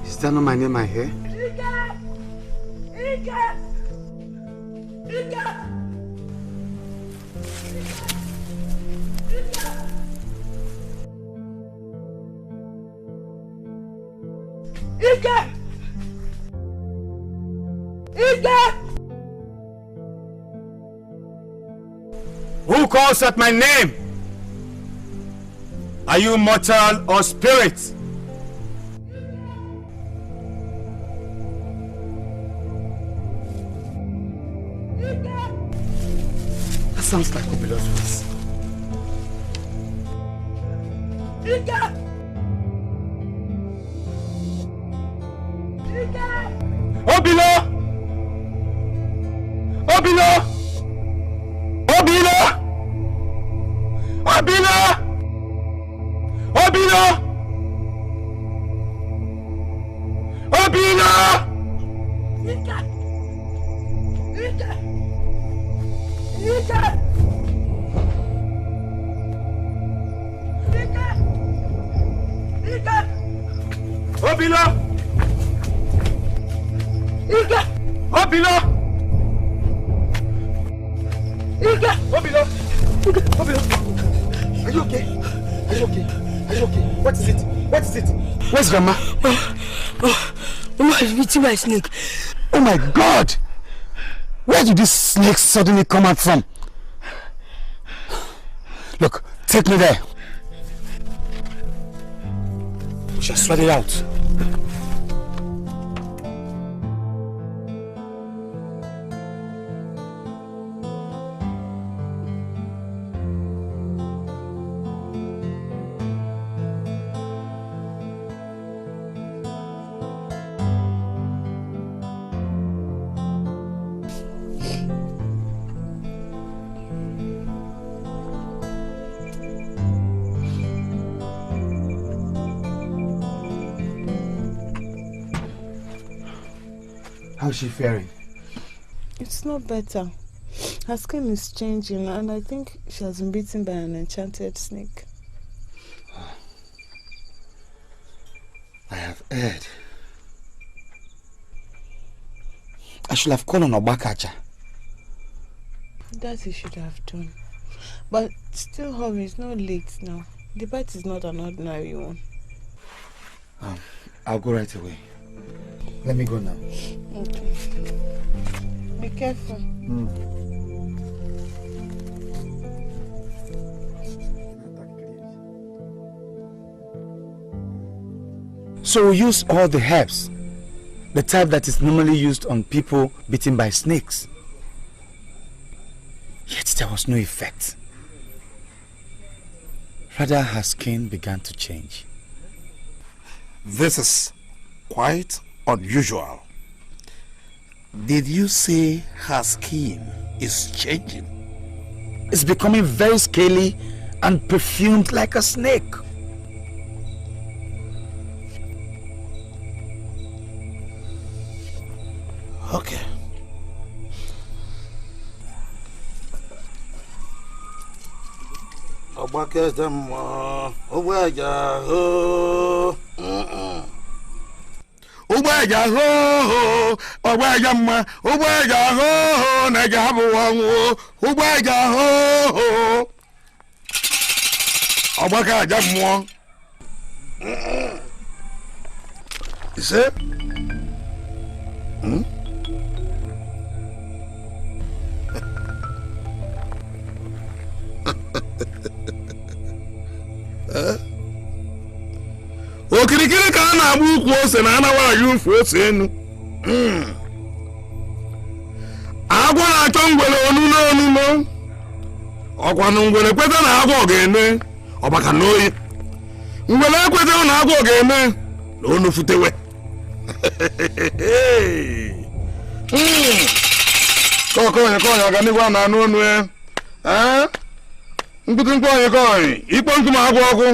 Is that not my name I hear? Who calls at my name? Are you mortal or spirit? That sounds like Obilo's voice. Obilo! Obilo! Obilo! Obilo! Obilo! Obilo! Obilo! Obilo! Obilo! Obilo! Are you okay? Are you okay? Are you okay? What is it? What is it? Where's Grandma? Mama is beating my snake. Oh my God! Where did this snake suddenly come out from? Look, take me there. We shall sweat it out. How's she faring? It's not better. Her skin is changing and I think she has been bitten by an enchanted snake. I have heard. I should have called on Obakacha. That you should have done. But still hurry, it's not late now. The bite is not an ordinary one. I'll go right away. Let me go now. Okay. Be careful. So we use all the herbs, the type that is normally used on people bitten by snakes. Yet there was no effect. Rather, her skin began to change. This is quite unusual. Did you say her skin is changing? It's becoming very scaly and perfumed like a snake. Okay. Ubaja ho, ubaja ma, ubaja ho, na jabu wangu, ubaja ho, ubaka jamu. Is it? Okirikiri ka a na-agba ukwu ose na anawa ayụ mfu ose enu. Agwọ na-achọ ngwere onuno onuno. Ọkwanụ ngwere kweta na agwọ ga-eme ọbaka n'oyi. Ngwere ekweta na agwọ ga-eme na onu futewe. Konye ọganihu na anụ onu ya. Mkpụtụ mkpụ onye konye ikpo nkume agwọ ọkụ.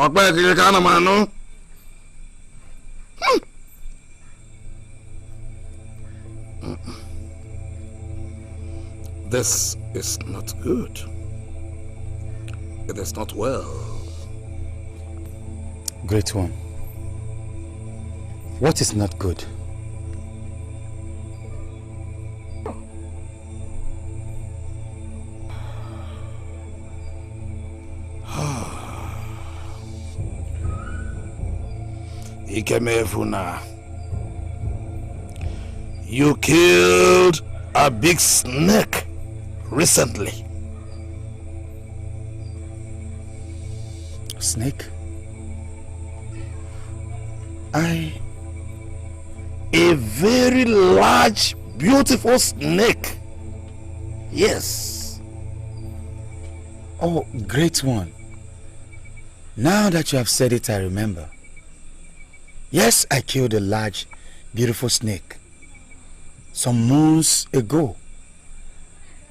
Ọkpa ekiri ka ana m anụ. This is not good. It is not well. Great one. What is not good? Ikemefuna, you killed a big snake recently. Snake? A very large, beautiful snake. Yes. Oh, great one. Now that you have said it, I remember. Yes, I killed a large, beautiful snake some moons ago.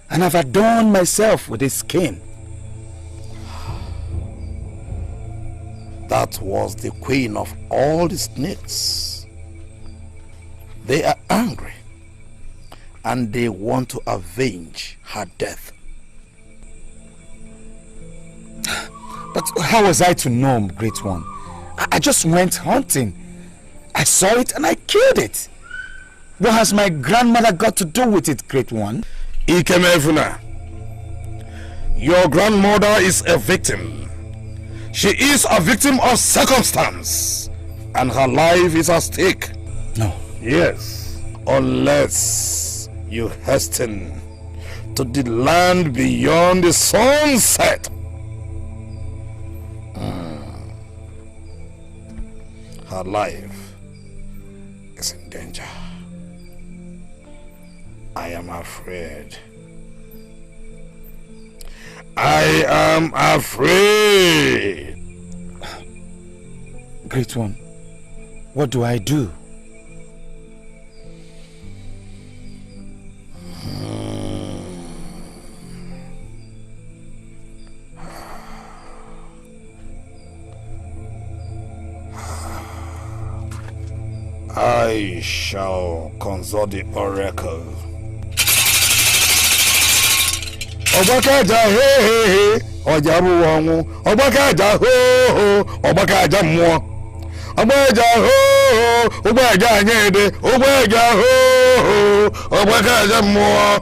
And I've adorned myself with its skin. That was the queen of all the snakes. They are angry and they want to avenge her death. But how was I to know, great one? I just went hunting. I saw it and I killed it. What has my grandmother got to do with it, great one? Ikemefuna, your grandmother is a victim. She is a victim of circumstance and her life is at stake. No. Yes, unless you hasten to the land beyond the sunset. Her life is in danger. I am afraid. I am afraid. Great one, what do I do? I shall consult the oracle. Obakaja he he he, ojabu wangu. Obakaja ho ho, obakaja mwa. Obakaja ho ho, obakaja nyede. Obakaja ho ho, obakaja mwa.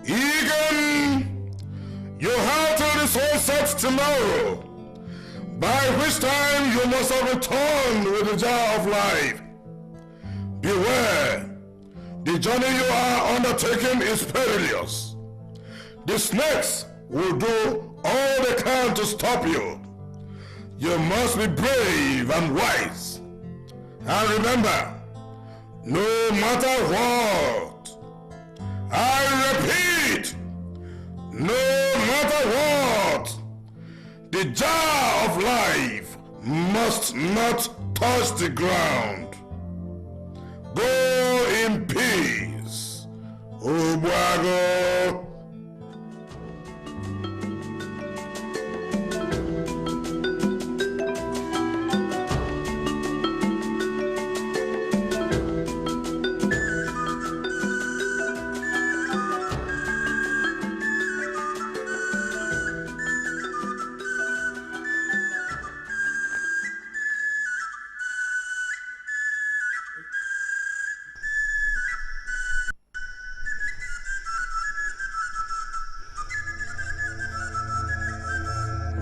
Egan, you have till the sun sets tomorrow, by which time you must have returned with the jar of life. Beware, the journey you are undertaking is perilous. The snakes will do all they can to stop you. You must be brave and wise. And remember, no matter what, I repeat, no matter what, the jar of life must not touch the ground. Go in peace, Ubwago.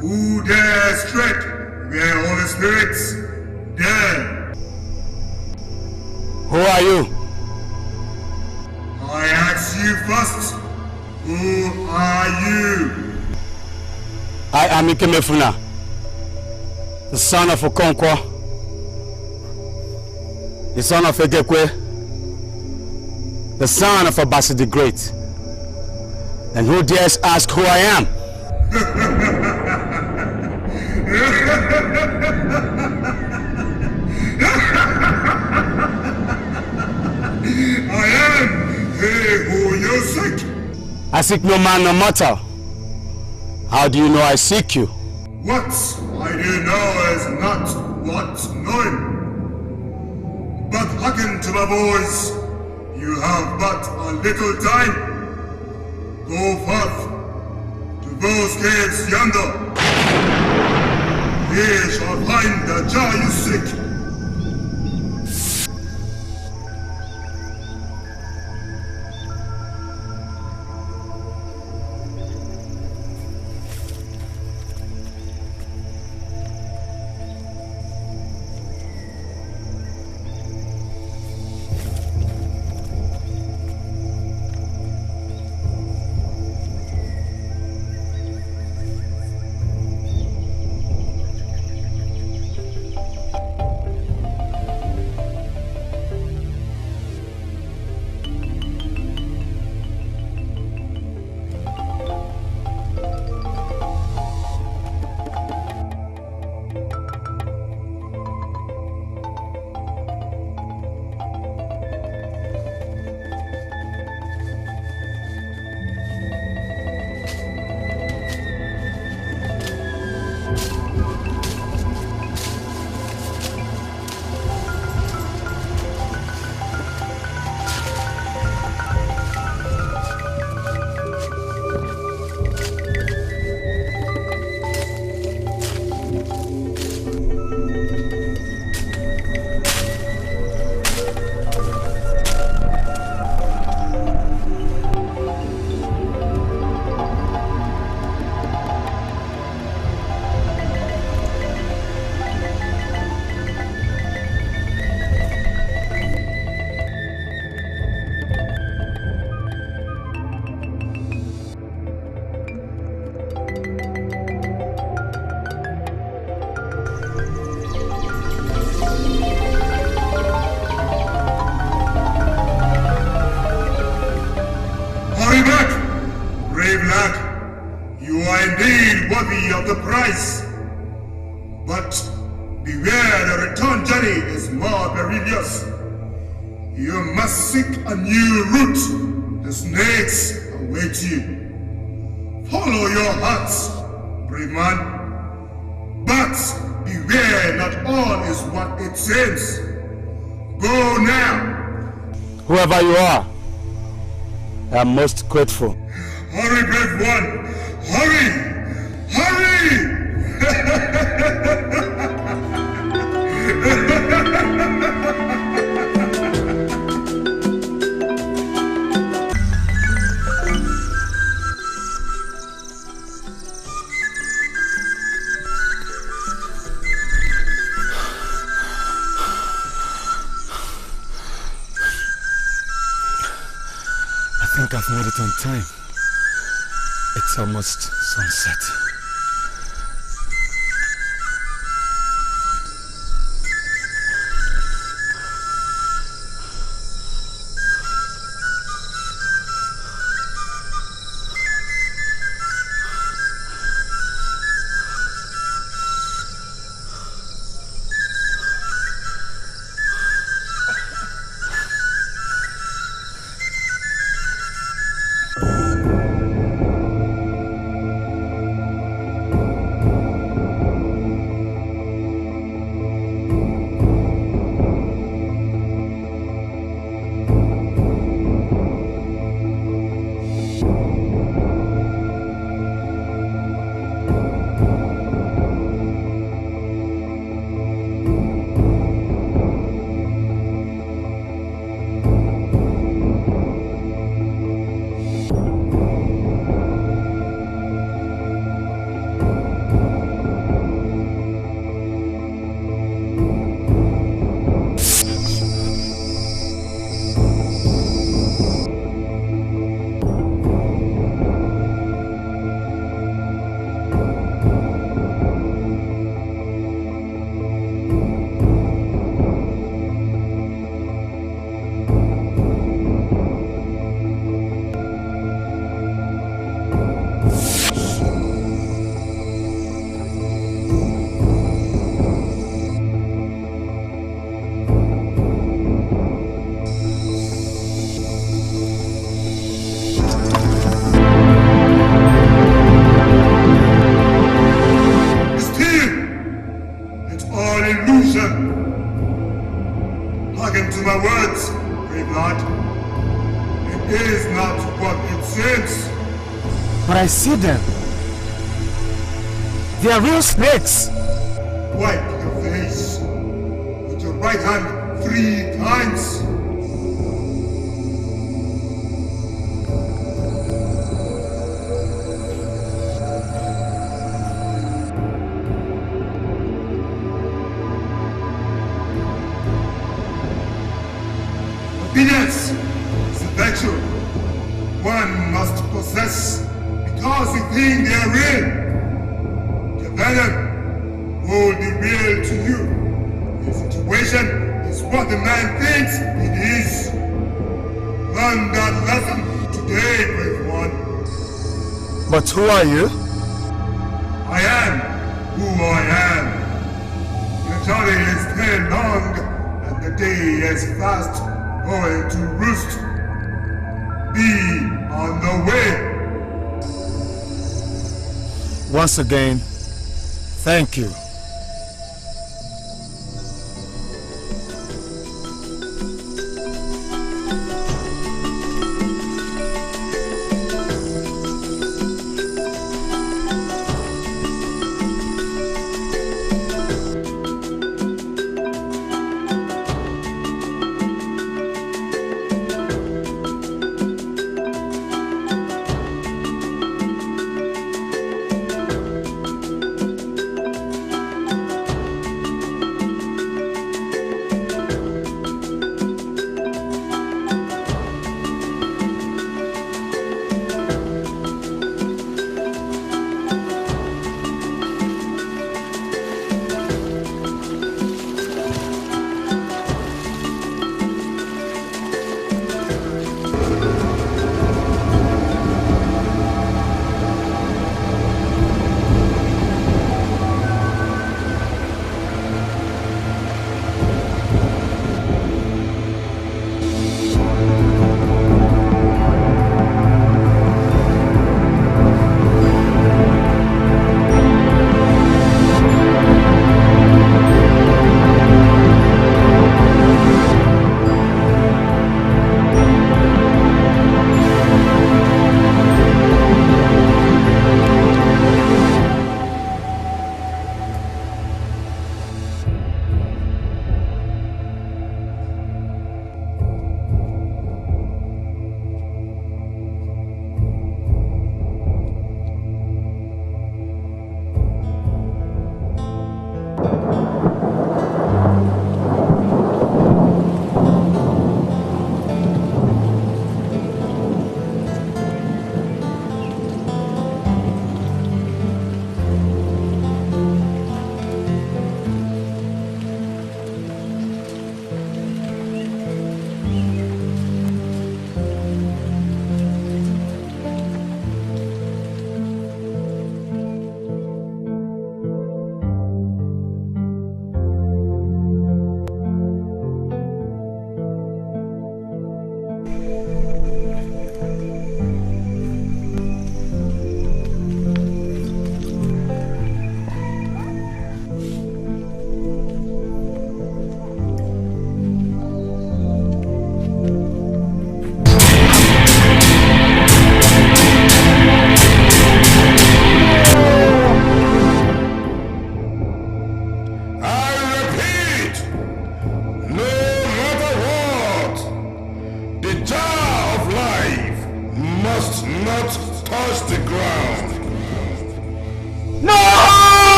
Who dares tread where Holy Spirits dare? Who are you? I am Ikemefuna, the son of Okonkwo, the son of Egekwe, the son of Abasi the Great. And who dares ask who I am? I am he who you seek. I seek no man, no mortal. How do you know I seek you? What I do know is not what knowing. But hearken to my voice. You have but a little time. Go forth to those caves yonder. Ye shall find the jar you seek. Whoever you are, I am most grateful. Hurry, brave one! Hurry! Hurry! I think I've made it on time. It's almost sunset. my words, brave lad. It is not what it seems. But I see them. They are real snakes. Wipe your face with your right hand 3 times. Obedience is a virtue one must possess because the thing they are real. The venom will be real to you. The situation is what the man thinks it is. Learn that lesson today, brave one. But who are you? I am who I am. The journey is still long and the day is fast going to roost. Be on the way. Once again, thank you.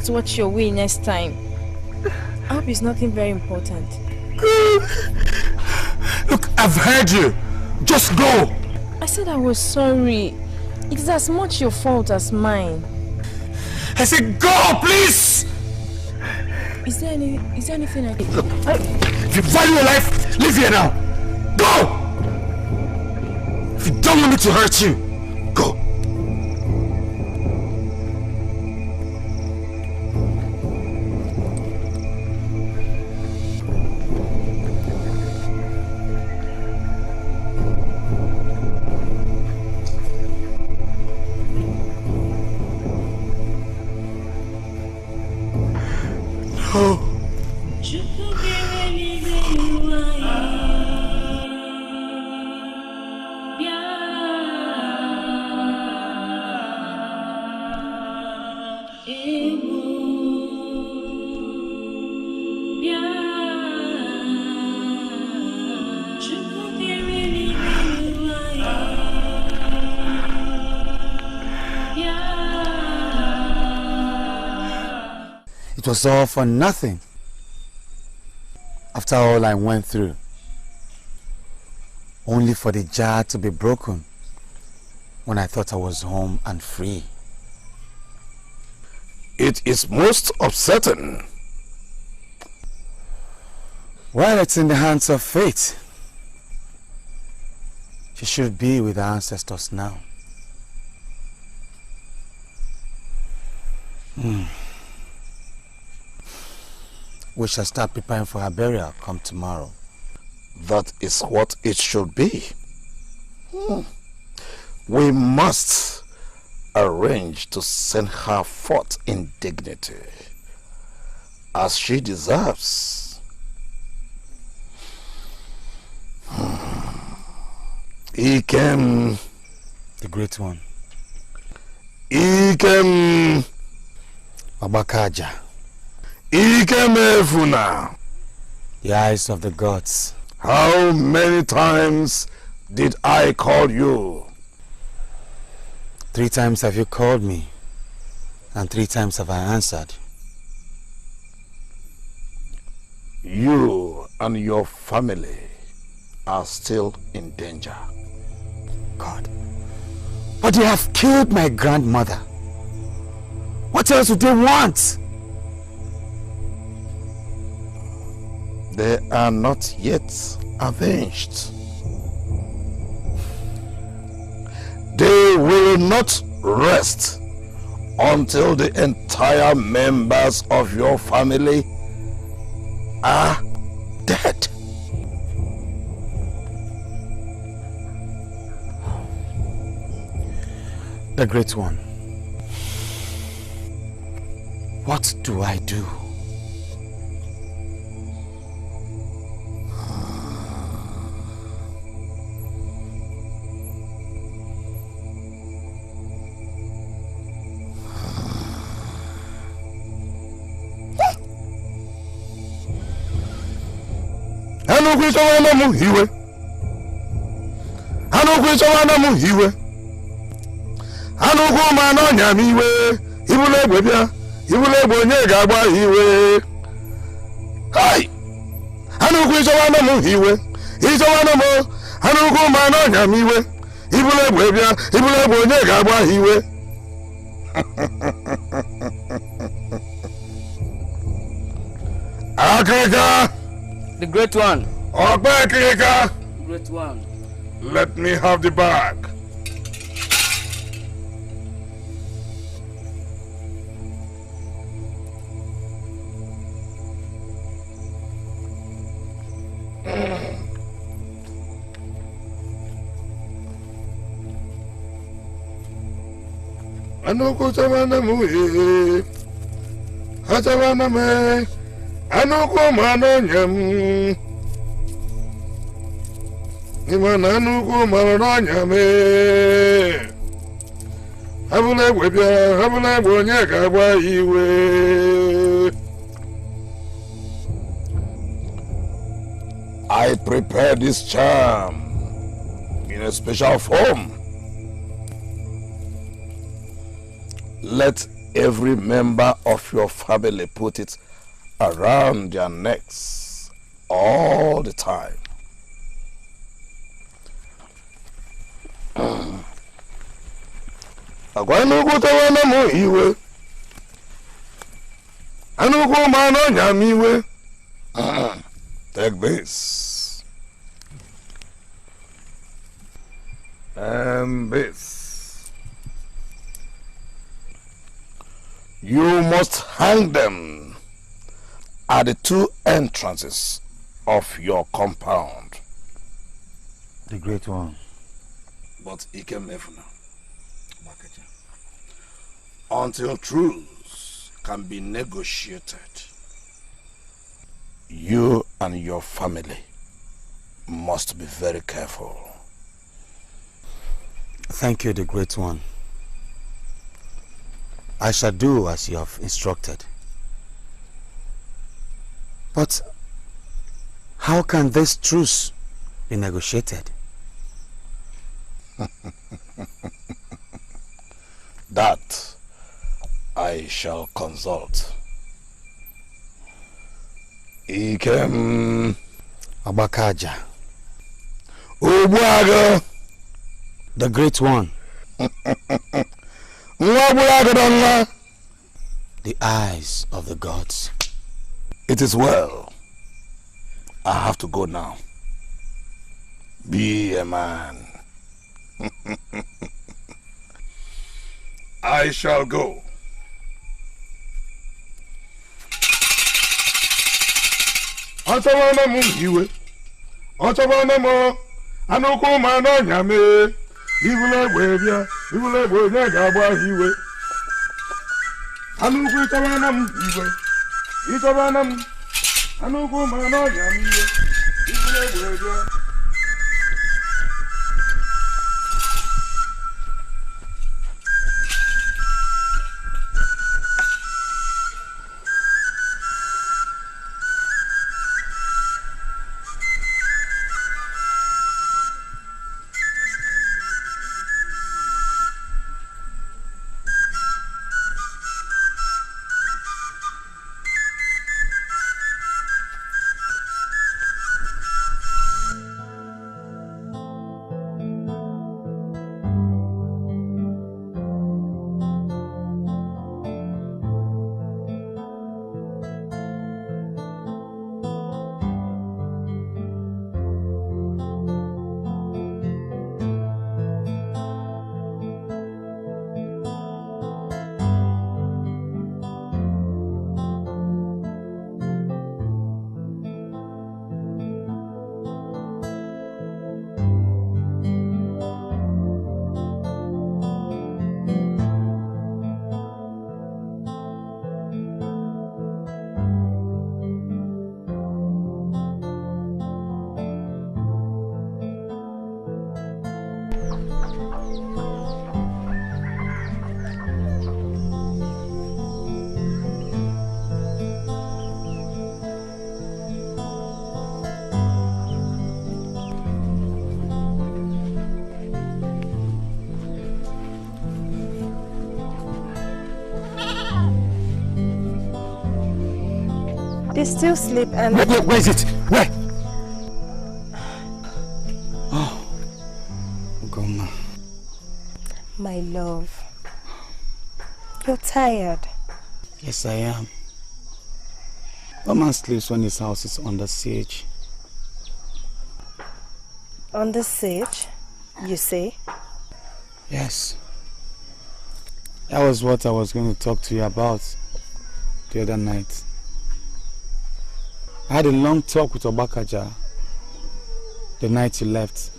Watch your way next time. I hope it's nothing very important. Look, I've heard you. Just go. I said I was sorry. It's as much your fault as mine. I said go, please. Is there anything I can... Look, if you value your life, leave here now. Go. If you don't want me to hurt you, go. Oh. It was all for nothing. After all I went through, only for the jar to be broken when I thought I was home and free. It is most upsetting. Well, it's in the hands of fate. She should be with our ancestors now. We shall start preparing for her burial come tomorrow. That is what it should be. We must arrange to send her forth in dignity, as she deserves. Ikem, The great one. Ikem, Abakaja. Ikem Efuna. The eyes of the gods. How many times did I call you? 3 times have you called me, and 3 times have I answered. You and your family are still in danger. God. But they have killed my grandmother. What else would they want? They are not yet avenged. They will not rest until the entire members of your family are dead. The great one. What do I do? Anukwu mana ọnya m iwe, ibulu egbe bịa, ibulu egbe onye ga-agba iwe. Hai! Anukwu ịchọwana m iwe, ịchọwana m, anukwu mana ọnya m iwe, ibulu egbe bịa, ibulu egbe onye ga-agba iwe. Akịka! The great one. Ọkpa Akịka! The great one. Let me have the bag. Anuku chawana muhi, hachawana me, anuku mano nyam, imana anuku mano nyame, habule webya, habule bonye kabwa iwe. I prepared this charm in a special form. Let every member of your family put it around their necks all the time. Take this. And this. You must hang them at the 2 entrances of your compound. The great one. But Ikem Efuna, until truce can be negotiated. You and your family must be very careful. Thank you, the Great One. I shall do as you have instructed. But how can this truce be negotiated? That I shall consult. Ikem Abakaja. Ubuaga. The Great One. The eyes of the gods. It is well. I have to go now. Be a man. I shall go. Ọchọwana m iwe. Ọchọwana m anụkwu ma n'ọnya mee. Ibule egbe bịa. Ibule egbe onye ga-agba iwe. Anụkwu ịchọwana m iwe. Ịchọwana m anụkwu ma n'ọnya m iwe. Ibule egbe bịa. They still sleep and... Where is it? Where? Oh, Goma. My love, you're tired. Yes, I am. A man sleeps when his house is under siege. Under siege, you say? Yes. That was what I was going to talk to you about the other night. I had a long talk with Obakaja the night you left.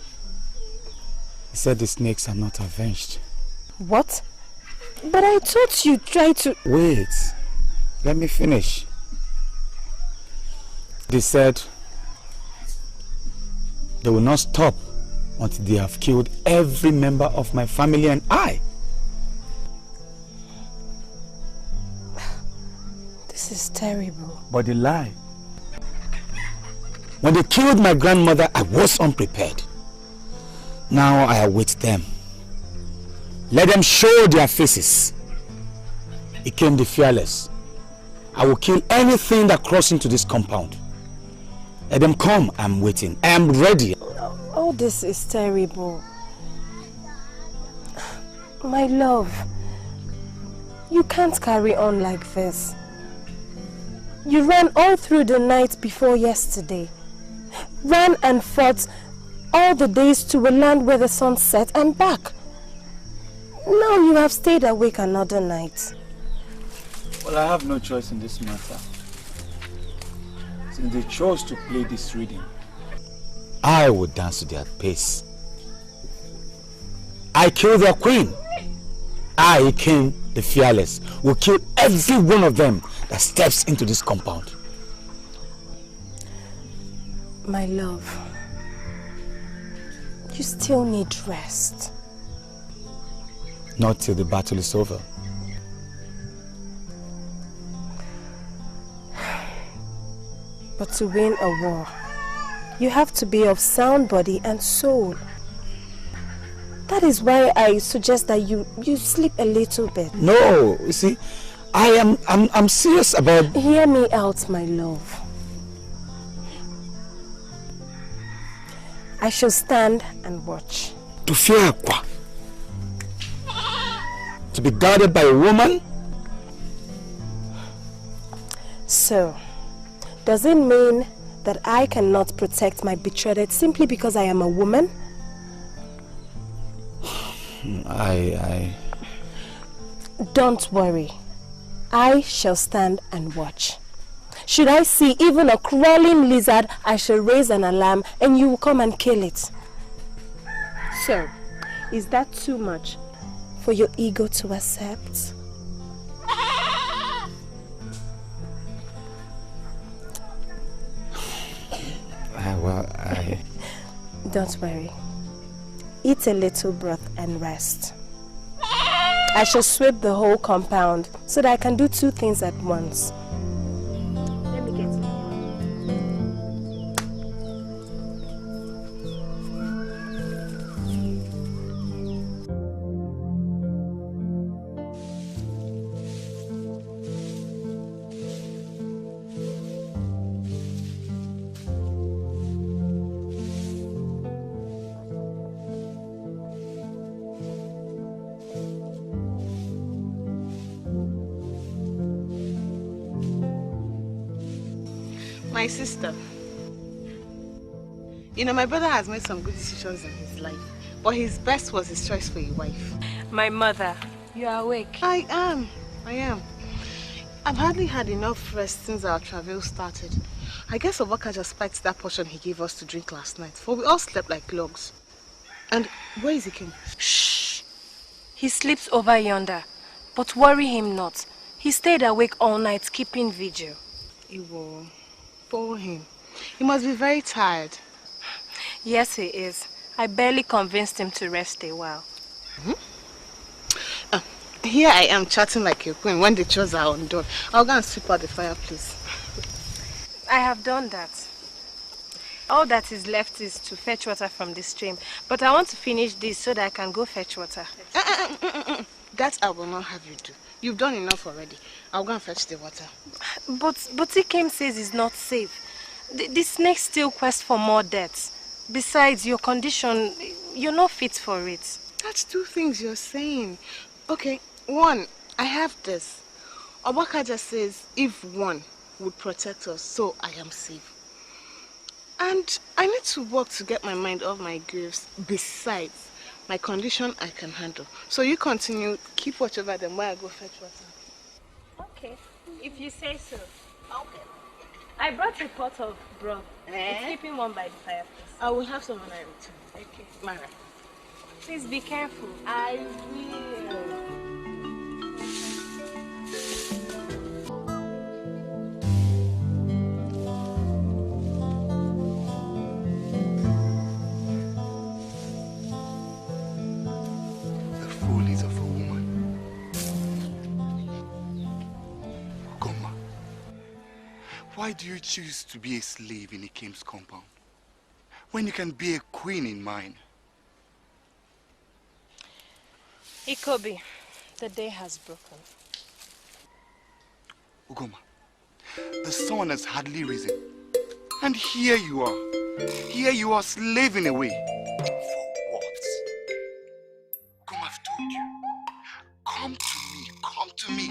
He said the snakes are not avenged. What? But I thought you tried to... Wait, let me finish. They said they will not stop until they have killed every member of my family and I. This is terrible. But they lie. When they killed my grandmother, I was unprepared. Now I await them. Let them show their faces. He came the fearless. I will kill anything that crosses into this compound. Let them come. I'm waiting. I am ready. All this is terrible. My love, you can't carry on like this. You ran all through the night before yesterday. Ran and fought all the days to a land where the sun set and back. Now you have stayed awake another night. Well, I have no choice in this matter. Since they chose to play this reading, I would dance to their pace. I killed their queen. I, King the Fearless, will kill every one of them that steps into this compound. My love, you still need rest. Not till the battle is over. But to win a war, you have to be of sound body and soul. That is why I suggest that you sleep a little bit. No, you see, I'm serious about... Hear me out, my love. I shall stand and watch. To fear Akwa? To be guarded by a woman? So, does it mean that I cannot protect my betrothed simply because I am a woman? Don't worry. I shall stand and watch. Should I see even a crawling lizard, I shall raise an alarm and you will come and kill it. So, is that too much for your ego to accept? Don't worry. Eat a little broth and rest. I shall sweep the whole compound so that I can do two things at once. Let me get you. My sister, you know, my brother has made some good decisions in his life, but his best was his choice for a wife. My mother, you are awake. I am. I've hardly had enough rest since our travel started. I guess Obaka just spiked that portion he gave us to drink last night, for we all slept like logs. And where is Ikem? Shh! He sleeps over yonder, but worry him not. He stayed awake all night keeping vigil. Iwo. Poor him. He must be very tired. Yes, he is. I barely convinced him to rest a while. Here I am chatting like a queen when the chores are undone. I'll go and sweep out the fireplace. I have done that. All that is left is to fetch water from the stream. But I want to finish this so that I can go fetch water. That I will not have you do. You've done enough already. I'll go and fetch the water. But Ikem says it's not safe. The snakes still quest for more deaths. Besides, your condition, you're not fit for it. That's two things you're saying. Okay, one, I have this. Obaka just says if one would protect us, so I am safe. And I need to work to get my mind off my griefs. Besides, my condition I can handle. So you continue, keep watch over them while I go fetch water. Okay, if you say so. Okay. I brought a pot of broth. It's keeping warm by the fireplace. I will have some when I return. Okay. Mara. Please be careful. I will. Why do you choose to be a slave in Ikem's compound when you can be a queen in mine? Ikobi, the day has broken. Ugoma, the sun has hardly risen, and here you are slaving away. For what? Ugoma, I've told you, come to me,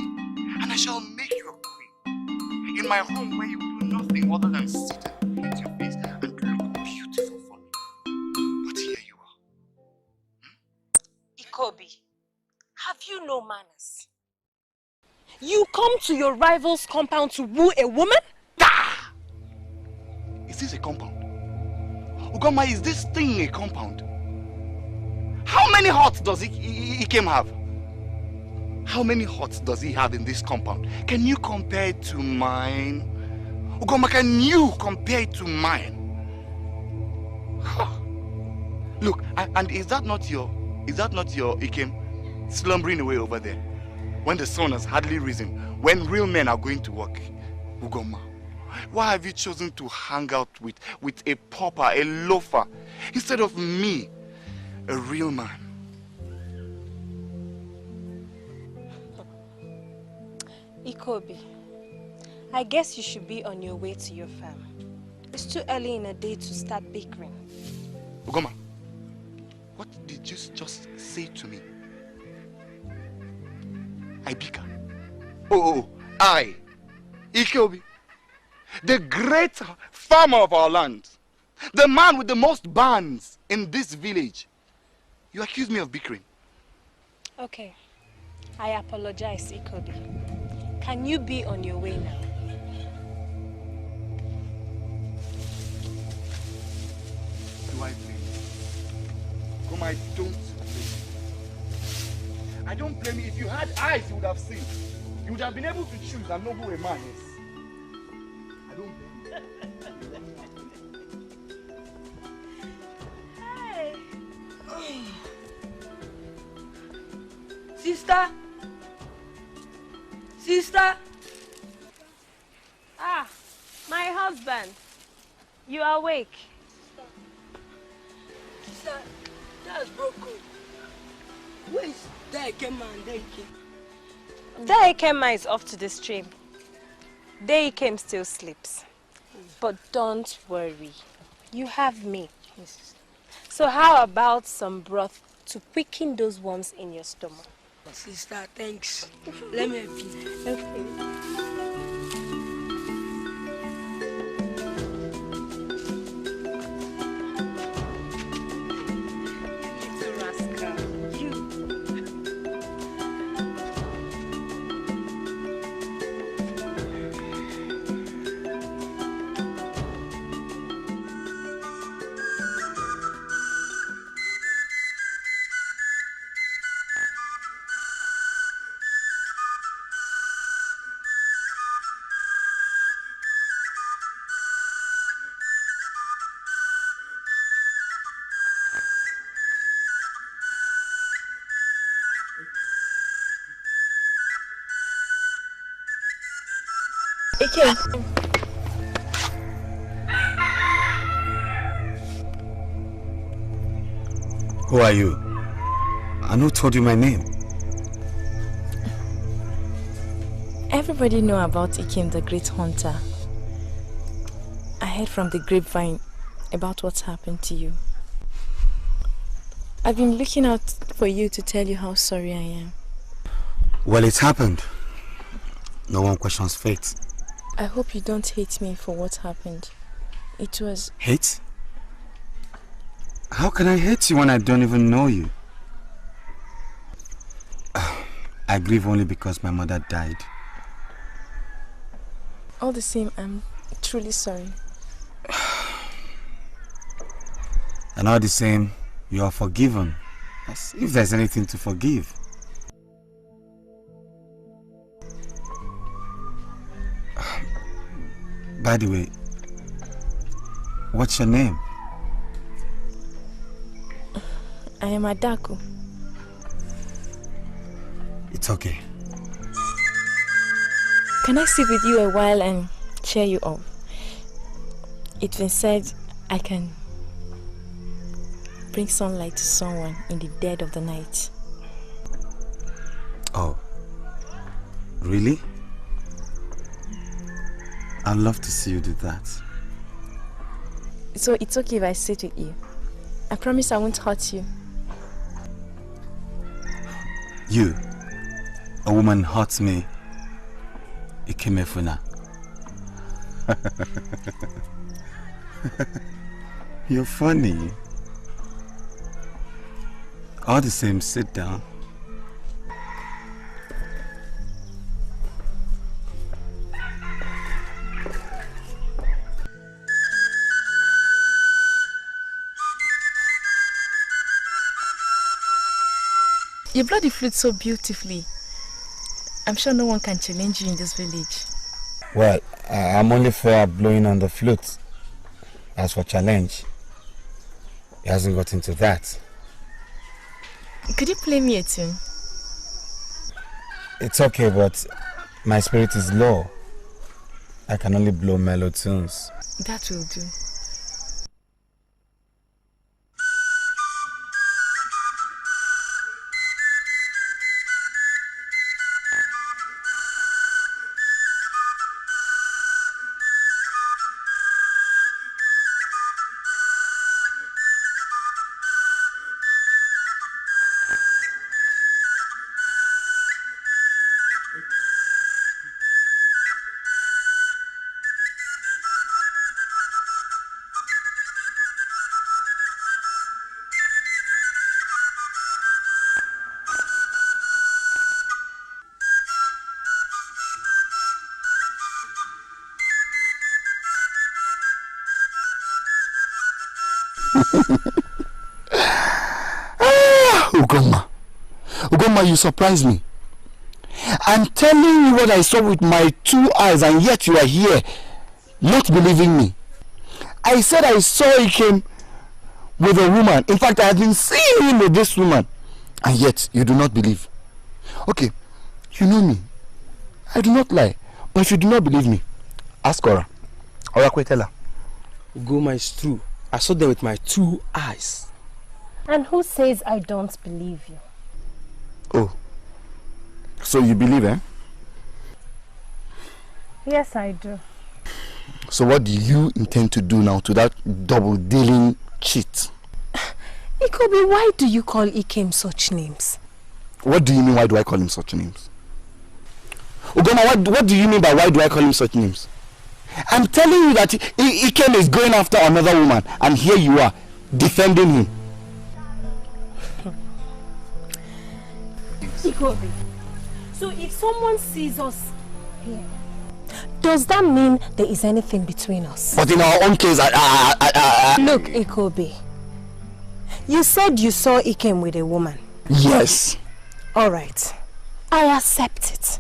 and I shall make you a queen. In my home where you do nothing other than sit and paint your face and look beautiful for me. But here you are. Ikobi, have you no manners? You come to your rival's compound to woo a woman? Ah! Is this a compound? Ugoma, is this thing a compound? How many huts does Ikem have? How many huts does he have in this compound? Can you compare it to mine? Ugoma, can you compare it to mine? Look, and is that not your Ikem slumbering away over there? When the sun has hardly risen, when real men are going to work. Ugoma, why have you chosen to hang out with a pauper, a loafer, instead of me, a real man? Ikobi, I guess you should be on your way to your farm. It's too early in the day to start bickering. Ugoma, what did you just say to me? I bicker. Oh, I, Ikobi, the great farmer of our land, the man with the most barns in this village. You accuse me of bickering. Okay, I apologize, Ikobi. Can you be on your way now? Do I blame you? Come, I don't blame you. I don't blame you. If you had eyes, you would have seen. You would have been able to choose and know who a man is. I don't blame you. Hey! Sister! Sister! Ah, my husband. You are awake. Sister, that's broken. Where is Daikema and Daike? Daikema is off to the stream. Daikem still sleeps. But don't worry. You have me. Yes. So how about some broth to quicken those worms in your stomach? Sister, thanks. Let me help you. Okay. Ike. Who are you? And who told you my name? Everybody know about Ikem the Great Hunter. I heard from the grapevine about what's happened to you. I've been looking out for you to tell you how sorry I am. Well, it's happened. No one questions fate. I hope you don't hate me for what happened. It was... Hate? How can I hate you when I don't even know you? I grieve only because my mother died. All the same, I'm truly sorry. And all the same, you are forgiven. As if there's anything to forgive. By the way, what's your name? I am Adaku. It's okay. Can I sit with you a while and cheer you up? It's been said I can bring sunlight to someone in the dead of the night. Oh, really? I'd love to see you do that. So it's okay if I sit with you. I promise I won't hurt you. You, a woman hurts me. Ikemefuna. You're funny. All the same, sit down. You blow the flute so beautifully. I'm sure no one can challenge you in this village. Well, I'm only fair at blowing on the flute. As for challenge, He hasn't got into that. Could you play me a tune? It's okay, but my spirit is low. I can only blow mellow tunes. That will do. Ugoma, you surprised me. I'm telling you what I saw with my 2 eyes, and yet you are here not believing me. I said I saw Ikem with a woman. In fact, I have been seeing him with this woman, and yet you do not believe. Okay, you know me. I do not lie, but if you do not believe me, ask Ora. Ora, tell her. Ugoma, is true. I saw them with my 2 eyes. And who says I don't believe you? Oh, so you believe, eh? Yes, I do. So what do you intend to do now to that double-dealing cheat? Ikobi, why do you call Ikem such names? What do you mean, why do I call him such names? Ugoma, what do you mean by why do I call him such names? I'm telling you that Ikem is going after another woman, and here you are, defending him. Ikobi, so if someone sees us here, does that mean there is anything between us? But in our own case, Look, Ikobi, you said you saw Ikem with a woman. Yes. Alright, I accept it.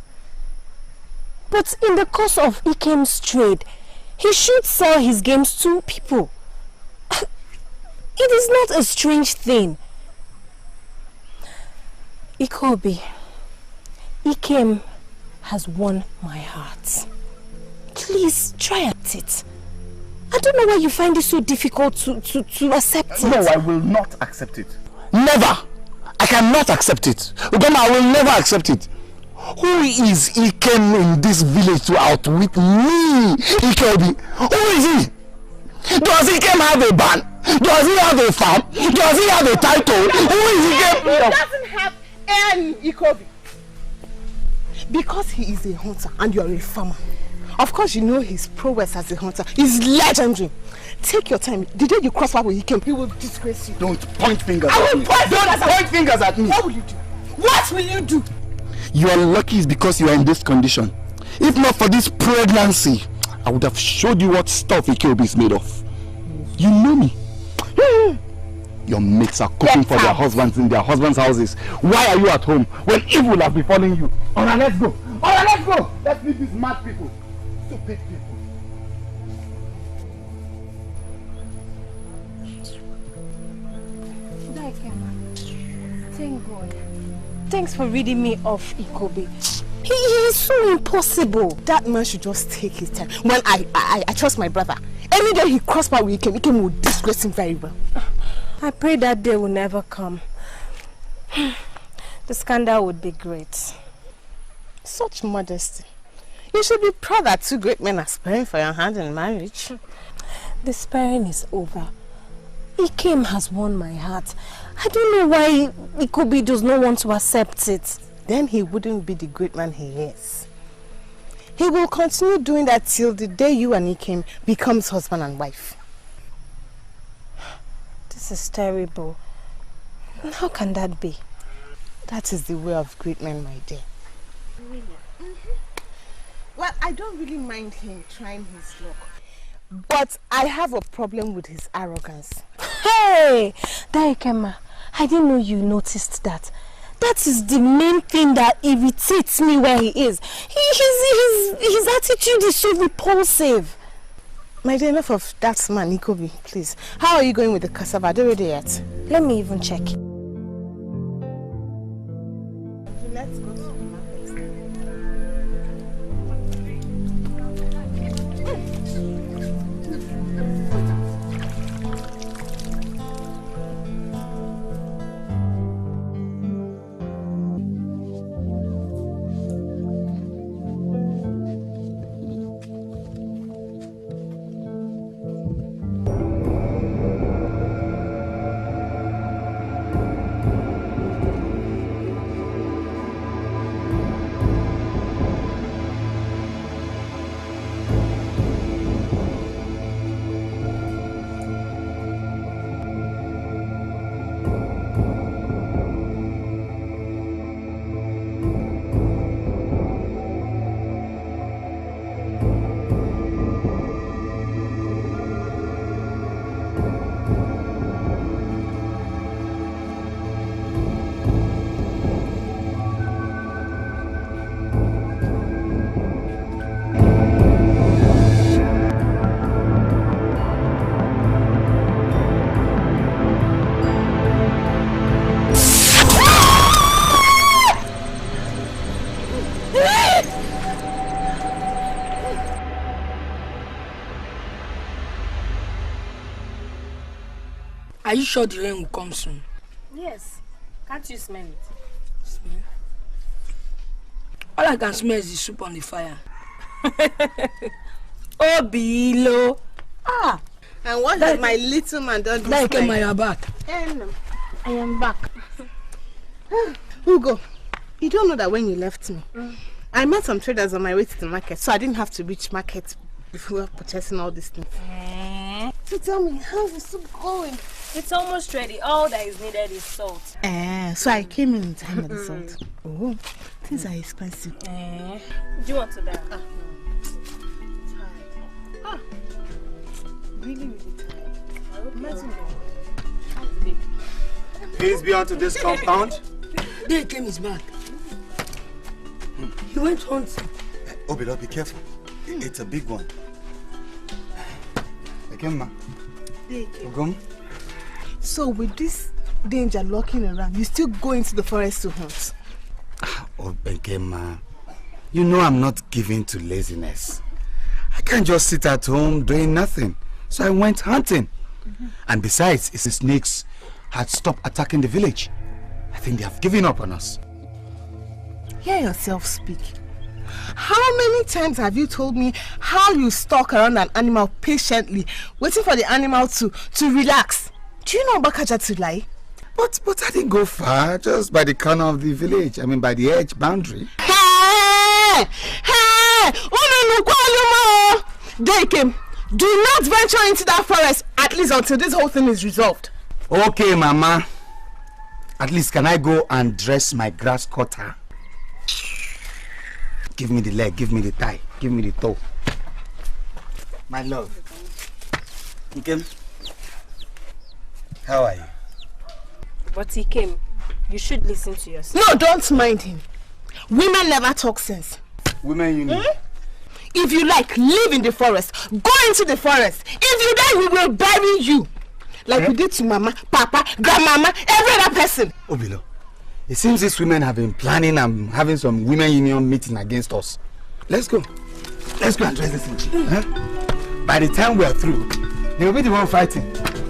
But in the course of Ikem's trade, he should sell his games to people. It is not a strange thing. Ikobi, Ikem has won my heart. Please try at it. I don't know why you find it so difficult to accept it. No, I will not accept it. Never! I cannot accept it. Ugoma, I will never accept it. Who is Ikem in this village to outwit me, Ikobi? Who is he? Does Ikem have a band? Does he have a farm? Does he have a title? Who is Ikem? He doesn't have any, Ikobi. Because he is a hunter and you are a farmer. Of course you know his prowess as a hunter is legendary. Take your time. The day you cross path with Ikem, he will disgrace you. Don't point fingers I at will me. point Don't point fingers at me. What will you do? What will you do? You are lucky is because you are in this condition. If not for this pregnancy, I would have showed you what stuff Ikobi is made of. You know me. Your mates are cooking for their husbands in their husbands' houses. Why are you at home when evil has befallen you? Alright, let's go. Alright, let's go. Let's leave these mad people. Stupid people. Thank God. Thanks for reading me off, Ikobi. He is so impossible. That man should just take his time. When I trust my brother. Any day he cross path with Ikem will disgrace him very well. I pray that day will never come. The scandal would be great. Such modesty. You should be proud that 2 great men are sparing for your hand in marriage. The sparing is over. Ikem has won my heart. I don't know why Ikobi does not want to accept it. Then he wouldn't be the great man he is. He will continue doing that till the day you and Ikem becomes husband and wife. This is terrible. How can that be? That is the way of great men, my dear. Really? Well, I don't really mind him trying his luck. But I have a problem with his arrogance. Hey! Daikema, I didn't know you noticed that. That is the main thing that irritates me where he is. His attitude is so repulsive. My dear, enough of that man, Ikobi, please. How are you going with the cassava? Are they ready yet? Let me even check. Let's go to the market. Are you sure the rain will come soon? Yes. Can't you smell it? Smell? All I can smell is the soup on the fire. Oh, Bilo. Ah. And what has my little man done this Like time? my back. I am back. Hugo, you don't know that when you left me, I met some traders on my way to the market, so I didn't have to reach market before purchasing all these things. So tell me, how's the soup going? It's almost ready. All that is needed is salt. So I came in time with the salt. Oh, things are expensive. Do you want to die? Really, really tired. Imagine Please be onto this compound. They came his back. He went hunting. Obilo, be careful. It's a big one. Ekema. Ogum. So with this danger lurking around, you still go into the forest to hunt? Oh, Ekema. You know I'm not given to laziness. I can't just sit at home doing nothing. So I went hunting. And besides, it's the snakes had stopped attacking the village. I think they have given up on us. Hear yourself speak. How many times have you told me how you stalk around an animal patiently, waiting for the animal to relax? Do you know Bakaja to lie? But I didn't go far, just by the corner of the village. I mean, by the edge boundary. Hey! They came. Do not venture into that forest, at least until this whole thing is resolved. Okay, Mama. At least can I go and dress my grass cutter? Give me the leg, give me the thigh, give me the toe. My love. Ikem, how are you? But he came. You should listen to yourself. No, don't mind him. Women never talk sense. Women you need. If you like, live in the forest. Go into the forest. If you die, we will bury you. Like we did to Mama, Papa, Grandmama, every other person. Obilo, it seems these women have been planning and having some women union meeting against us. Let's go. Let's go and dress this thing. By the time we are through, they will be the one fighting.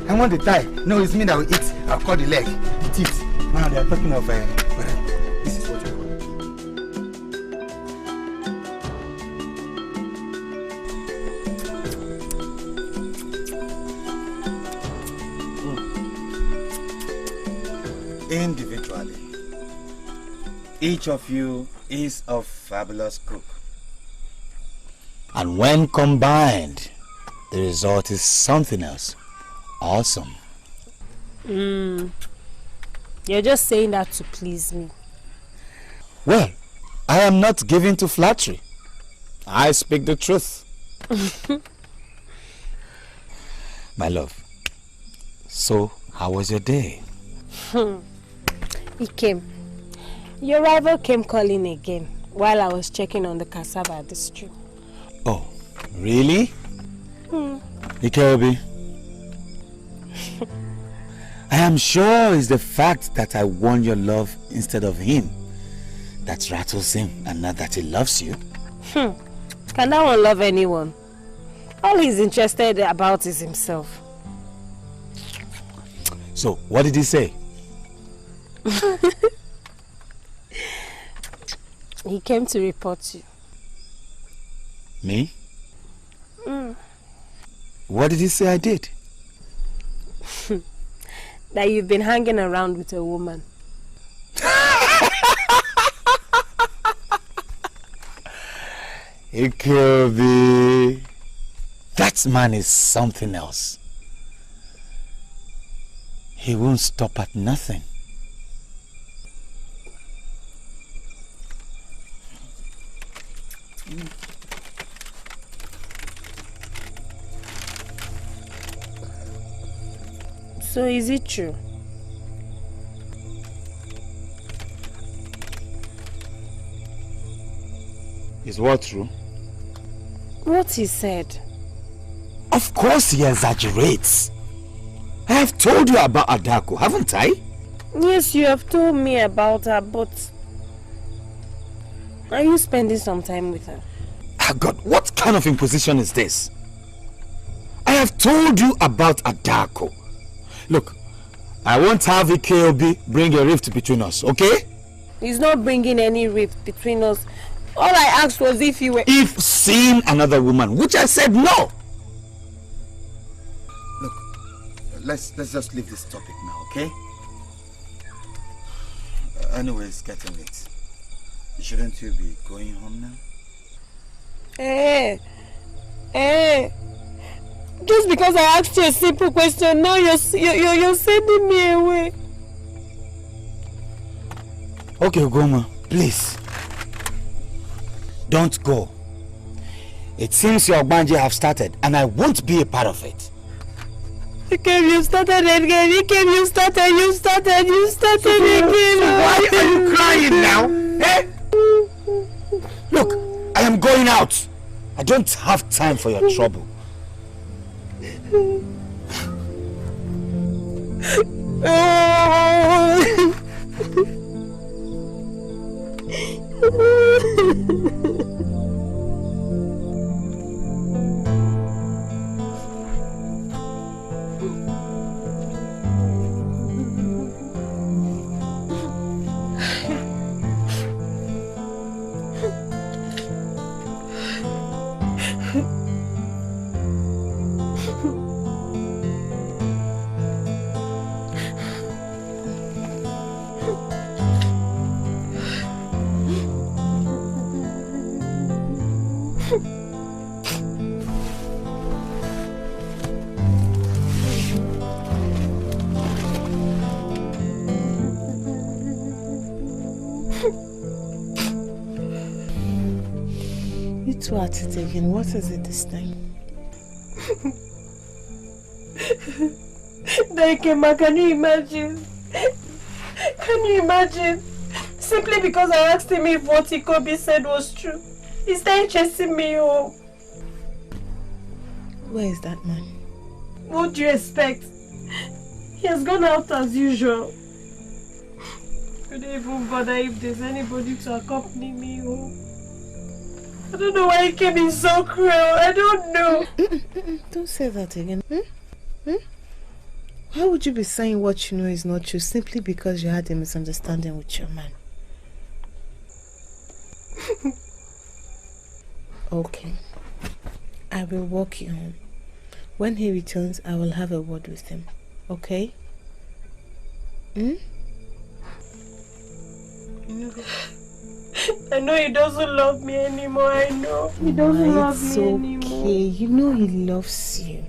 I want the thigh. No, it's me that will eat. I'll cut the leg, the teeth. Now they are talking of this is what you want. Individually, each of you is a fabulous cook. And when combined, the result is something else. Awesome. You're just saying that to please me. Well, I am not given to flattery. I speak the truth. My love, so how was your day? He came. Your rival came calling again while I was checking on the cassava at the stream. Oh, really? Ikeobi, I am sure it's the fact that I won your love instead of him that rattles him, and not that he loves you. Can that one love anyone? All he's interested about is himself. So, what did he say? He came to report you. Me? What did he say I did? That you've been hanging around with a woman. Ikeobi, that man is something else. He won't stop at nothing. So is it true? Is what true? What he said. Of course he exaggerates. I have told you about Adako, haven't I? Yes, you have told me about her, but are you spending some time with her? Ah, God, what kind of imposition is this? I have told you about Adako. Look, I won't have Ikeobi bring a rift between us, okay? He's not bringing any rift between us. All I asked was if you were... If seeing another woman, which I said no. Look, let's just leave this topic now, okay? Anyway, it's getting late. Shouldn't you be going home now? Just because I asked you a simple question, now you're sending me away. Okay, Goma, please. Don't go. It seems your Banji have started, and I won't be a part of it. You started again. You started again. So why are you crying now? Eh? Look, I am going out. I don't have time for your trouble. At it again. What is it this time? Daikema, can you imagine? Can you imagine? Simply because I asked him if what Ikobi said was true, he started chasing me home. Where is that man? What do you expect? He has gone out as usual. I don't even bother if there's anybody to accompany me home. I don't know why he came in so cruel. I don't know. Don't say that again. Why would you be saying what you know is not true simply because you had a misunderstanding with your man? Okay. I will walk you home. When he returns, I will have a word with him. Okay? I know he doesn't love me anymore. I know. He doesn't love me anymore. It's okay. You know he loves you.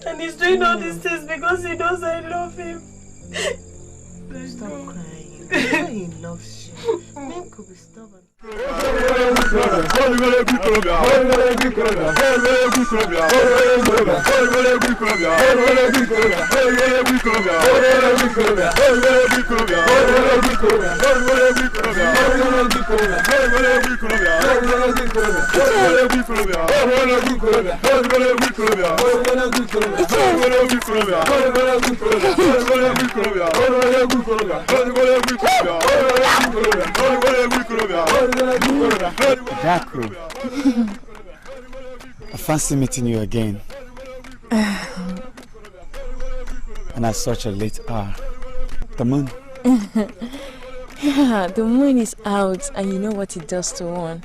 And he's doing all these things because he knows I love him. Stop crying. You know he loves you. Men could be stubborn. Daku, I fancy meeting you again. And at such a late hour. The moon. Yeah, the moon is out and you know what it does to one.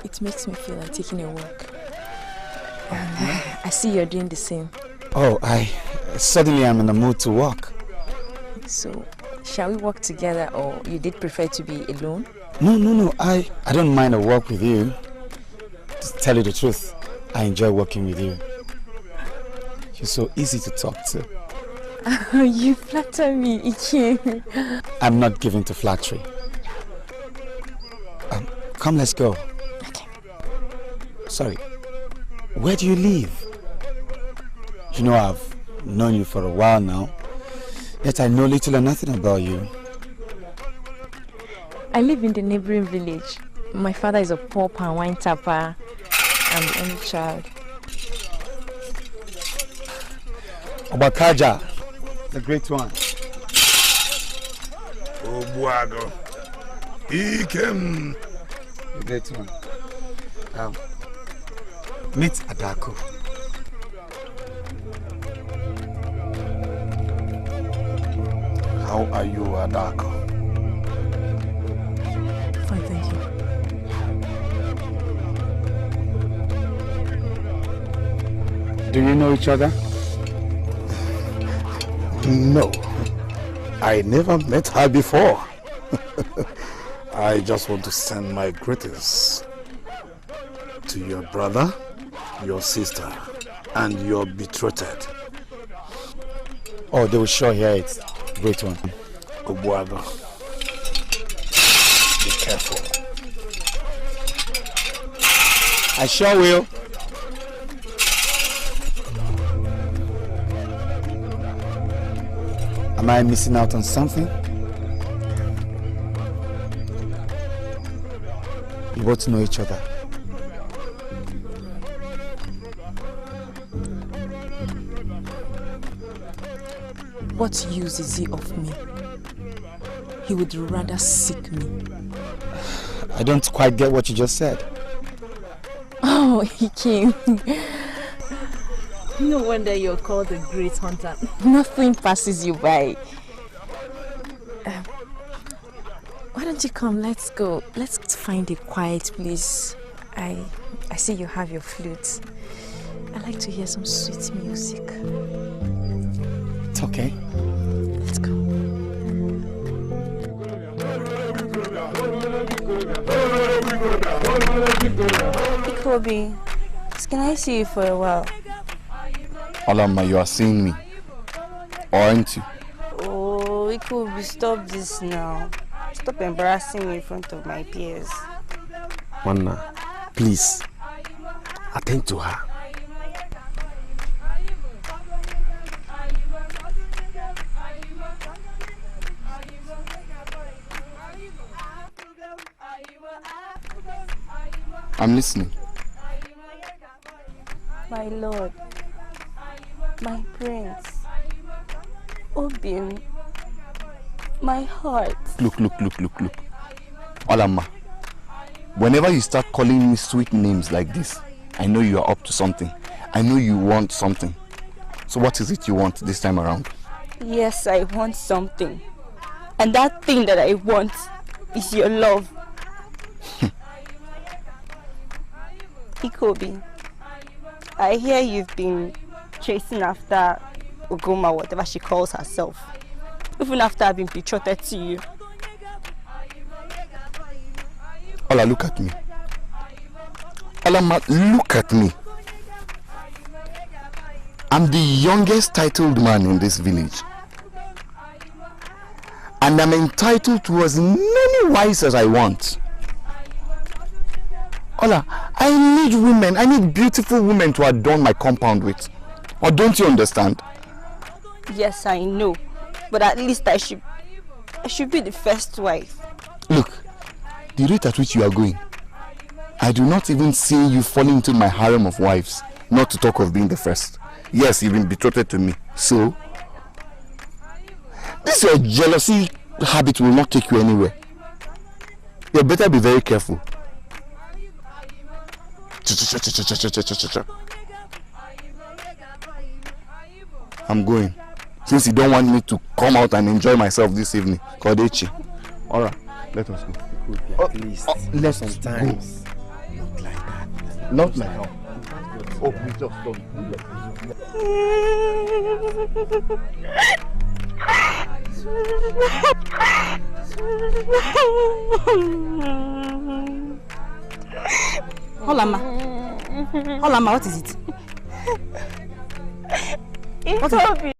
It makes me feel like taking a walk. And I see you're doing the same. Oh, suddenly I'm in the mood to walk. So, shall we walk together or you did prefer to be alone? No, I don't mind a walk with you. To tell you the truth, I enjoy walking with you. You're so easy to talk to. You flatter me, Ike. I'm not given to flattery. Come, let's go. Okay. Sorry, where do you live? You know, I've known you for a while now, yet I know little or nothing about you. I live in the neighboring village. My father is a pauper and wine tapper. I'm the only child. Obakaja, the great one. Obuago. Ikem. The great one. Meet Adaku. How are you, Adako? Fine, thank you. Do you know each other? No. I never met her before. I just want to send my greetings to your brother, your sister, and your betrothed. Oh, they will sure hear it. Great one. Obuago. Be careful. I sure will. Am I missing out on something? You both know each other. What use is he of me? He would rather seek me. I don't quite get what you just said. Oh, he came. No wonder you're called the great hunter. Nothing passes you by. Why don't you come? Let's go. Let's find a quiet place. I see you have your flute. I like to hear some sweet music. It's okay. Let's go. Ikobi, can I see you for a while? Alama, you are seeing me, aren't you? Oh, Ikobi, stop this now. Stop embarrassing me in front of my peers. Manna, please, attend to her. I'm listening. My lord, my prince, Obin, my heart. Look. Alama, whenever you start calling me sweet names like this, I know you are up to something. I know you want something. So what is it you want this time around? Yes, I want something. And that thing that I want is your love. Ikobi, I hear you've been chasing after Ogoma, whatever she calls herself. Even after I've been betrothed to you. Ola, look at me. Alama, look at me. I'm the youngest titled man in this village. And I'm entitled to as many wives as I want. Ola, I need women. I need beautiful women to adorn my compound with. Or don't you understand? Yes, I know. But at least I should be the first wife. Look, the rate at which you are going, I do not even see you falling into my harem of wives, not to talk of being the first. Yes, you've been betrothed to me. So, this your jealousy habit will not take you anywhere. You better be very careful. I'm going. Since you don't want me to come out and enjoy myself this evening. Kodechi. Alright, let us go. At least sometimes. Not like that. Not like how? Oh, we just don't. Olama, what is it? It's Obi.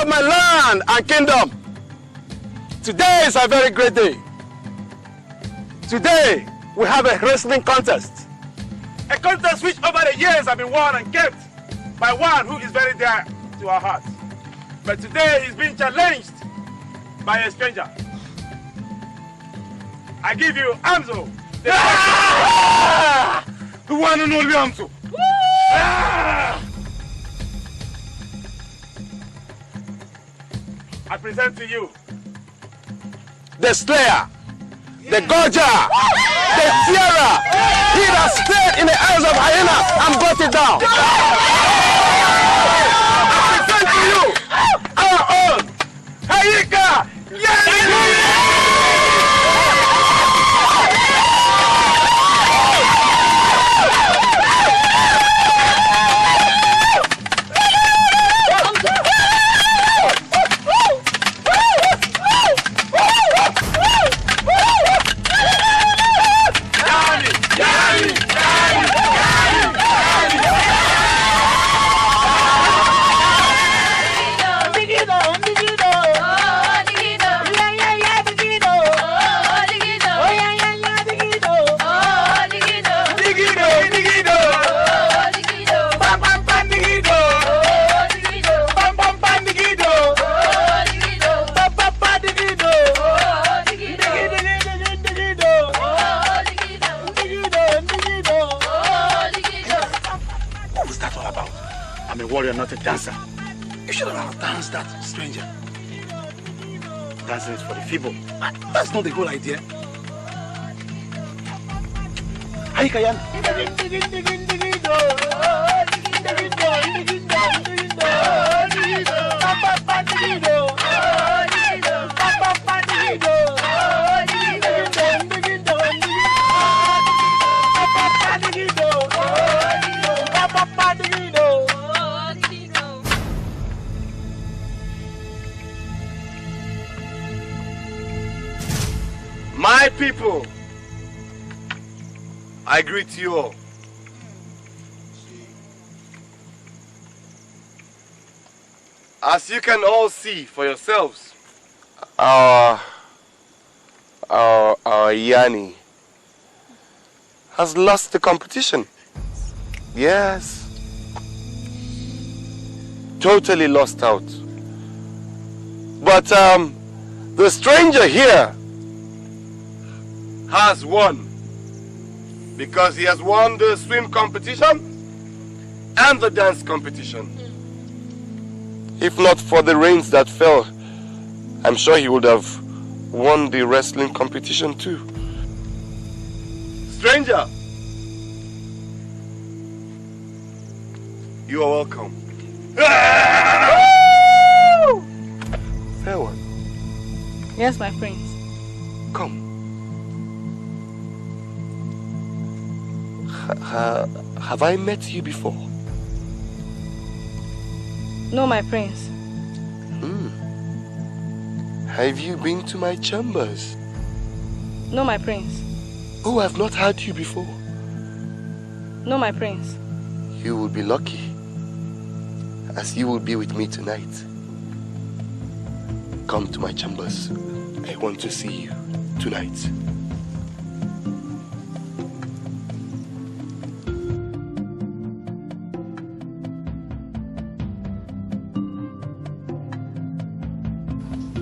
My land and kingdom. Today is a very great day. Today we have a wrestling contest. A contest which over the years have been won and kept by one who is very dear to our hearts. But today he's being challenged by a stranger. I give you Amzo. The one and only Amzo. I present to you the Slayer, the Gorger, the Sierra. He that stayed in the eyes of hyena and brought it down. I present to you our own Emeka Ike. Not a dancer. You should have danced that, stranger. Dancing is for the feeble. That's not the whole idea. Ayikayan. My people, I greet you all. As you can all see for yourselves, our Yanni has lost the competition. Yes. Totally lost out. But the stranger here has won, because he has won the swim competition and the dance competition. If not for the rains that fell, I'm sure he would have won the wrestling competition too. Stranger, you are welcome. Fair one. Yes, my friends. Come. Have I met you before? No, my prince. Have you been to my chambers? No, my prince. Oh, I've not had you before. No, my prince. You will be lucky, as you will be with me tonight. Come to my chambers. I want to see you tonight.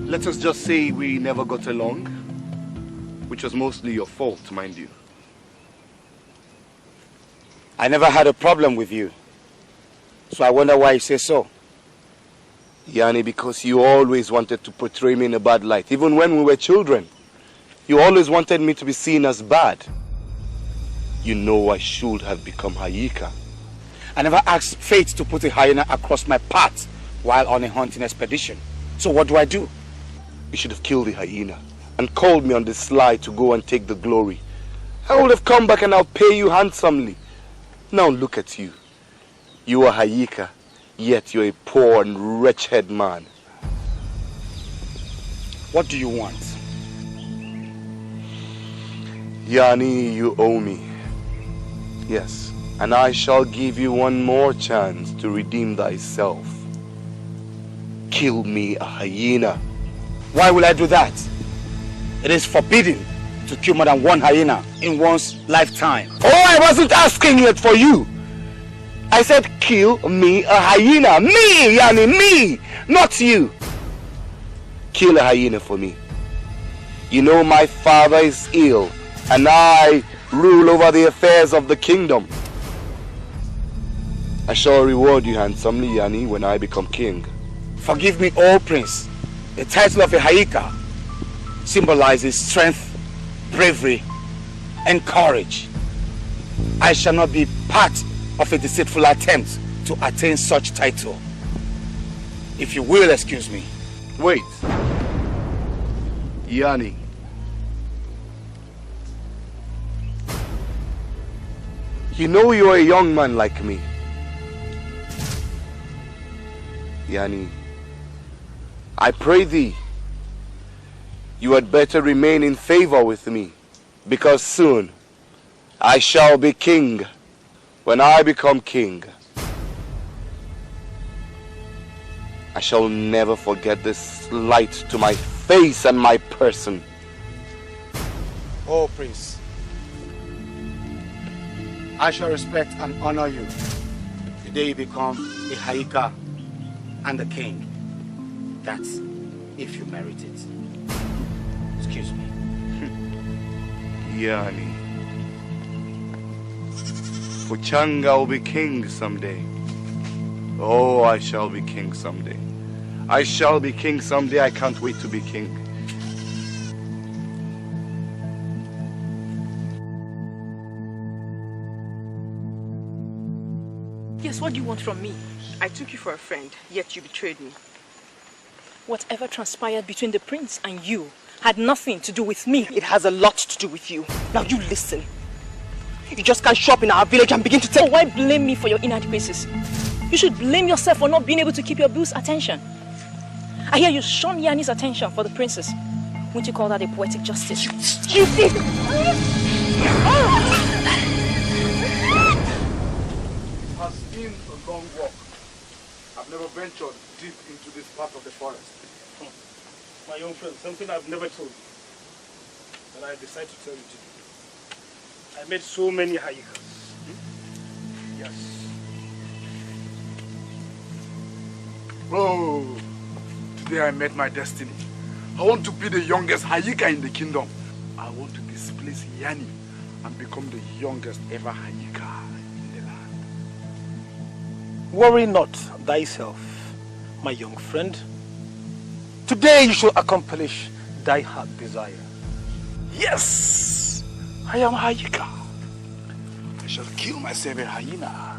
Let us just say we never got along, which was mostly your fault, mind you. I never had a problem with you, so I wonder why you say so. Yani, because you always wanted to portray me in a bad light. Even when we were children, you always wanted me to be seen as bad. You know I should have become Hayika. I never asked fate to put a hyena across my path while on a hunting expedition. So what do I do? You should have killed the hyena and called me on the sly to go and take the glory. I would have come back and I'll pay you handsomely. Now look at you. You are Hayika, yet you're a poor and wretched man. What do you want? Yani, you owe me. Yes, and I shall give you one more chance to redeem thyself. Kill me a hyena. Why will I do that? It is forbidden to kill more than one hyena in one's lifetime. Oh, I wasn't asking it for you. I said kill me a hyena. Me, Yani, me, not you. Kill a hyena for me. You know my father is ill and I rule over the affairs of the kingdom. I shall reward you handsomely, Yani, when I become king. Forgive me, O Prince. The title of a Hayika symbolizes strength, bravery, and courage. I shall not be part of a deceitful attempt to attain such title. If you will excuse me. Wait. Yani. You know you're a young man like me. Yani, I pray thee, you had better remain in favor with me, because soon I shall be king. When I become king, I shall never forget this slight to my face and my person. Oh, Prince, I shall respect and honor you the day you become a Hayika and a king. That's if you merit it. Excuse me. Yani. Fuchanga will be king someday. Oh, I shall be king someday. I shall be king someday. I can't wait to be king. Yes, what do you want from me? I took you for a friend, yet you betrayed me. Whatever transpired between the prince and you had nothing to do with me. It has a lot to do with you. Now you listen. You just can't show up in our village and begin to take... Oh, why blame me for your inadequacies? You should blame yourself for not being able to keep your bill's attention. I hear you shun Yani's attention for the princess. Wouldn't you call that a poetic justice? You did! It has been a long walk. I've never ventured deep into this part of the forest. My young friend, something I've never told you, but I decided to tell you today. I met so many Hayikas. Yes. Oh, today I met my destiny. I want to be the youngest Hayika in the kingdom. I want to displace Yani and become the youngest ever Hayika in the land. Worry not thyself, my young friend. Today you shall accomplish thy heart desire. Yes, I am Hayika. I shall kill myself a hyena.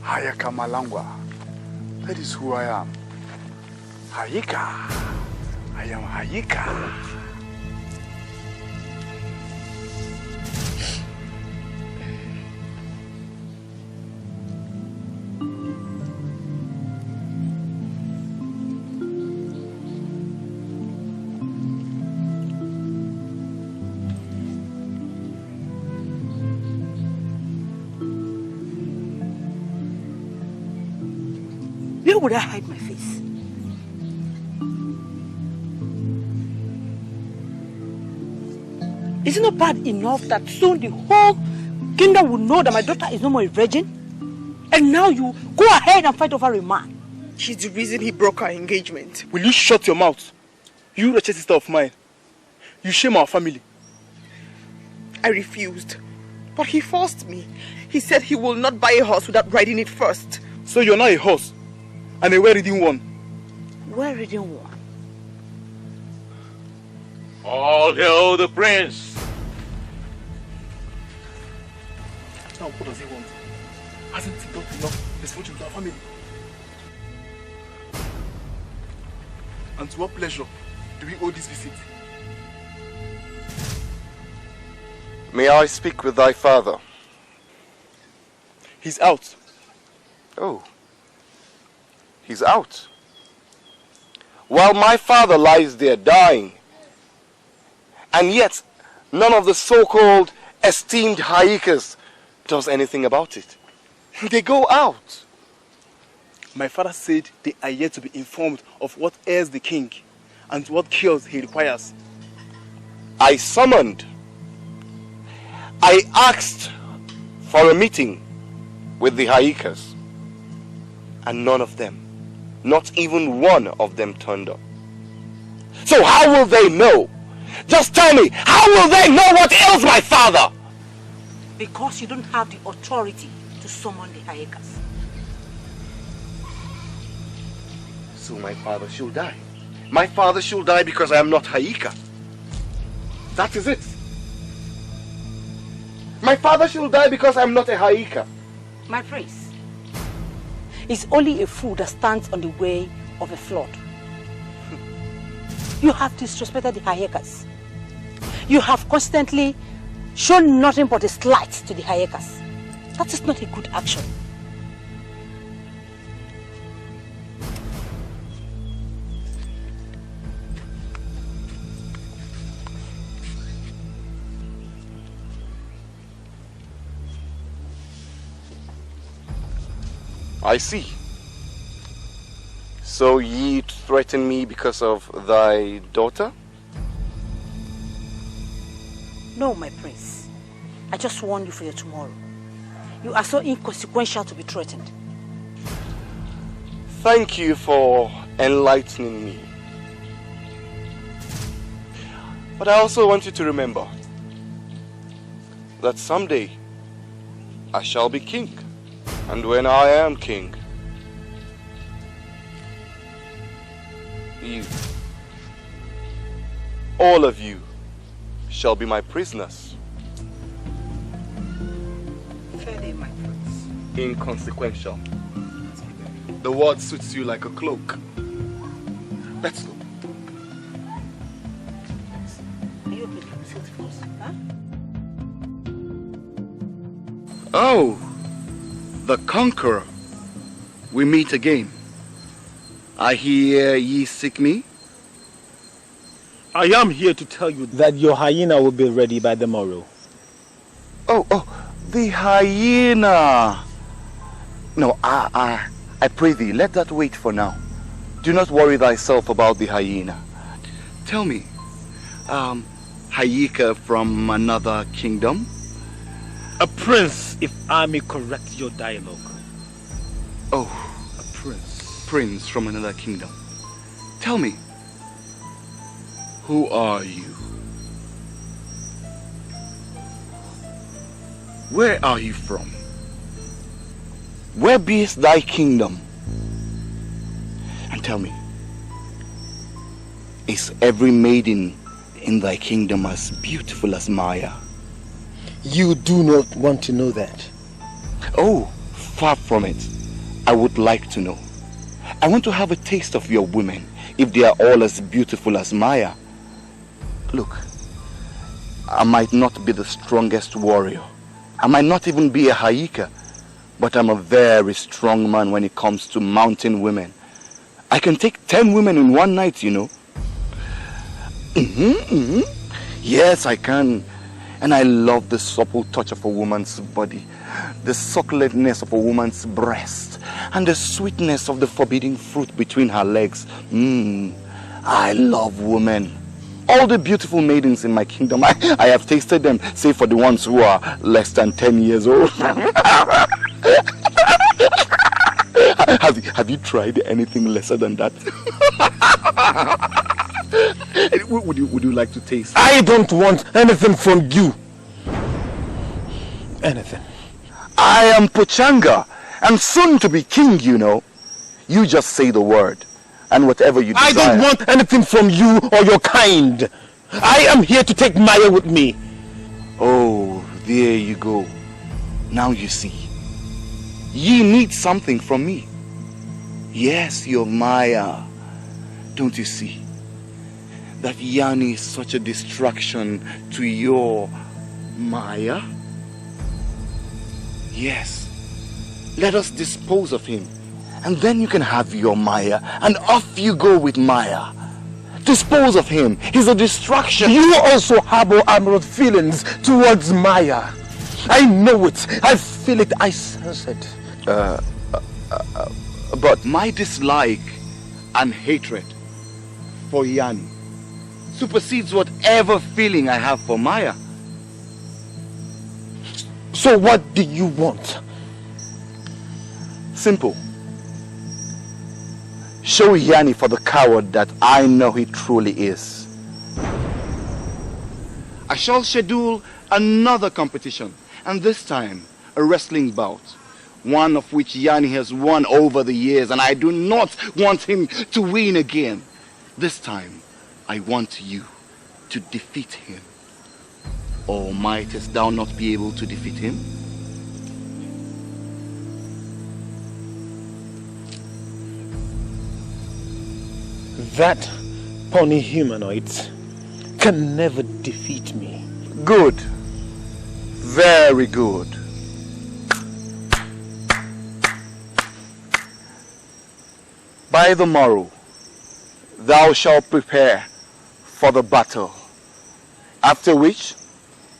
Hayaka Malangwa. That is who I am. Hayika. I am Hayika. would I hide my face? Is it not bad enough that soon the whole kingdom will know that my daughter is no more a virgin? And now you go ahead and fight over a man. She's the reason he broke our engagement. Will you shut your mouth? You wretched sister of mine. You shame our family. I refused. But he forced me. He said he will not buy a horse without riding it first. So you're not a horse, and a well-ridden one. Well-ridden one? All hail the prince! Now what does he want? Hasn't he got enough misfortune to our family? And to what pleasure do we owe this visit? May I speak with thy father? He's out. Oh. He's out. While my father lies there dying, and yet none of the so-called esteemed haikas does anything about it. They go out. My father said they are yet to be informed of what ails the king and what cures he requires. I summoned. I asked for a meeting with the haikas, and none of them, not even one of them, turned up. So how will they know? Just tell me, how will they know what ails my father? Because you don't have the authority to summon the haikas. So my father should die. My father should die because I am not haika. That is it. My father should die because I am not a haika. My prince, it's only a fool that stands on the way of a flood. You have disrespected the haikas. You have constantly shown nothing but a slight to the haikas. That is not a good action. I see. So ye threaten me because of thy daughter? No, my prince. I just warn you for your tomorrow. You are so inconsequential to be threatened. Thank you for enlightening me. But I also want you to remember that someday I shall be king. And when I am king, you, all of you, shall be my prisoners. Fair day, my prince. Inconsequential. The word suits you like a cloak. Let's go. Are you opening the first? Huh? Oh, the conqueror. We meet again. I hear ye seek me. I am here to tell you that your hyena will be ready by the morrow. Oh, the hyena. No, I pray thee, let that wait for now. Do not worry thyself about the hyena. Tell me, Hayika from another kingdom? A prince, if I may correct your dialogue. Oh, a prince. Prince from another kingdom. Tell me, who are you? Where are you from? Where beest thy kingdom? And tell me, is every maiden in thy kingdom as beautiful as Maya? You do not want to know that. Oh, far from it. I would like to know. I want to have a taste of your women, if they are all as beautiful as Maya. Look, I might not be the strongest warrior. I might not even be a Haika, but I'm a very strong man when it comes to mountain women. I can take 10 women in one night, you know. Yes, I can. And I love the supple touch of a woman's body. the succulentness of a woman's breast, and the sweetness of the forbidden fruit between her legs. I love women. All the beautiful maidens in my kingdom, I have tasted them, save for the ones who are less than 10 years old. Have you tried anything lesser than that? Would you like to taste? I don't want anything from you. Anything. I am Pochanga, and soon to be king, you know. You just say the word, and whatever you desire. I don't want anything from you or your kind. I am here to take Maya with me. Oh, there you go. Now you see. Ye need something from me. Yes, your Maya. Don't you see? That Yanni is such a distraction to your Maya? Yes. Let us dispose of him. And then you can have your Maya. And off you go with Maya. Dispose of him. He's a distraction. You also harbor amorous feelings towards Maya. I know it. I feel it. I sense it. But my dislike and hatred for Yanni supersedes whatever feeling I have for Maya. So what do you want? Simple. Show Yanni for the coward that I know he truly is. I shall schedule another competition, and this time a wrestling bout, one of which Yanni has won over the years, and I do not want him to win again. This time I want you to defeat him. Or mightest thou not be able to defeat him? That pony humanoid can never defeat me. Good. Very good. By the morrow, thou shalt prepare for the battle, after which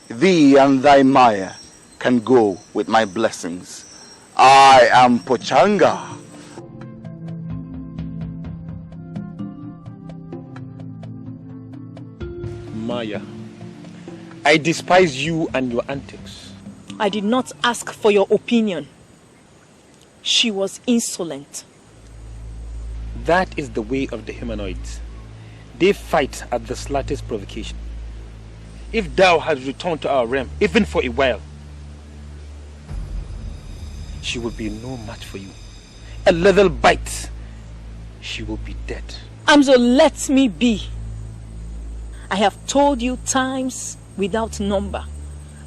thee and thy Maya can go with my blessings. I am Pochanga. Maya, I despise you and your antics. I did not ask for your opinion. She was insolent. That is the way of the humanoids. They fight at the slightest provocation. If thou had returned to our realm, even for a while, she will be no match for you. A little bite, she will be dead. Amzo, let me be. I have told you times without number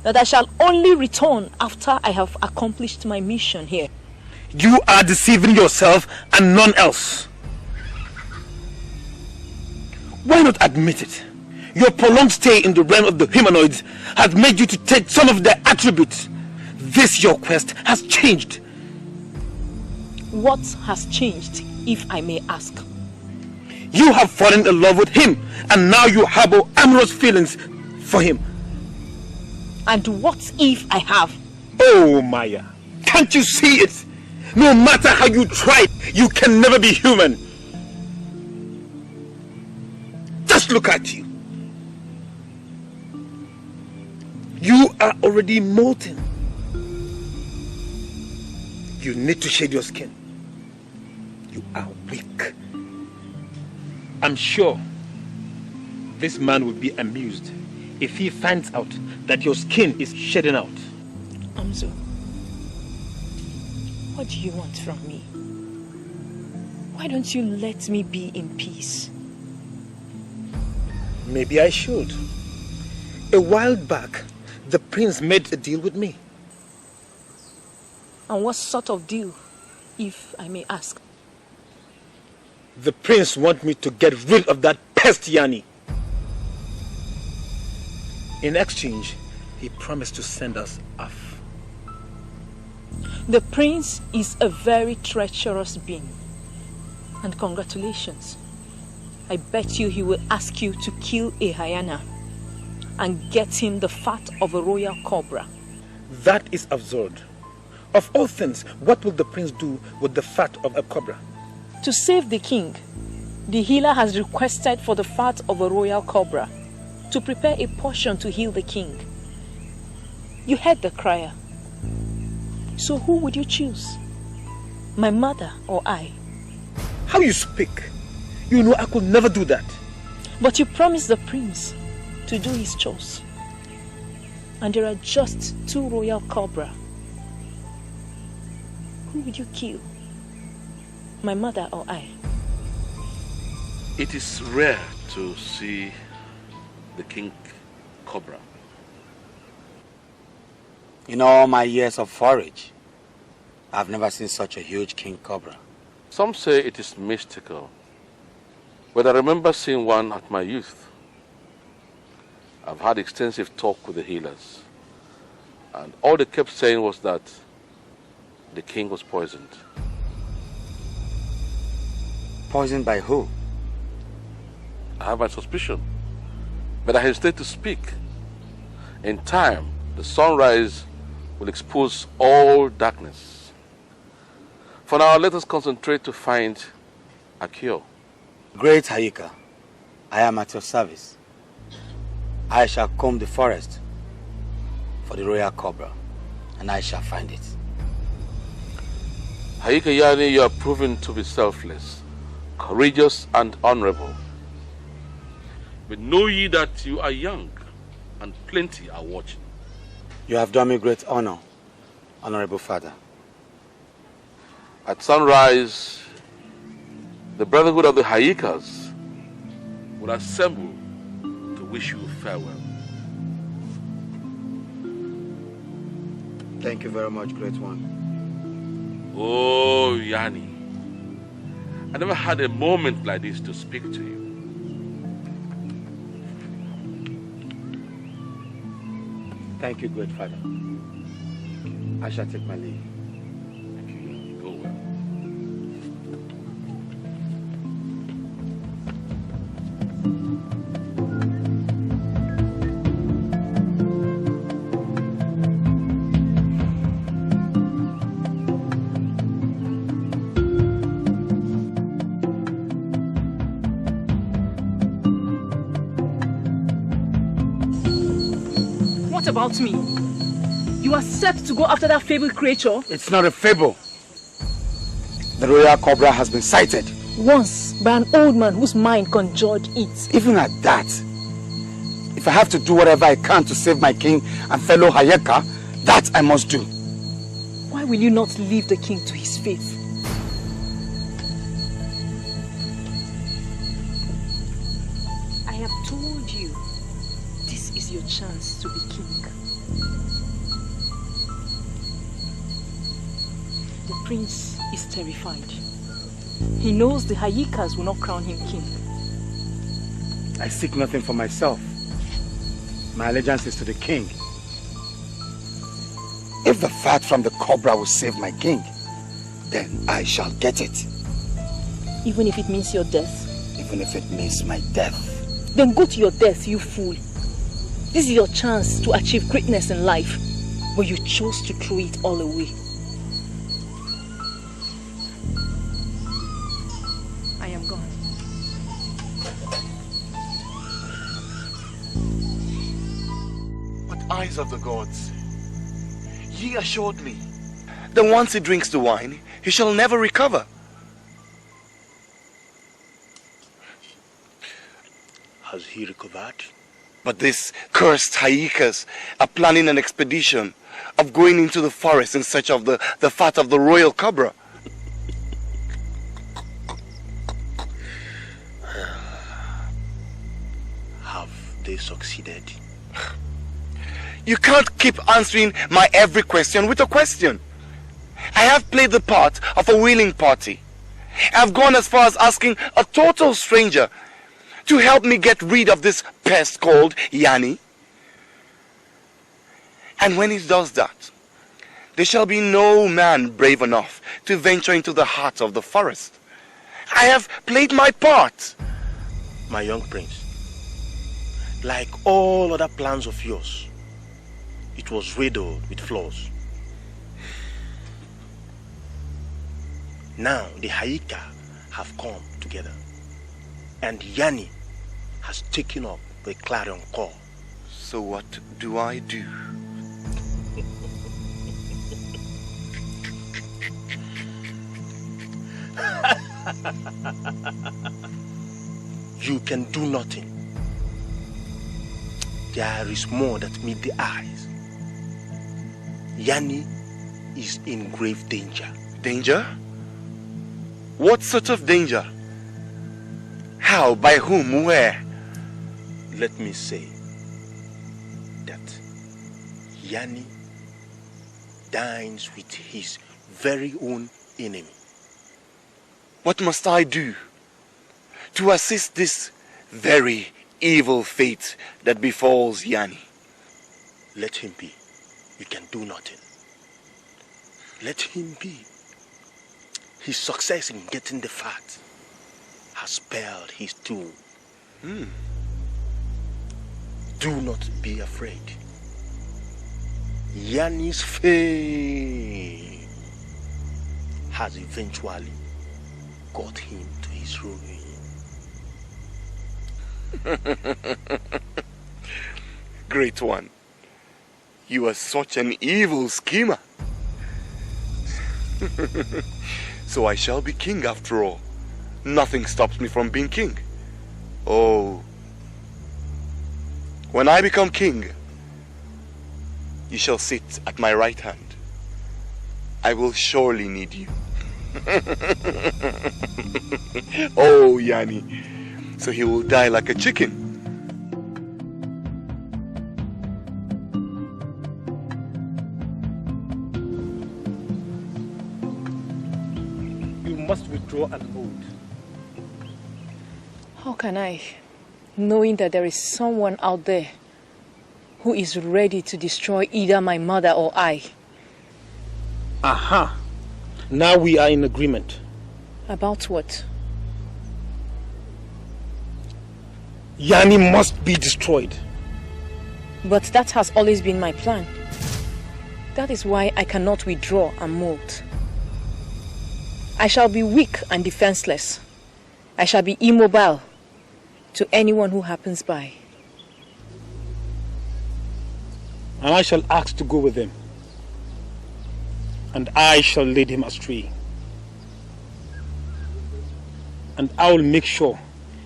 that I shall only return after I have accomplished my mission here. You are deceiving yourself and none else. Why not admit it? Your prolonged stay in the realm of the humanoids has made you to take some of their attributes. This your quest has changed. What has changed, if I may ask? You have fallen in love with him, and now you harbor amorous feelings for him. And what if I have? Oh, Maya, can't you see it? No matter how you try, you can never be human. Just look at you. You are already molten. You need to shade your skin. You are weak. I'm sure this man will be amused if he finds out that your skin is shedding out. Amzo, what do you want from me? Why don't you let me be in peace? Maybe I should. A while back, the prince made a deal with me. And what sort of deal, if I may ask? The prince wants me to get rid of that pest Yanni. In exchange, he promised to send us off. The prince is a very treacherous being. And congratulations. I bet you he will ask you to kill a hyena and get him the fat of a royal cobra. That is absurd. Of all things, what will the prince do with the fat of a cobra? To save the king, the healer has requested for the fat of a royal cobra to prepare a portion to heal the king. You heard the crier. So who would you choose? My mother or I? How you speak? You know I could never do that. But you promised the prince to do his chores. And there are just 2 royal cobra. Who would you kill? My mother or I? It is rare to see the king cobra. In all my years of forage, I've never seen such a huge king cobra. Some say it is mystical, but I remember seeing one at my youth. I've had extensive talk with the healers, and all they kept saying was that the king was poisoned. Poisoned by who? I have my suspicion, but I hesitate to speak. In time, the sunrise will expose all darkness. For now, let us concentrate to find a cure. Great Hayika, I am at your service. I shall comb the forest for the royal cobra, and I shall find it. Hayika Yani, you are proven to be selfless, courageous and honorable. But know ye that you are young, and plenty are watching. You have done me great honor, honorable father. At sunrise, the Brotherhood of the Hayikas will assemble to wish you farewell. Thank you very much, great one. Oh, Yani, I never had a moment like this to speak to you. Thank you, great father. I shall take my leave. Thank you. Go well. What about me? You are set to go after that fabled creature? It's not a fable. The royal cobra has been sighted. Once, by an old man whose mind conjured it. Even at that, if I have to do whatever I can to save my king and fellow Hayeka, that I must do. Why will you not leave the king to his fate? I have told you, this is your chance to be king. The prince is terrified. He knows the Hayikas will not crown him king. I seek nothing for myself. My allegiance is to the king. If the fat from the cobra will save my king, then I shall get it. Even if it means your death? Even if it means my death. Then go to your death, you fool. This is your chance to achieve greatness in life, but you chose to throw it all away. I am gone. But eyes of the gods, ye assured me that once he drinks the wine, he shall never recover. Has he recovered? But these cursed Hayikas are planning an expedition of going into the forest in search of the fat of the royal cobra. Have they succeeded? You can't keep answering my every question with a question. I have played the part of a willing party. I've gone as far as asking a total stranger to help me get rid of this pest called Yani. And when he does that, there shall be no man brave enough to venture into the heart of the forest. I have played my part. My young prince, like all other plans of yours, it was riddled with flaws. Now the Hayika have come together, and Yanni has taken up the clarion call. So what do I do? You can do nothing. There is more that meet the eyes. Yanni is in grave danger. Danger? What sort of danger? How? By whom? Where? Let me say that Yanni dines with his very own enemy. What must I do to assist this very evil fate that befalls Yanni? Let him be. You can do nothing. Let him be. His success in getting the fact has spelled his doom. Do not be afraid. Yanni's fame has eventually got him to his ruin. Great one, you are such an evil schemer. So I shall be king after all. Nothing stops me from being king. Oh, when I become king, you shall sit at my right hand. I will surely need you. Oh, Yanni, so he will die like a chicken. You must withdraw an oath. How can I, knowing that there is someone out there who is ready to destroy either my mother or I? Aha! Now we are in agreement. About what? Yanni must be destroyed. But that has always been my plan. That is why I cannot withdraw and molt. I shall be weak and defenseless. I shall be immobile to anyone who happens by. And I shall ask to go with him. And I shall lead him astray. And I will make sure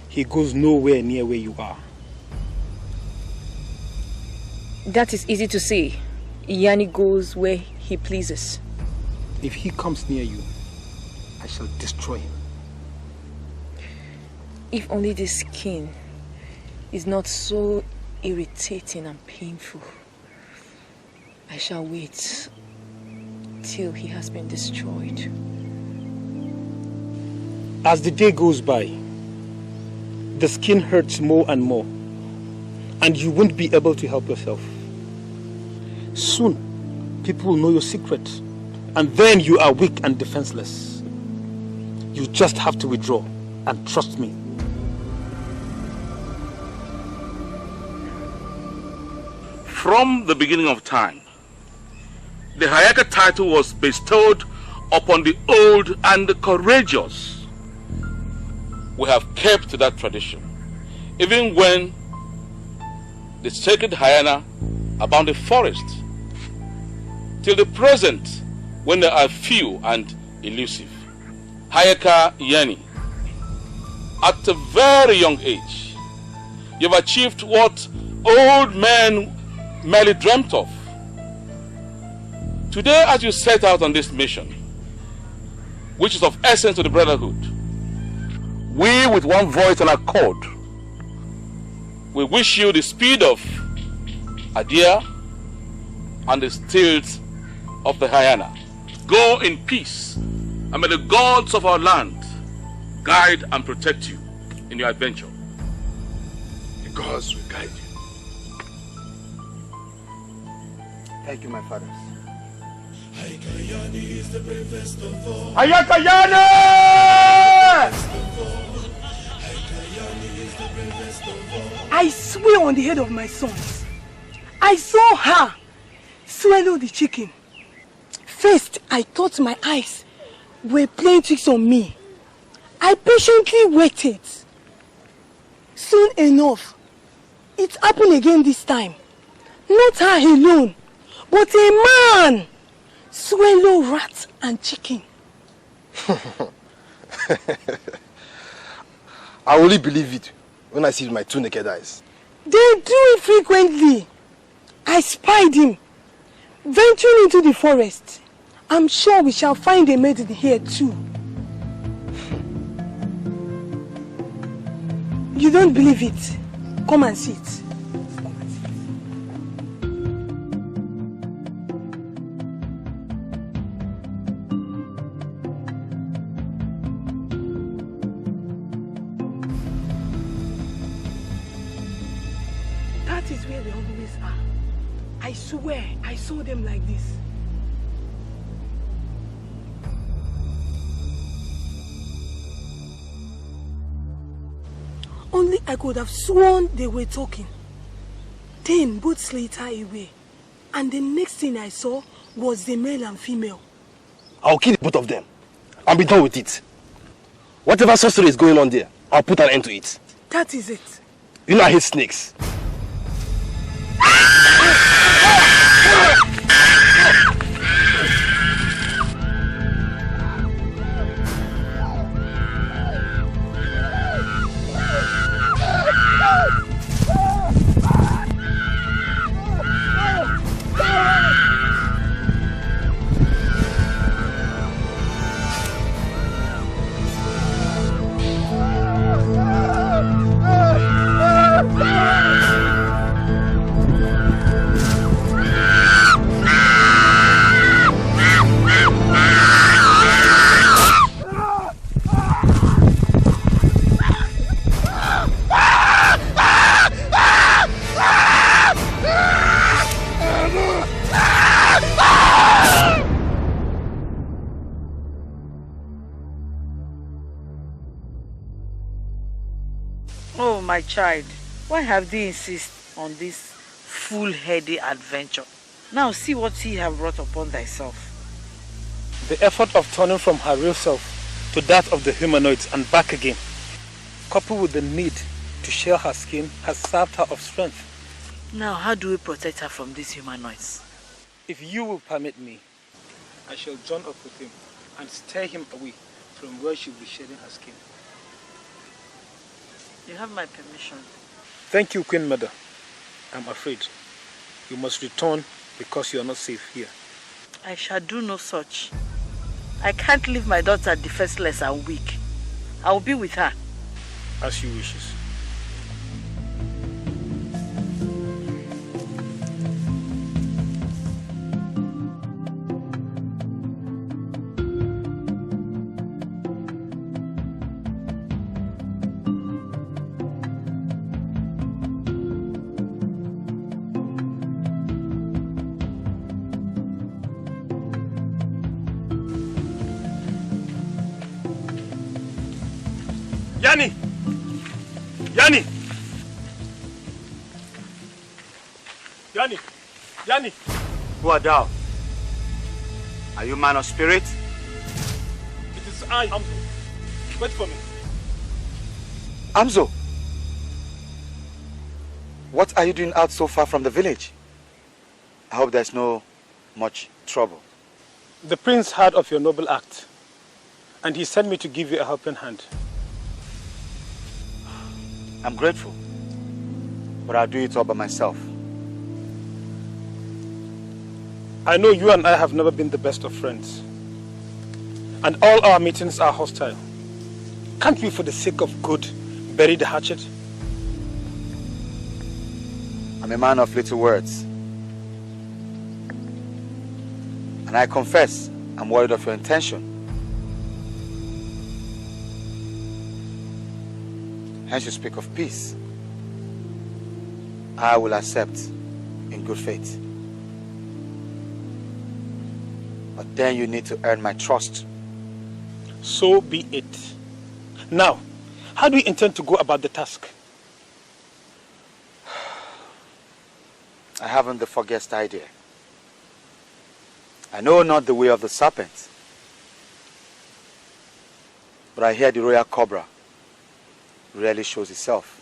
he goes nowhere near where you are. That is easy to say. Yanni goes where he pleases. If he comes near you, I shall destroy him. If only the skin is not so irritating and painful. I shall wait till he has been destroyed. As the day goes by, the skin hurts more and more, and you won't be able to help yourself. Soon, people will know your secret, and then you are weak and defenseless. You just have to withdraw and trust me. From the beginning of time, the Hayaka title was bestowed upon the old and the courageous. We have kept to that tradition, even when the sacred hyena abound the forest, till the present, when they are few and elusive. Hayaka Yanni, at a very young age, you've achieved what old men merely dreamt of. Today, as you set out on this mission, which is of essence to the brotherhood, we with one voice and accord, we wish you the speed of a deer and the stealth of the hyena. Go in peace, and may the gods of our land guide and protect you in your adventure. The gods will guide you. Thank you, my fathers. Hayaka is the bravest of all. Hayaka I swear on the head of my sons, I saw her swallow the chicken. First, I thought my eyes were playing tricks on me. I patiently waited. Soon enough, it happened again this time. Not her alone, but a man. Swallow rat and chicken. I only believe it when I see it with my 2 naked eyes. They do it frequently. I spied him, venturing into the forest. I'm sure we shall find a maiden here too. You don't believe it? Come and see it. That is where they always are. I swear, I saw them like this. Only I could have sworn they were talking. Then both slid her away. And the next thing I saw was the male and female. I'll kill both of them. I'll be done with it. Whatever sorcery is going on there, I'll put an end to it. That is it. You know I hate snakes. Oh, my child, why have they insist on this fool-headed adventure? Now see what he have brought upon thyself. The effort of turning from her real self to that of the humanoids and back again, coupled with the need to share her skin, has served her of strength. Now, how do we protect her from these humanoids? If you will permit me, I shall join up with him and steer him away from where she will be shedding her skin. You have my permission. Thank you, Queen Mother. I'm afraid you must return because you are not safe here. I shall do no such. I can't leave my daughter defenseless and weak. I will be with her. As you wishes. Yanni! Yanni! Yanni! Yanni! Who art thou? Are you man of spirit? It is I, Amzo. Wait for me. Amzo! What are you doing out so far from the village? I hope there's no much trouble. The prince heard of your noble act, and he sent me to give you a helping hand. I'm grateful, but I'll do it all by myself. I know you and I have never been the best of friends, and all our meetings are hostile. Can't we, for the sake of good, bury the hatchet? I'm a man of little words, and I confess I'm worried of your intention. Hence you speak of peace. I will accept in good faith. But then you need to earn my trust. So be it. Now, how do you intend to go about the task? I haven't the foggiest idea. I know not the way of the serpent, But I hear the royal cobra rarely shows itself.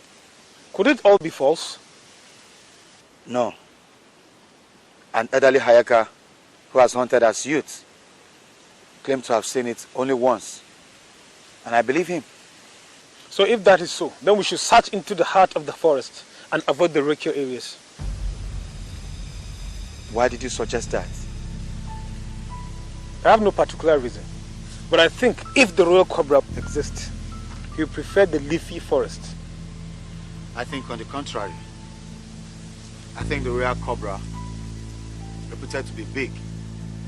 Could it all be false? No. An elderly Hayaka who has hunted as youth claimed to have seen it only once. And I believe him. So if that is so, then we should search into the heart of the forest and avoid the rocky areas. Why did you suggest that? I have no particular reason. But I think if the royal cobra exists, he will prefer the leafy forest. I think on the contrary. I think the royal cobra, reputed to be big,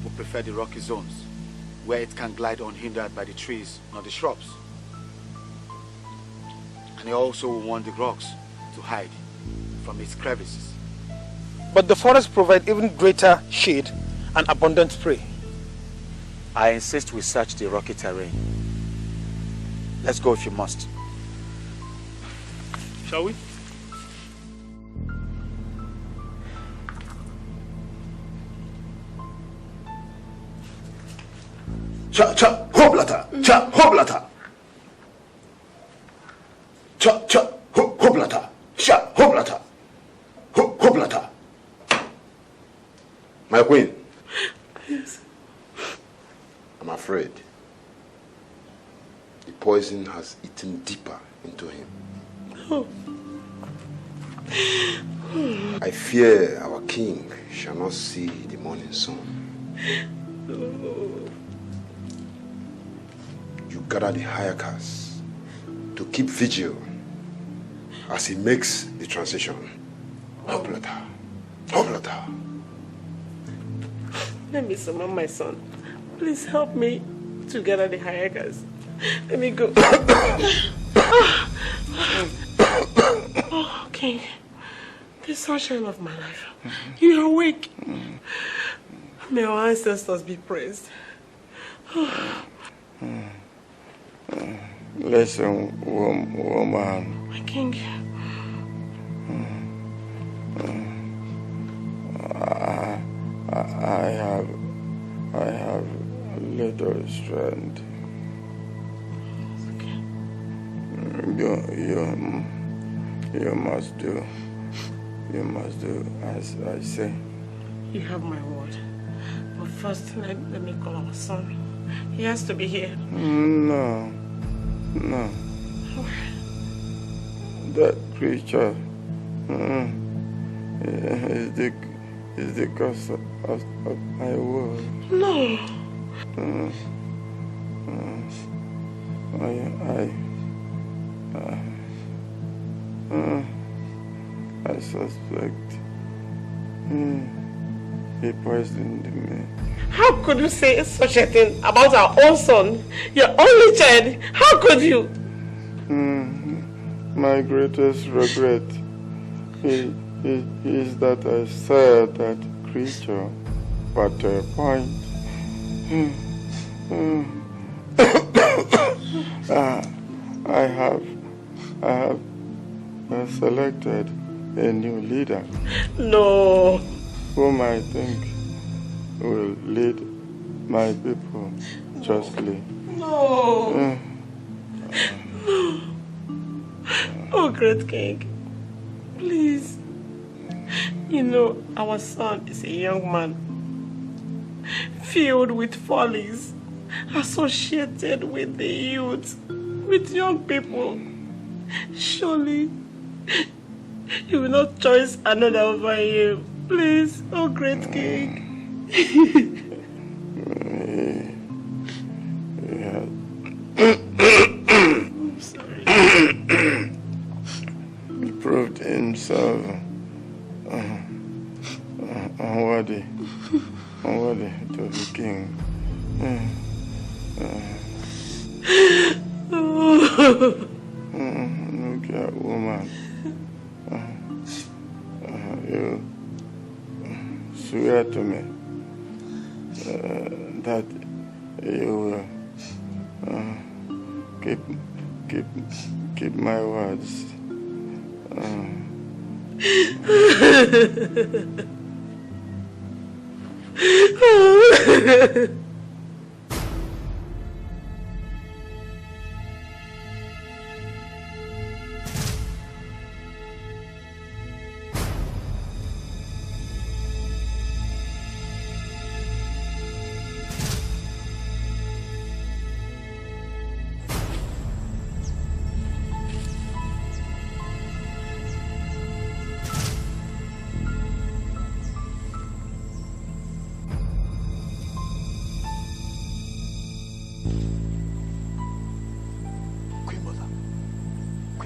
will prefer the rocky zones, where it can glide unhindered by the trees nor the shrubs. And he also will want the rocks to hide from its crevices. But the forest provides even greater shade and abundant prey. I insist we search the rocky terrain. Let's go if you must. Shall we? Cha cha hoblata, cha hoblata. Cha cha hoblata, cha hoblata, hoblata. My queen. Yes. I'm afraid the poison has eaten deeper into him. Oh. I fear our king shall not see the morning sun. Oh. You gather the Hayakas to keep vigil as he makes the transition. Hoplata, hoplata. Let me summon my son. Please help me to gather the Hayakas. Let me go. Oh, King, the sunshine of my life. You are awake. May our ancestors be praised. Listen, woman. My king. I have little strength. Okay. You must do as I say. You have my word. But first, let me call our son. He has to be here. No. That creature is the cause of my world. No. I suspect he poisoned me. How could you say such a thing about our own son, your only child? How could you? My greatest regret is that I said that creature, but a point. I have selected a new leader. No. Whom I think will lead my people justly. No. Oh, great king, please. You know, our son is a young man, filled with follies, associated with the youth, with young people. Surely, you will not choose another over him. Please, oh great king. I'm sorry. He proved himself unworthy to be king. Look at woman. You swear to me that you will keep my words.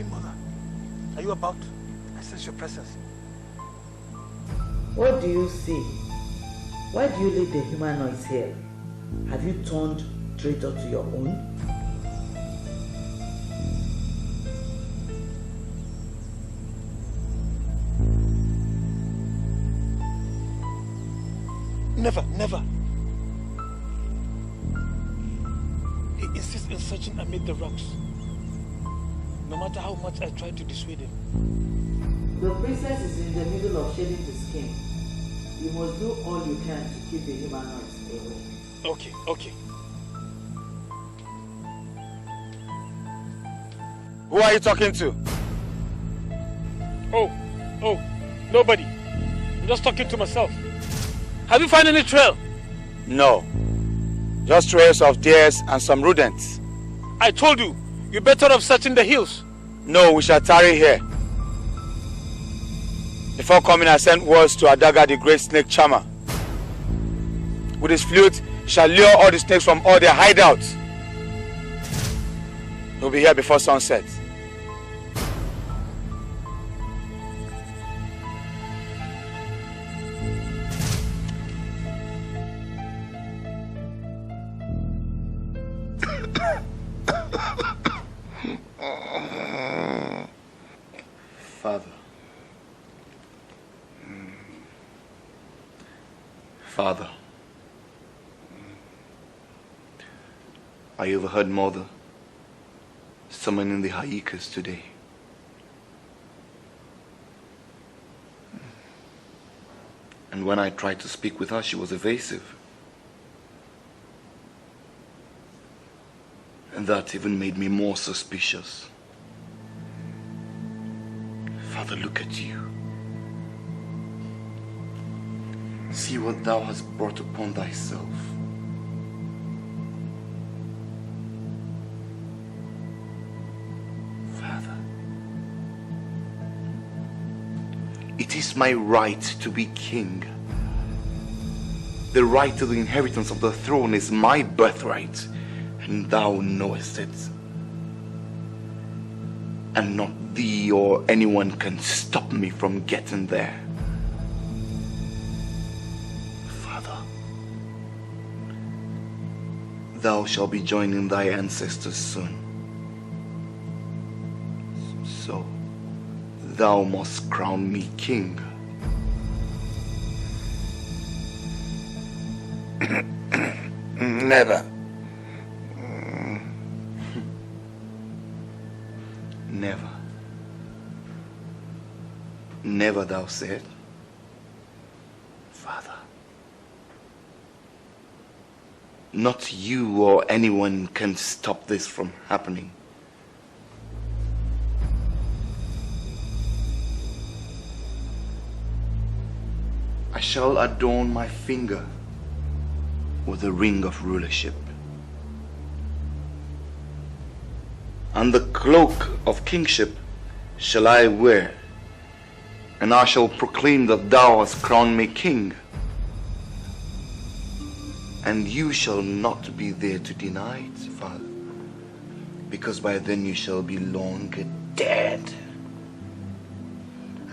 Queen Mother, are you about? I sense your presence. What do you see? Why do you leave the humanoids here? Have you turned traitor to your own? Never, never. He insists in searching amid the rocks. No matter how much I try to dissuade him. The princess is in the middle of shedding the skin. You must do all you can to keep the humanoids away. Okay, okay. Who are you talking to? Oh, nobody. I'm just talking to myself. Have you found any trail? No. Just trails of deers and some rodents. I told you, you're better off searching the hills. No, we shall tarry here. Before coming, I sent words to Adaga, the great snake charmer. With his flute, he shall lure all the snakes from all their hideouts. He'll be here before sunset. Father, I overheard Mother summoning the Haikas today. And when I tried to speak with her, she was evasive. And that even made me more suspicious. Father, look at you. See what thou hast brought upon thyself. Father, it is my right to be king. The right to the inheritance of the throne is my birthright, and thou knowest it. And not thee or anyone can stop me from getting there. Thou shalt be joining thy ancestors soon. So, thou must crown me king. Never. Never. Never, thou said. Father. Not you or anyone can stop this from happening. I shall adorn my finger with a ring of rulership, and the cloak of kingship shall I wear, and I shall proclaim that thou hast crowned me king. And you shall not be there to deny it, Father, because by then you shall be long dead.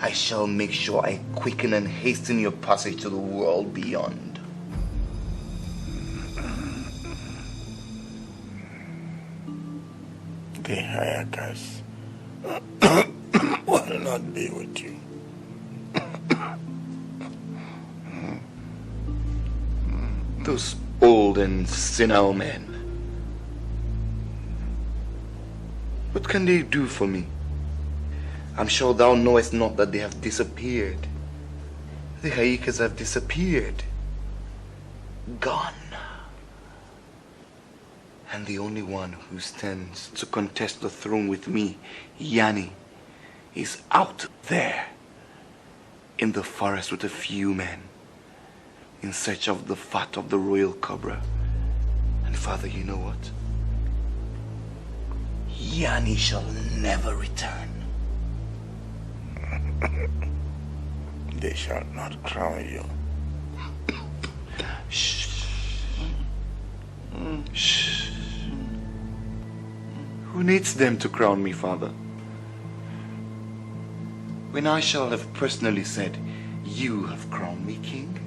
I shall make sure I quicken and hasten your passage to the world beyond. The Haikas will not be with you. Those old and senile men. What can they do for me? I'm sure thou knowest not that they have disappeared. The Haikas have disappeared. Gone. And the only one who stands to contest the throne with me, Yanni, is out there in the forest with a few men, in search of the fat of the royal cobra. And Father, you know what? Yanni shall never return. They shall not crown you. Shh. Shh. Who needs them to crown me, Father? when I shall have personally said, you have crowned me king?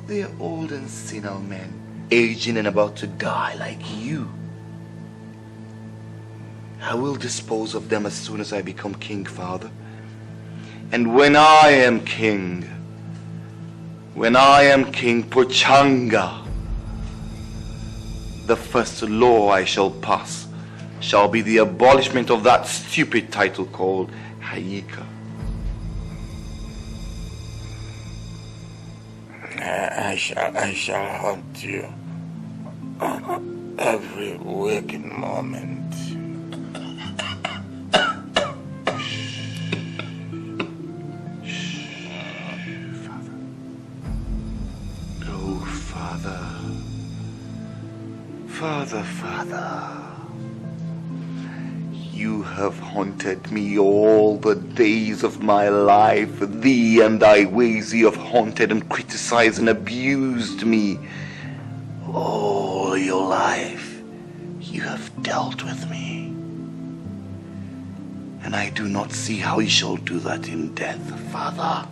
They are old and senile men, aging and about to die like you. I will dispose of them as soon as I become king, father. And when I am king, Pochanga, the first law I shall pass shall be the abolishment of that stupid title called Hayika. I shall haunt you every waking moment. Father, you have haunted me all the days of my life. Thee and thy ways you have haunted and criticized and abused me. All your life you have dealt with me. And I do not see how you shall do that in death, Father.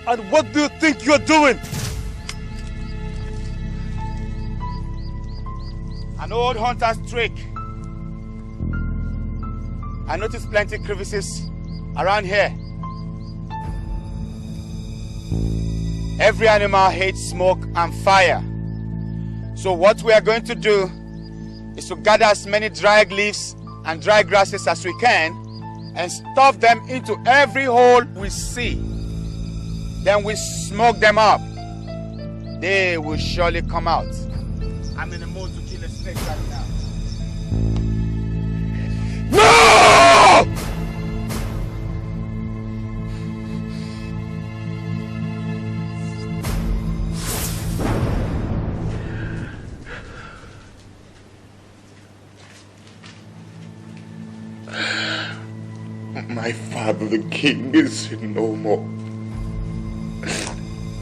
And what do you think you're doing? An old hunter's trick. I noticed plenty crevices around here. Every animal hates smoke and fire. So what we are going to do is to gather as many dried leaves and dry grasses as we can and stuff them into every hole we see. Then we smoke them up. They will surely come out. I'm in the mood to kill a snake right now. No! My father, the king, is no more.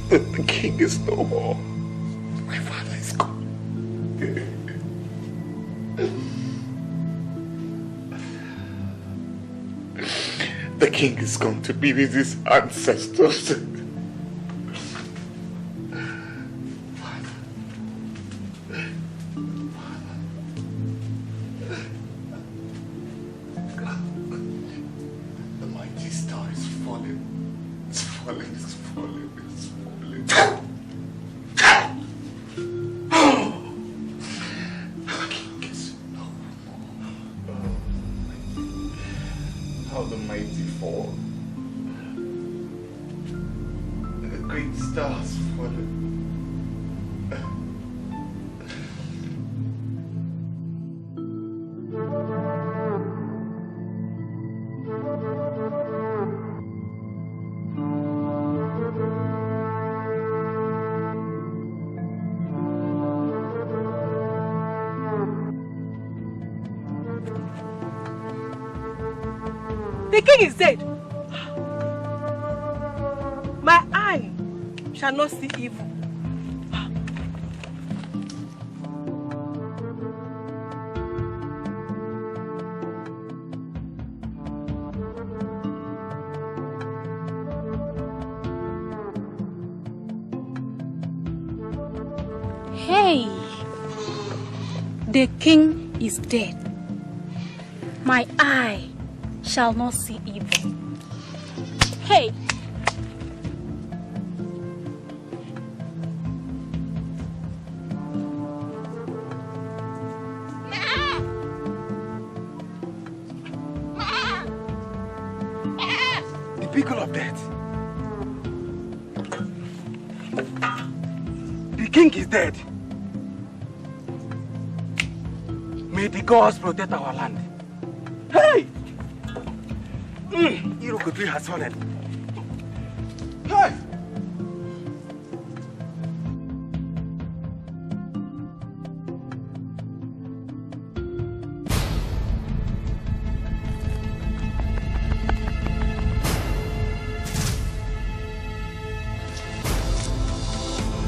The king is no more. My father is gone. The king is going to be with his ancestors. The king is dead. My eye shall not see evil. Hey, the king is dead. My eye shall not see evil. Hey! The beacon of death. The king is dead. May the gods protect our land. Hey! Irokotri has fallen. Hey!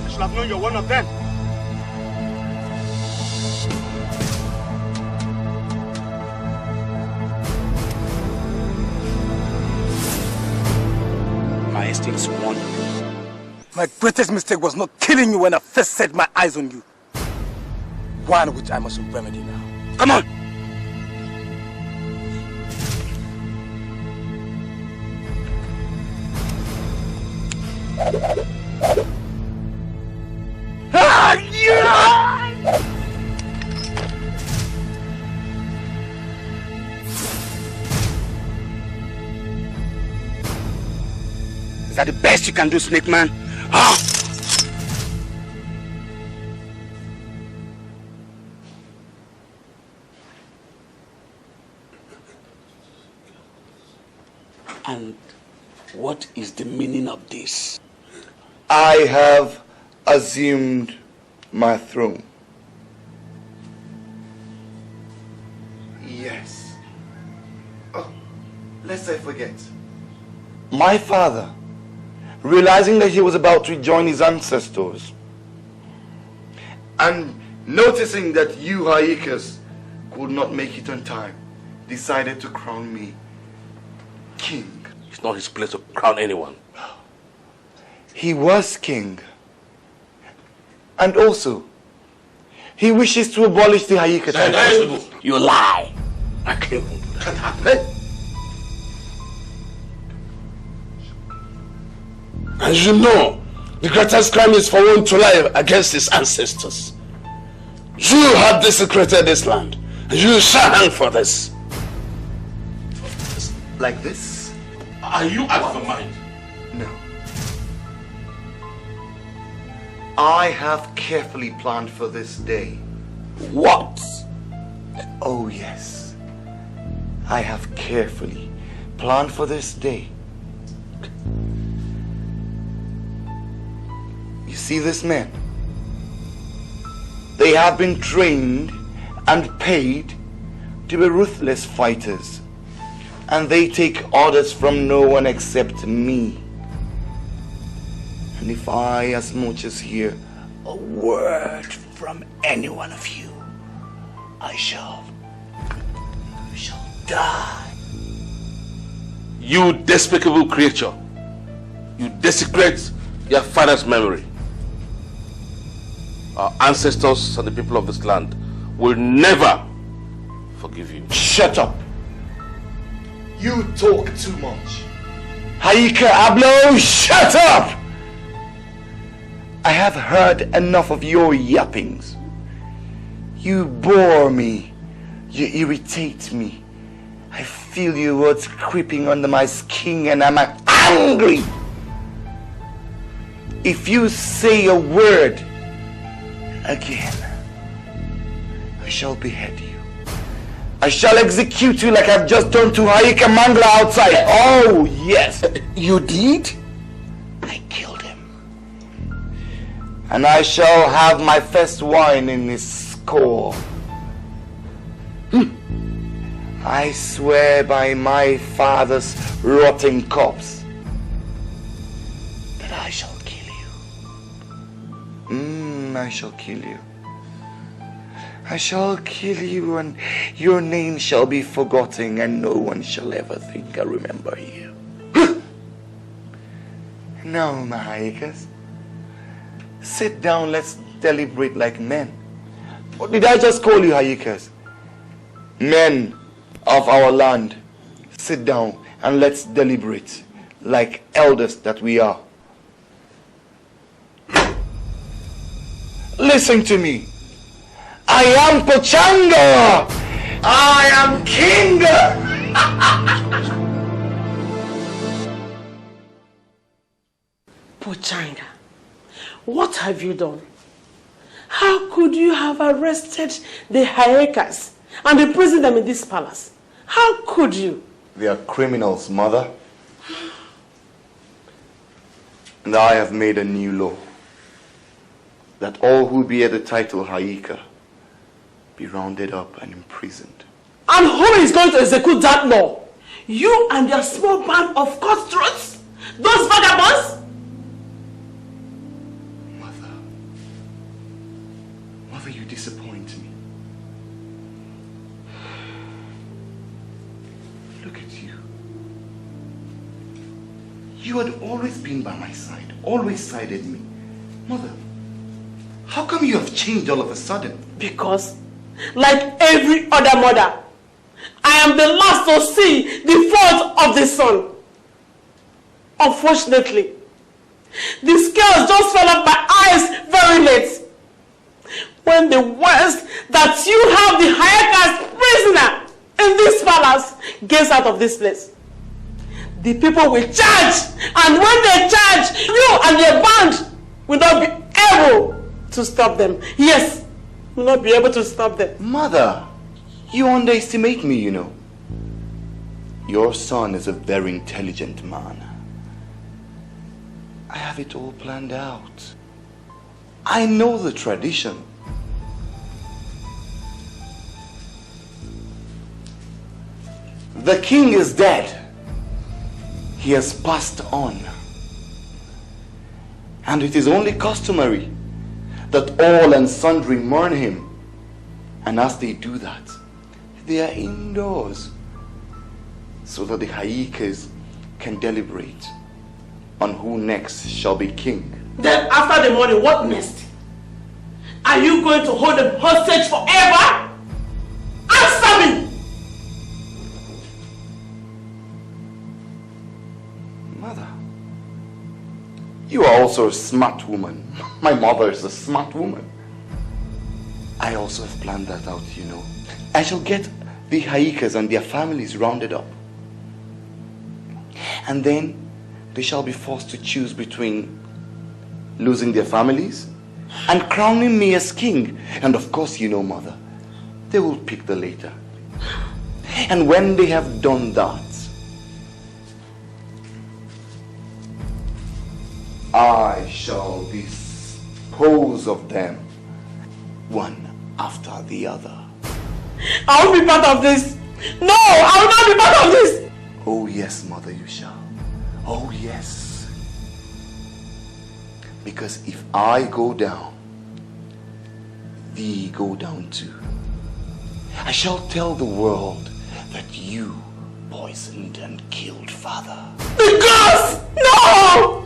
I should have known you're one of them. Is one. My greatest mistake was not killing you when I first set my eyes on you. One which I must remedy now. Come on! Is that the best you can do, Snake Man? Ah! And what is the meaning of this? I have assumed my throne. Yes. Oh, lest I forget. My father, realizing that he was about to join his ancestors, and noticing that you, Haikas, could not make it on time, decided to crown me king. It's not his place to crown anyone. He was king. And also, he wishes to abolish the Haikas. You lie. I can't do that. And you know, the greatest crime is for one to lie against his ancestors. You have desecrated this land, and you shall hang for this. Like this? Are you out of mind? No. I have carefully planned for this day. What? Oh yes. I have carefully planned for this day. You see this men? They have been trained and paid to be ruthless fighters. And they take orders from no one except me. And if I as much as hear a word from any one of you, I shall die. You despicable creature. You desecrate your father's memory. Our ancestors and the people of this land will never forgive you. Shut up. You talk too much. Haika Ablo, shut up! I have heard enough of your yappings. You bore me. You irritate me. I feel your words creeping under my skin and I'm angry. If you say a word again, I shall behead you. I shall execute you like I've just done to Haika Mangla outside. Oh, yes. You did? I killed him. And I shall have my first wine in his skull. I swear by my father's rotting corpse that I shall kill you. I shall kill you. I shall kill you and your name shall be forgotten and no one shall ever think I remember you. Now, my Haikas, sit down, let's deliberate like men. Or did I just call you Haikas? Men of our land, sit down and let's deliberate like elders that we are. Listen to me. I am Pochanga. I am king. Pochanga, what have you done? How could you have arrested the Hayekas and imprisoned them in this palace? How could you? They are criminals, mother. And I have made a new law that all who bear the title Haika be rounded up and imprisoned. And who is going to execute that law? You and your small band of cutthroats? Those vagabonds? Mother, you disappoint me. Look at you. You had always been by my side, always sided me. Mother, how come you have changed all of a sudden? Because, like every other mother, I am the last to see the fault of the son. Unfortunately, the scales just fell off my eyes very late. When the worst that you have the Hayekas prisoner in this palace gets out of this place, the people will charge, and when they charge, you and your band will not be able to stop them. Yes, will not be able to stop them. Mother, you underestimate me, you know. Your son is a very intelligent man. I have it all planned out. I know the tradition. The king is dead. He has passed on. And it is only customary that all and sundry mourn him. And as they do that, they are indoors so that the Hayekas can deliberate on who next shall be king. Then after the morning, what next? Are you going to hold them hostage forever? Answer me! Mother, you are also a smart woman. My mother is a smart woman. I also have planned that out, you know. I shall get the Hayekas and their families rounded up. And then they shall be forced to choose between losing their families and crowning me as king. And of course, you know, Mother, they will pick the later. And when they have done that, I shall dispose of them one after the other. I won't be part of this. No, I will not be part of this. Oh yes, Mother, you shall. Oh yes. Because if I go down, thee go down too. I shall tell the world that you, poisoned and killed father? Because! No!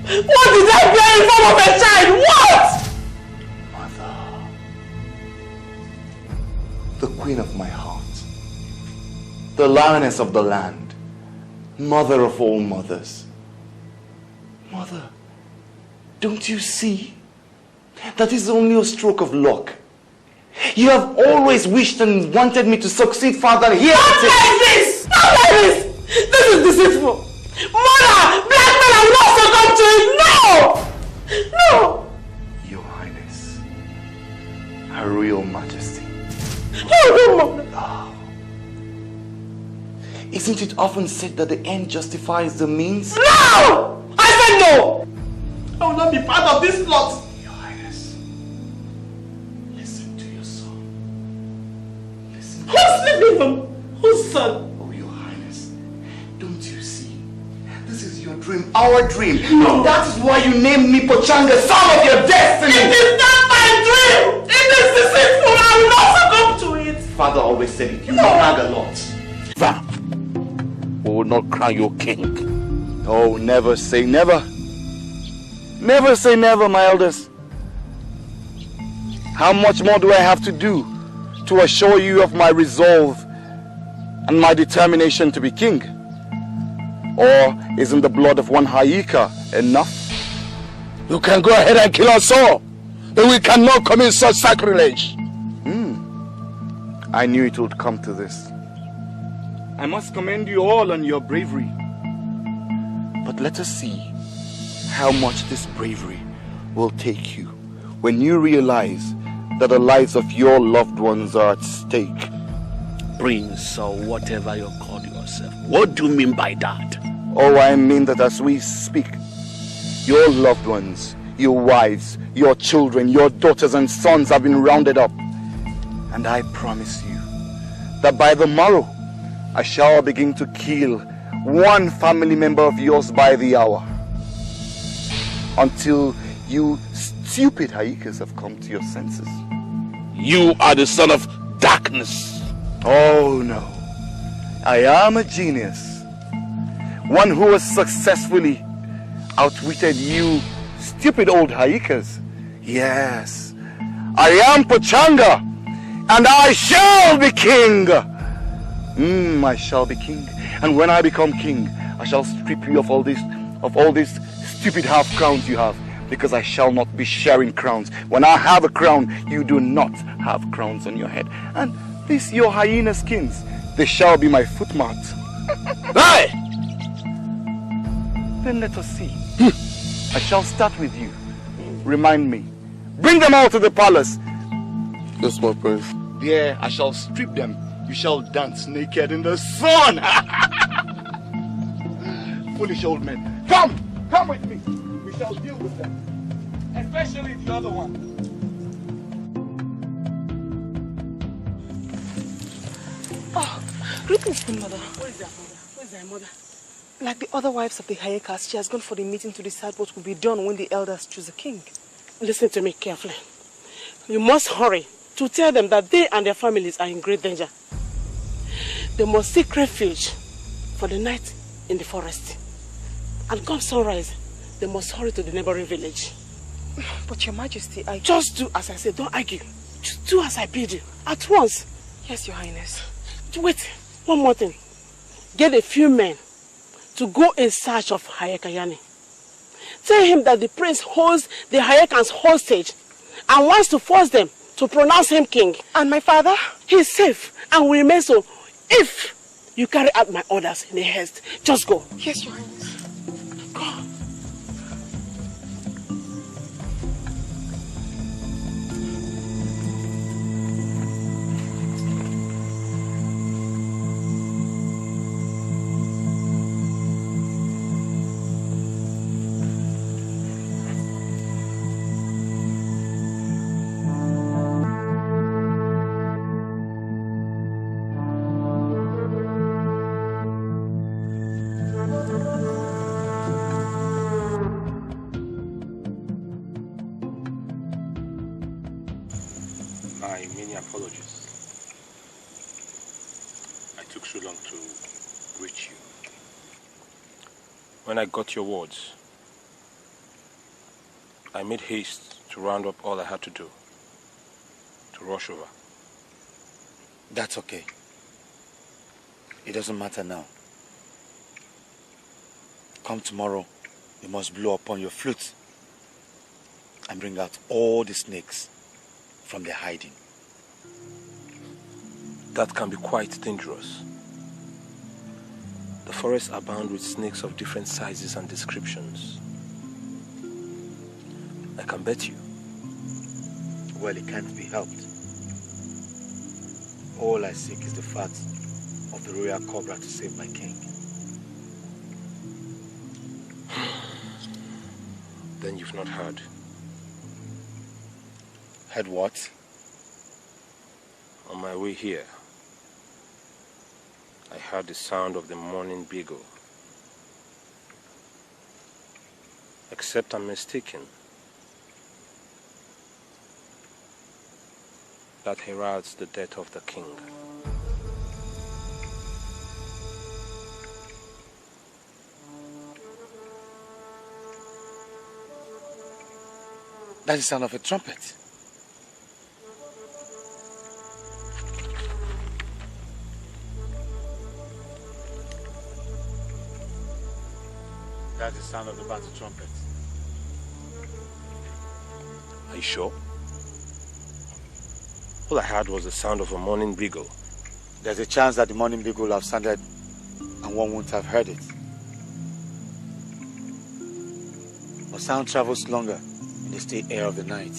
What did I bear in form of a child? What? Mother. The queen of my heart. The lioness of the land. Mother of all mothers. Mother, don't you see? That is only a stroke of luck. You have always wished and wanted me to succeed, father. Here Not like this! Not like this! This is deceitful! Mother! Black men have not succumbed to it! No! No! Your Highness. Her Royal Majesty. Oh, no, Mother! Oh. Isn't it often said that the end justifies the means? No! I said no! I will not be part of this plot! Your Highness. Listen to your son. Listen to Who's sleeping him? Whose son? Oh, Your Highness. Don't you see? This is your dream, our dream. No. And that is why you named me Pochanga, son of your destiny. It is not my dream! It is deceitful! I will not succumb to it! Father always said it. You brag a lot. Va, we will not crown you king. Oh, never say never. Never say never, my elders. How much more do I have to do to assure you of my resolve and my determination to be king? Or isn't the blood of one Haika enough? You can go ahead and kill us all, but we cannot commit such sacrilege. I knew it would come to this. I must commend you all on your bravery. But let us see how much this bravery will take you when you realize that the lives of your loved ones are at stake. Prince, or whatever you call yourself. What do you mean by that? Oh, I mean that as we speak, your loved ones, your wives, your children, your daughters and sons have been rounded up. And I promise you that by the morrow, I shall begin to kill one family member of yours by the hour. Until you stupid Haikas have come to your senses. You are the son of darkness. Oh no, I am a genius. One who has successfully outwitted you stupid old Haikas. Yes, I am Pochanga, and I shall be king. I shall be king, and when I become king, I shall strip you of all these stupid half crowns you have, because I shall not be sharing crowns. When I have a crown, you do not have crowns on your head. And these your hyena skins, they shall be my footmat. Hey! Then let us see. I shall start with you. Remind me. Bring them all to the palace. Yes, my prince. There I shall strip them. You shall dance naked in the sun. Foolish old men. Come with me. We shall deal with them. Especially the other one. Oh, greetings, Queen Mother. Where is thy mother? Like the other wives of the Hayekas, she has gone for the meeting to decide what will be done when the elders choose a king. Listen to me carefully. You must hurry to tell them that they and their families are in great danger. They must seek refuge for the night in the forest. And come sunrise, they must hurry to the neighboring village. But Your Majesty, I... Just do as I say, don't argue. Just do as I bid you, at once. Yes, Your Highness. Wait, one more thing. Get a few men to go in search of Hayekayani. Tell him that the prince holds the Hayekans hostage and wants to force them to pronounce him king. And my father? He's safe and will remain so if you carry out my orders in a haste. Just go. Yes, Your Highness. Go. My many apologies. I took so long to reach you. When I got your words, I made haste to round up all I had to do, to rush over. That's okay. It doesn't matter now. Come tomorrow, you must blow upon your flute and bring out all the snakes from their hiding. That can be quite dangerous. The forests abound with snakes of different sizes and descriptions. I can bet you. Well, it can't be helped. All I seek is the fat of the royal cobra to save my king. Then you've not heard. Heard what? On my way here, I heard the sound of the morning beagle. Except I'm mistaken, that heralds the death of the king. That's the sound of a trumpet. That's the sound of the battle trumpet. Are you sure? All I heard was the sound of a morning beagle. There's a chance that the morning beagle will have sounded and one won't have heard it. But sound travels longer in the still air of the night.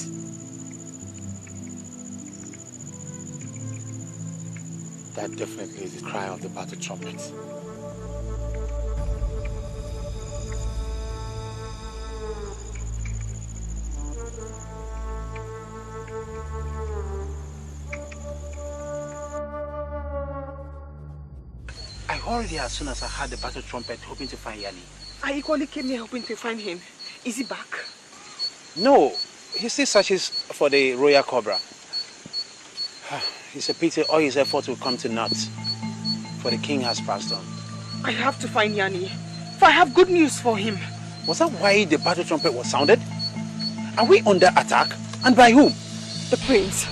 That definitely is the cry of the battle trumpet. I hurried here as soon as I heard the battle trumpet, hoping to find Yani. I equally came here hoping to find him. Is he back? No, he still searches for the royal cobra. It's a pity all his efforts will come to naught, for the king has passed on. I have to find Yani, for I have good news for him. Was that why the battle trumpet was sounded? Are we under attack? And by whom? The prince.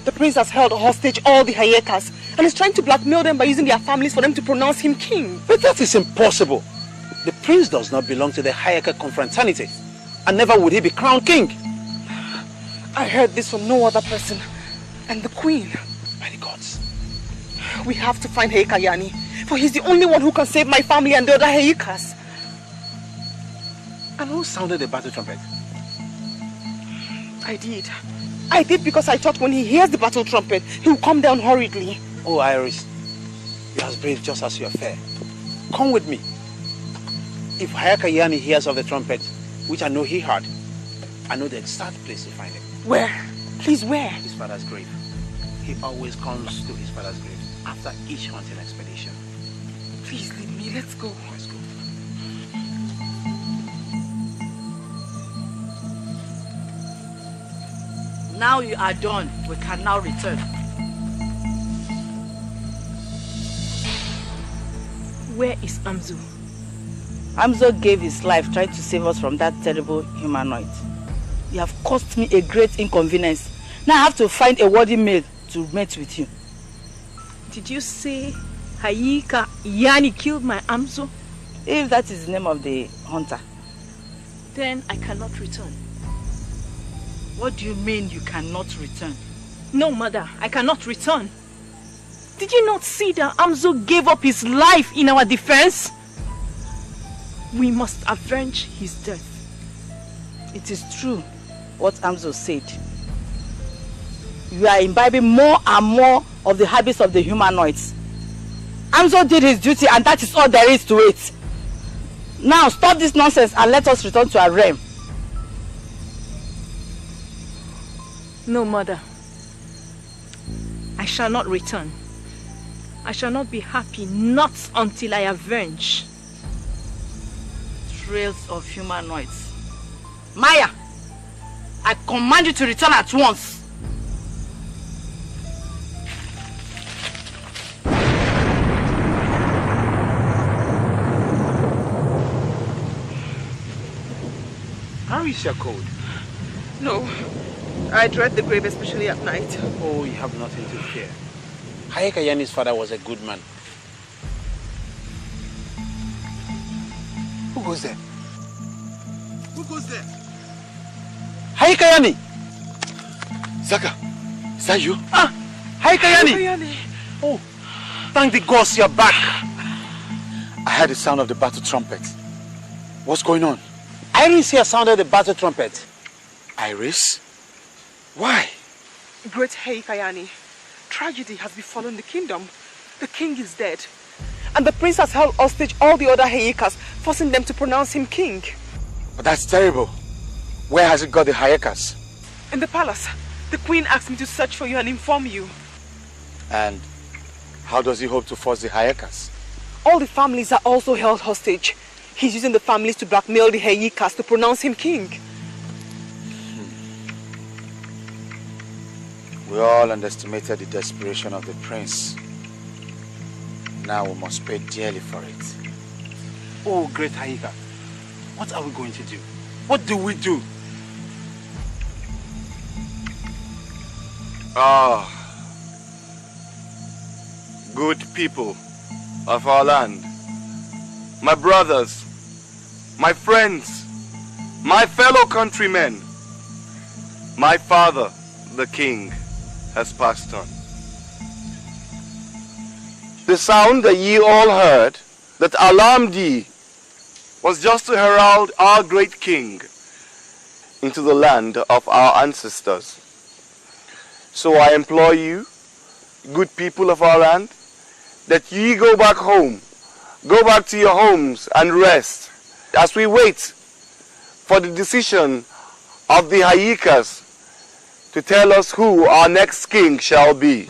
The prince has held hostage all the Hayekas and is trying to blackmail them by using their families for them to pronounce him king. But that is impossible. The prince does not belong to the Hayeka confraternity, and never would he be crowned king. I heard this from no other person. And the queen. By the gods. We have to find Hayeka Yani, for he's the only one who can save my family and the other Hayekas. And who sounded the battle trumpet? I did. I did because I thought when he hears the battle trumpet, he will come down hurriedly. Oh, Iris, you're as brave just as you are fair. Come with me. If Hayeka Yani hears of the trumpet, which I know he heard, I know the exact place to find him. Where? Please, where? His father's grave. He always comes to his father's grave after each hunting expedition. Please leave me. Let's go. Let's go. Now you are done. We can now return. Where is Amzu? Amzo gave his life trying to save us from that terrible humanoid. You have caused me a great inconvenience. Now I have to find a worthy mate to mate with you. Did you say Hayeka Yani killed my Amzo? If that is the name of the hunter. Then I cannot return. What do you mean you cannot return? No, mother, I cannot return. Did you not see that Amzo gave up his life in our defense? We must avenge his death. It is true what Amzo said. You are imbibing more and more of the habits of the humanoids. Amzo did his duty and that is all there is to it. Now stop this nonsense and let us return to our realm. No, mother. I shall not return. I shall not be happy, not until I avenge. Trails of humanoids. Maya, I command you to return at once. is your cold? No. I dread the grave, especially at night. Oh, you have nothing to fear. Hayaka Yani's father was a good man. Who goes there? Who goes there? Hayaka Yani! Zaka, is that you? Ah! Hayaka Yani! Oh, thank the gods you're back. I heard the sound of the battle trumpet. What's going on? Iris here sounded the battle trumpet. Iris? Why? Great Heikayani, tragedy has befallen the kingdom. The king is dead. And the prince has held hostage all the other Hayekas, forcing them to pronounce him king. But that's terrible. Where has it got the Hayekas? In the palace. The queen asked me to search for you and inform you. And how does he hope to force the Hayekas? All the families are also held hostage. He's using the families to blackmail the Hayekas to pronounce him king. We all underestimated the desperation of the prince. Now we must pay dearly for it. Oh, great Hayika. What are we going to do? What do we do? Ah, good people of our land, my brothers, my friends, my fellow countrymen, my father, the king, has passed on. The sound that ye all heard, that alarmed ye, was just to herald our great king into the land of our ancestors. So I implore you, good people of our land, that ye go back home, go back to your homes and rest, as we wait for the decision of the Hayekas to tell us who our next king shall be.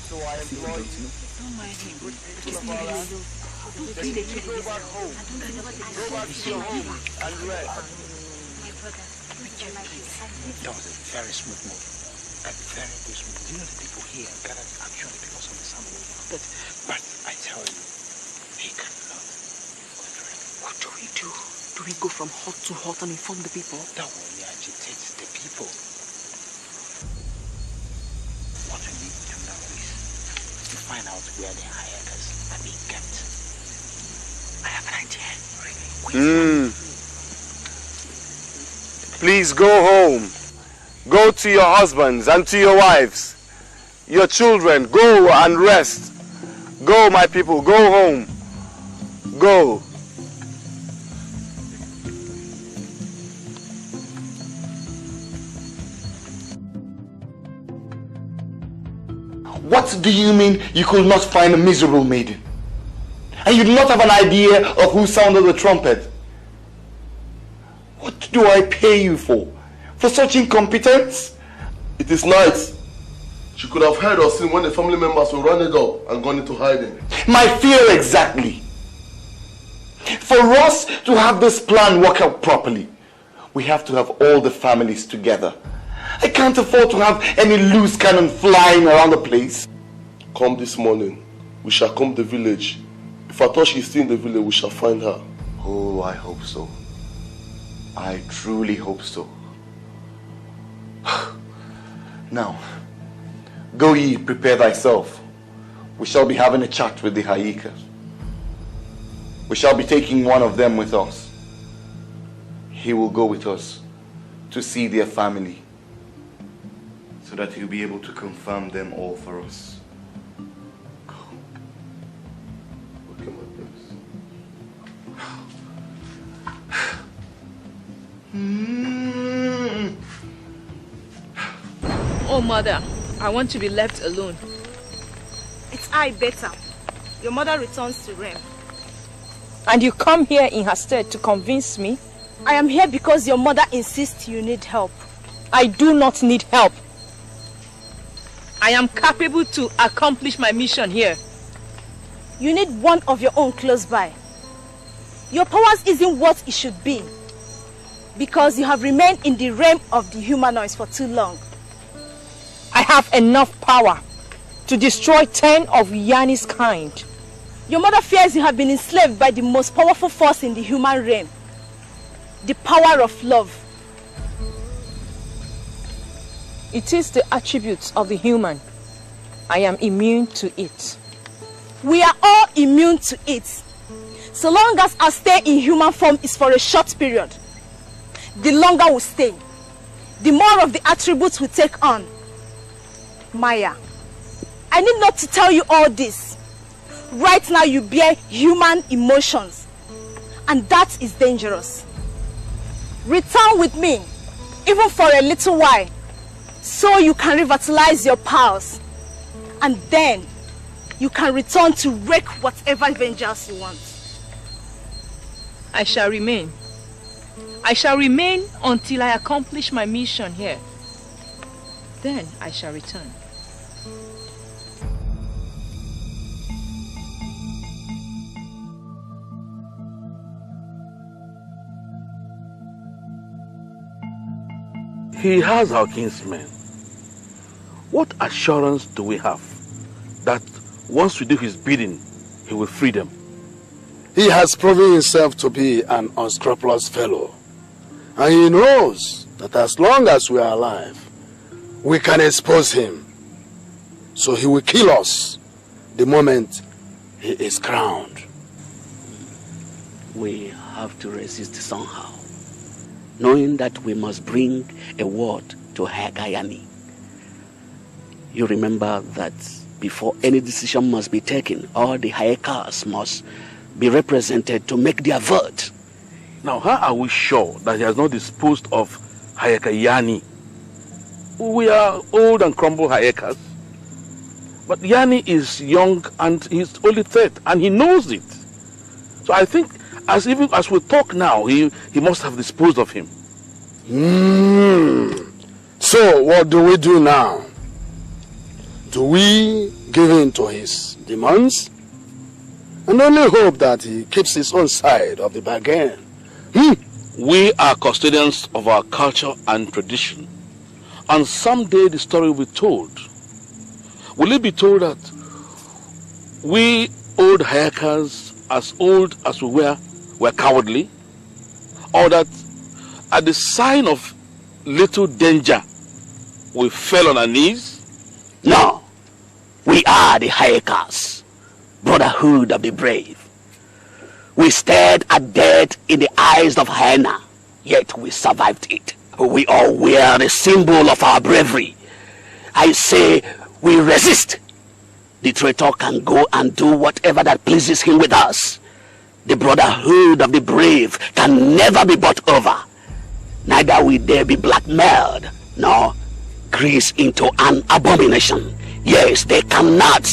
So I implore you, good people of our land, that ye go back home, go back to your homes and rest. That was a very smooth move. A very good smooth. You know the people here gathered actually because of the sound of the but I tell you, he cannot. What do we do? Do we go from hot to hot and inform the people? That will only agitate the people. What we need to know is to find out where the Hayekas are being kept. I have an idea. Really? Please go home. Go to your husbands and to your wives. Your children, go and rest. Go, my people, go home. Go. What do you mean you could not find a miserable maiden? And you do not have an idea of who sounded the trumpet? What do I pay you for? For such incompetence? It is night. She could have heard or seen when the family members were running up and gone into hiding. My fear exactly. For us to have this plan work out properly, we have to have all the families together. I can't afford to have any loose cannon flying around the place. Come this morning, we shall come to the village. If I thought she's still in the village, we shall find her. Oh, I hope so. I truly hope so. Now, go ye, prepare thyself. We shall be having a chat with the Hayekas. We shall be taking one of them with us. He will go with us to see their family, so that he'll be able to confirm them all for us. Go. Okay, my prince. Oh, mother, I want to be left alone. It's I better. Your mother returns to Rem. And you come here in her stead to convince me? I am here because your mother insists you need help. I do not need help. I am capable to accomplish my mission here. You need one of your own close by. Your powers isn't what it should be, because you have remained in the realm of the humanoids for too long. I have enough power to destroy 10 of Yanni's kind. Your mother fears you have been enslaved by the most powerful force in the human realm. the power of love. It is the attributes of the human. I am immune to it. We are all immune to it. So long as our stay in human form is for a short period, the longer we stay, the more of the attributes we take on. Maya, I need not to tell you all this. Right now you bear human emotions, and that is dangerous. Return with me, even for a little while, so you can revitalize your powers, and then you can return to wreak whatever vengeance you want. I shall remain. I shall remain until I accomplish my mission here. Then I shall return. He has our kinsmen. What assurance do we have that once we do his bidding, he will free them? He has proven himself to be an unscrupulous fellow. And he knows that as long as we are alive, we can expose him. So he will kill us the moment he is crowned. We have to resist somehow, knowing that we must bring a word to Hayakayani. You remember that before any decision must be taken, all the Hayakas must be represented to make their vote. Now, how are we sure that he has not disposed of Hayakayani? We are old and crumbled Hayakas, but Yani is young and he's only 30, and he knows it. So I think, as we talk now, he must have disposed of him. So what do we do now? Do we give in to his demands and only hope that he keeps his own side of the bargain? We are custodians of our culture and tradition, and someday the story will be told. Will it be told that we old Hayakas, as old as we were cowardly? Or that at the sign of little danger, we fell on our knees? No, we are the Hayakas, brotherhood of the brave. We stared at death in the eyes of hyena, yet we survived it. We all wear the symbol of our bravery. I say we resist. The traitor can go and do whatever that pleases him with us. The brotherhood of the brave can never be bought over. Neither will they be blackmailed, nor greased into an abomination. Yes, they cannot.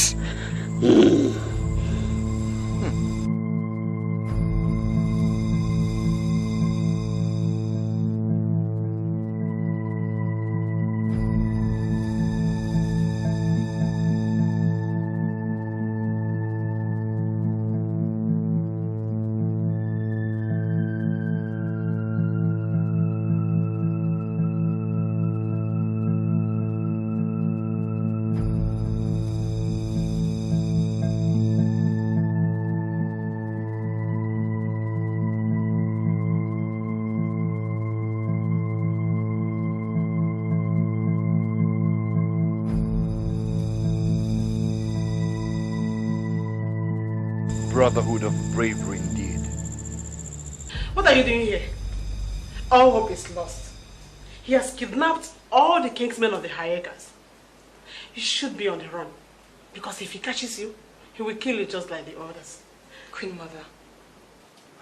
Brotherhood of bravery indeed. What are you doing here? All hope is lost. He has kidnapped all the kingsmen of the Hayakas. You should be on the run, because if he catches you, he will kill you just like the others. Queen Mother,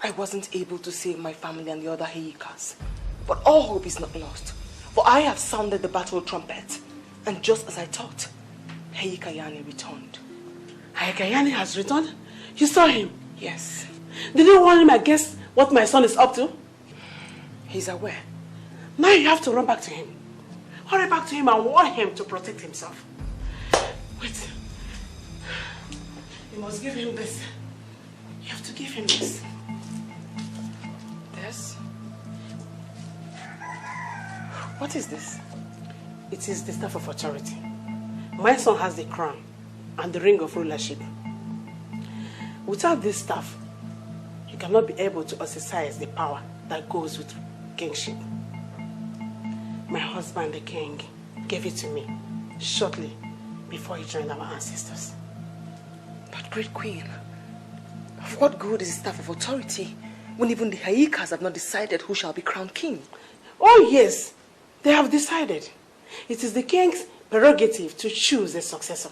I wasn't able to save my family and the other Hayakas, but all hope is not lost, for I have sounded the battle trumpet, and just as I thought, Hayakayani returned. Hayakayani has returned? You saw him? Yes. Did you warn him against what my son is up to? He's aware. Now you have to run back to him. Hurry back to him and warn him to protect himself. Wait. You must give him this. You have to give him this. This? What is this? It is the staff of authority. My son has the crown and the ring of rulership. Without this staff, you cannot be able to exercise the power that goes with kingship. My husband, the king, gave it to me shortly before he joined our ancestors. But great queen, of what good is the staff of authority when even the Haikas have not decided who shall be crowned king? Oh yes, they have decided. It is the king's prerogative to choose a successor,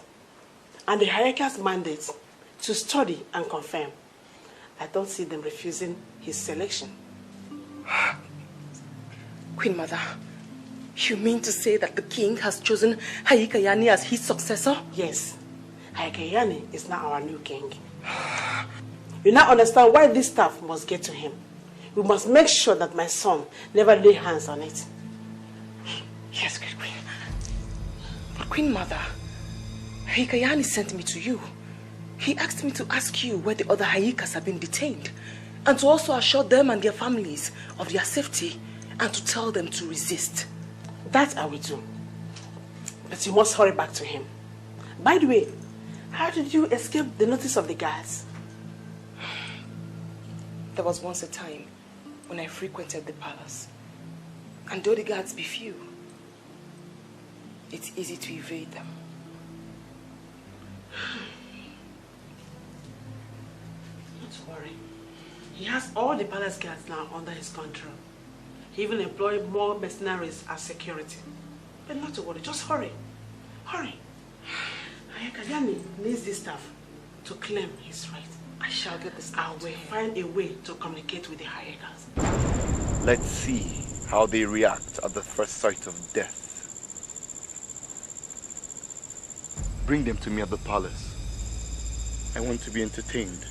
and the Haikas' mandate to study and confirm. I don't see them refusing his selection. Queen Mother, you mean to say that the king has chosen Haikayani as his successor? Yes, Haikayani is now our new king. You now understand why this staff must get to him. We must make sure that my son never lay hands on it. Yes, great queen. But Queen Mother, Haikayani sent me to you. He asked me to ask you where the other Haikas have been detained, and to also assure them and their families of their safety, and to tell them to resist. That I will do. But you must hurry back to him. By the way, how did you escape the notice of the guards? There was once a time when I frequented the palace, and though the guards be few, it's easy to evade them. Don't worry. He has all the palace guards now under his control. He even employed more mercenaries as security. But not to worry, just hurry. Hurry. Hayakayani needs this staff to claim his right. I shall get this out. I will find a way to communicate with the Hayakas. Let's see how they react at the first sight of death. Bring them to me at the palace. I want to be entertained.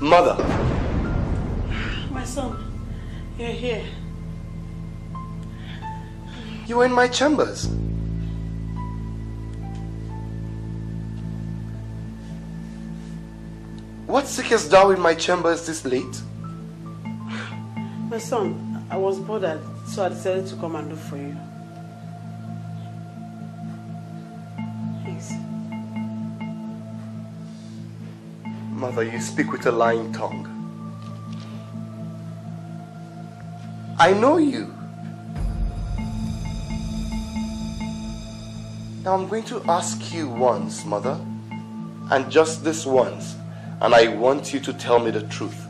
Mother. My son, you're here. You were in my chambers. What seekest thou in my chambers this late? My son, I was bothered, so I decided to come and look for you. Thanks. Mother, you speak with a lying tongue. I know you. Now I'm going to ask you once, Mother, and just this once, and I want you to tell me the truth.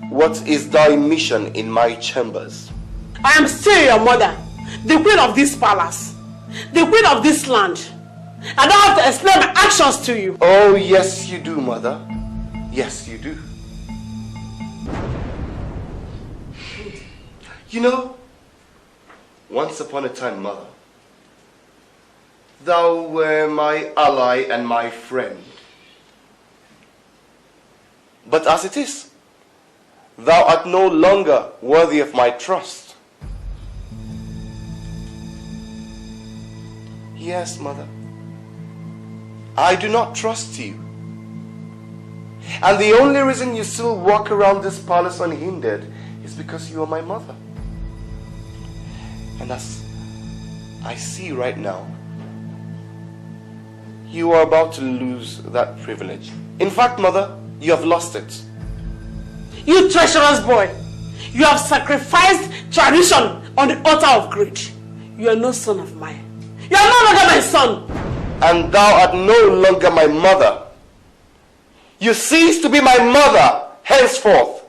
What is thy mission in my chambers? I am still your mother, the queen of this palace, the queen of this land. I don't have to explain my actions to you. Oh, yes you do, Mother. Yes, you do. You know, once upon a time, Mother, thou were my ally and my friend. But as it is, thou art no longer worthy of my trust. Yes, Mother. I do not trust you. And the only reason you still walk around this palace unhindered is because you are my mother. And as I see right now, you are about to lose that privilege. In fact, Mother, you have lost it. You treacherous boy! You have sacrificed tradition on the altar of greed. You are no son of mine. You are no longer my son. And thou art no longer my mother. You cease to be my mother henceforth,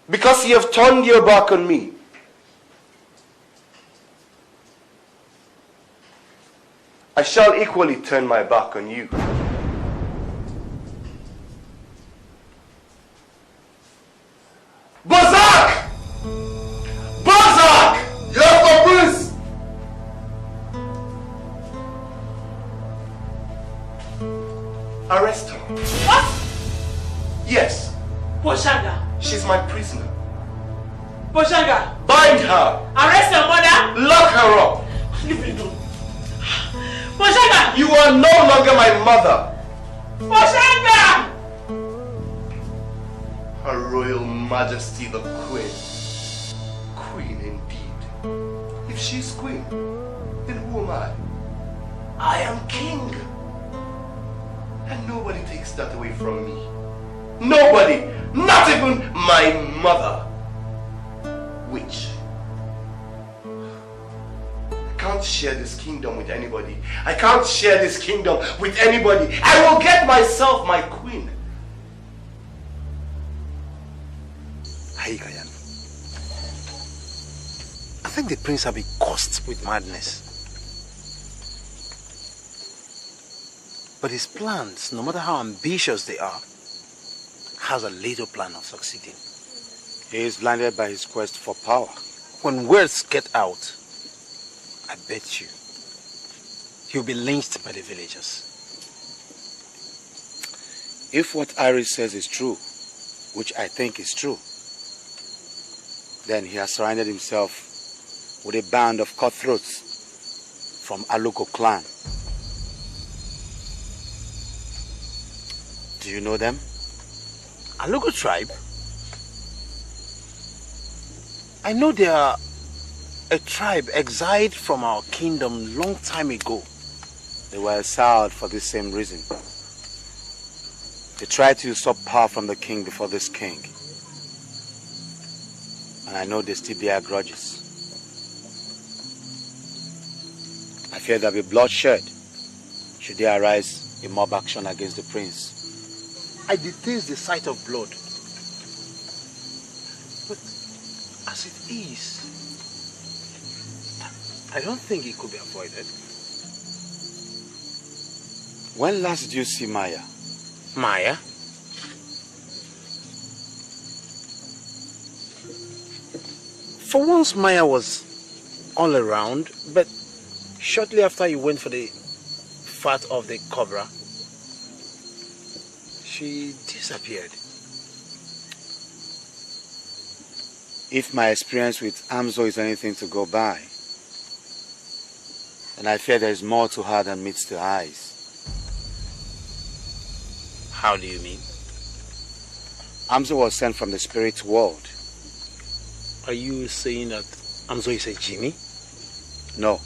because you have turned your back on me. I shall equally turn my back on you. Bazak! Bazak! Yes, my prince! Arrest her. What? Yes. Poshaga. She's my prisoner. Poshaga. Bind her. Arrest your mother. Lock her up. Leave me alone. Moshanga! You are no longer my mother. Moshanga! Her Royal Majesty the Queen. Queen indeed. If she's queen, then who am I? I am king. And nobody takes that away from me. Nobody! Not even my mother. Which? I can't share this kingdom with anybody. I can't share this kingdom with anybody. I will get myself my queen. Haikayan, I think the prince have been cursed with madness. But his plans, no matter how ambitious they are, has a little plan of succeeding. He is blinded by his quest for power. When words get out, I bet you, he'll be lynched by the villagers. If what Iris says is true, which I think is true, then he has surrounded himself with a band of cutthroats from Aluko clan. Do you know them? Aluko tribe? I know they are a tribe exiled from our kingdom long time ago. They were exiled for this same reason. They tried to usurp power from the king before this king. And I know they still bear grudges. I fear there'll be bloodshed should there arise a mob action against the prince. I detest the sight of blood. But as it is, I don't think it could be avoided. When last did you see Maya? Maya? For once, Maya was all around, but shortly after you went for the fat of the cobra, she disappeared. If my experience with Amzo is anything to go by, then I fear there is more to her than meets the eyes. How do you mean? Amzo was sent from the spirit world. Are you saying that Amzo is a genie? No.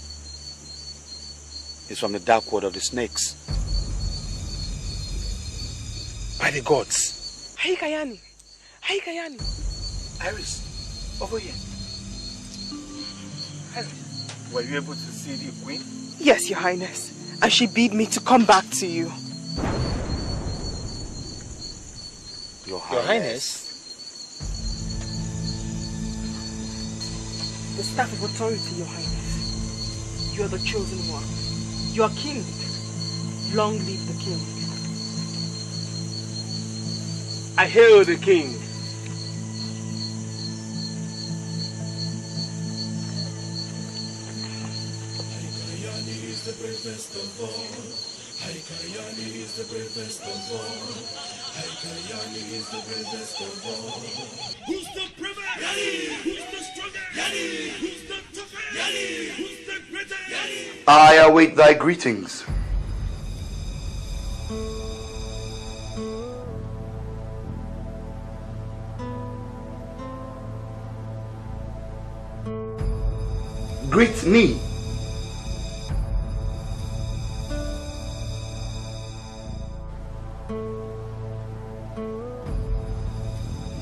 He's from the dark world of the snakes. By the gods. Hey, Kayani. Hey, Kayani. Iris, over here. Iris, were you able to see the queen? Yes, Your Highness. And she bid me to come back to you. Your Highness? Your Highness? The staff of authority, Your Highness. You are the chosen one. You are king. Long live the king. I hail the king. Haikayani is the bravest of all. Haikayani is the bravest of all. Haikayani is the bravest of all. Who's the bravest? Yani! Who's the strongest? Yani! Who's the toughest? Yani! Who's the greatest? Yani! I await thy greetings. Greet me.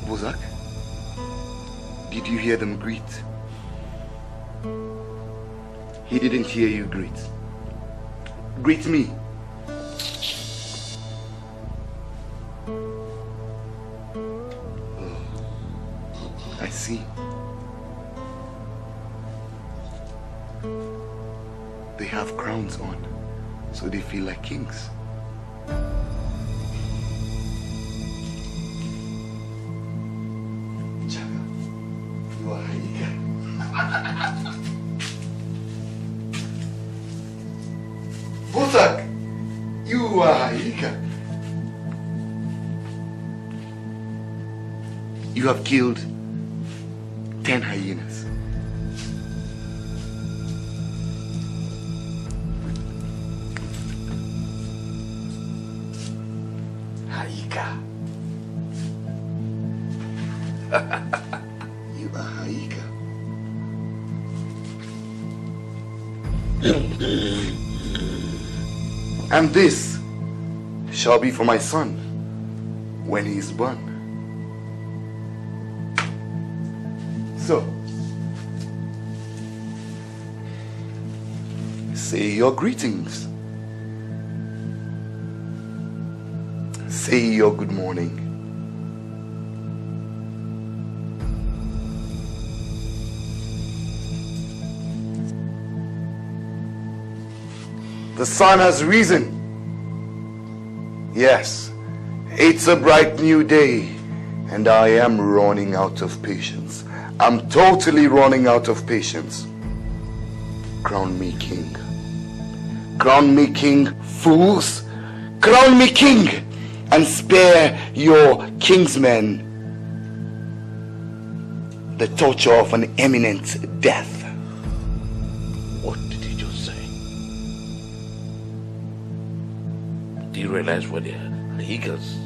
Bozak, did you hear them greet? He didn't hear you greet. Greet me. Oh, I see. They have crowns on, so they feel like kings. Chaka, you are Haika. Bozak, you are Haika. You have killed 10 hyenas. Haika. You are Haika. And this shall be for my son when he is born. So, say your greetings. Say your good morning. The sun has risen. Yes, it's a bright new day, and I am running out of patience. I'm totally running out of patience. Crown me king. Crown me king, fools. Crown me king, and spare your kingsmen the torture of an imminent death. What did he just say? Do you realize what they are? Hikers,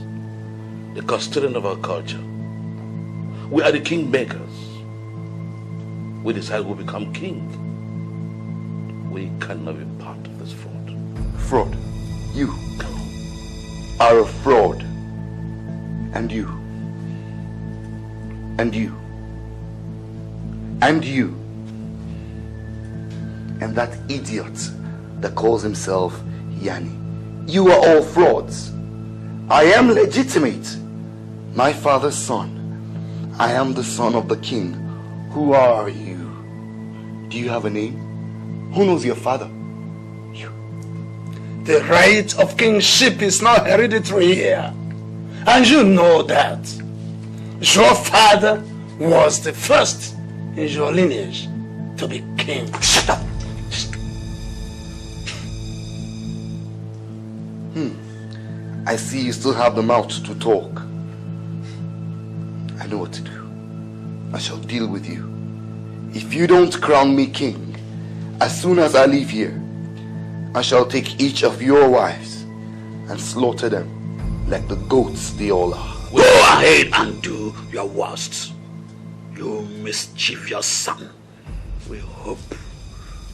the custodian of our culture. We are the king makers. We decide who become king. We cannot be part of this fraud. Fraud? You are a fraud. And you. And you. And you. And that idiot that calls himself Yanni. You are all frauds. I am legitimate. My father's son. I am the son of the king. Who are you? Do you have a name? Who knows your father? You. The right of kingship is not hereditary here. And you know that. Your father was the first in your lineage to be king. Shut up! I see you still have the mouth to talk. I know what to do. I shall deal with you. If you don't crown me king, as soon as I leave here, I shall take each of your wives and slaughter them like the goats they all are. Go ahead and do your worst, you mischievous son. We hope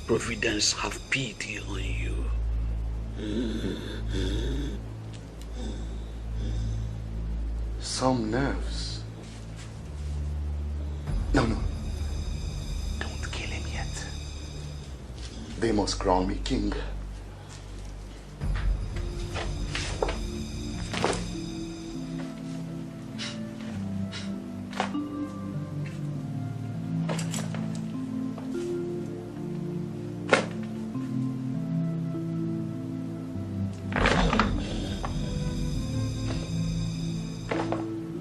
Providence have pity on you. Some nerves. No. Don't kill him yet. They must crown me king.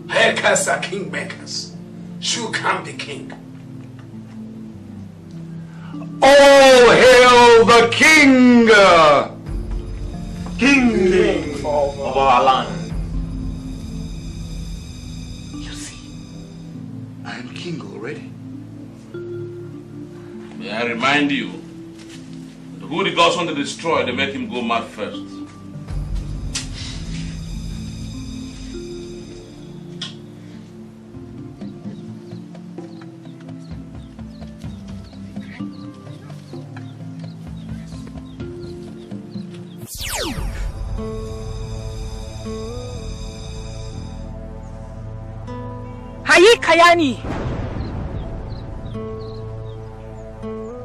Hackers are kingmakers. You can be king. All hail the king! King of our land. You see, I am king already. May I remind you, who the gods want to destroy, they make him go mad first. Kayani!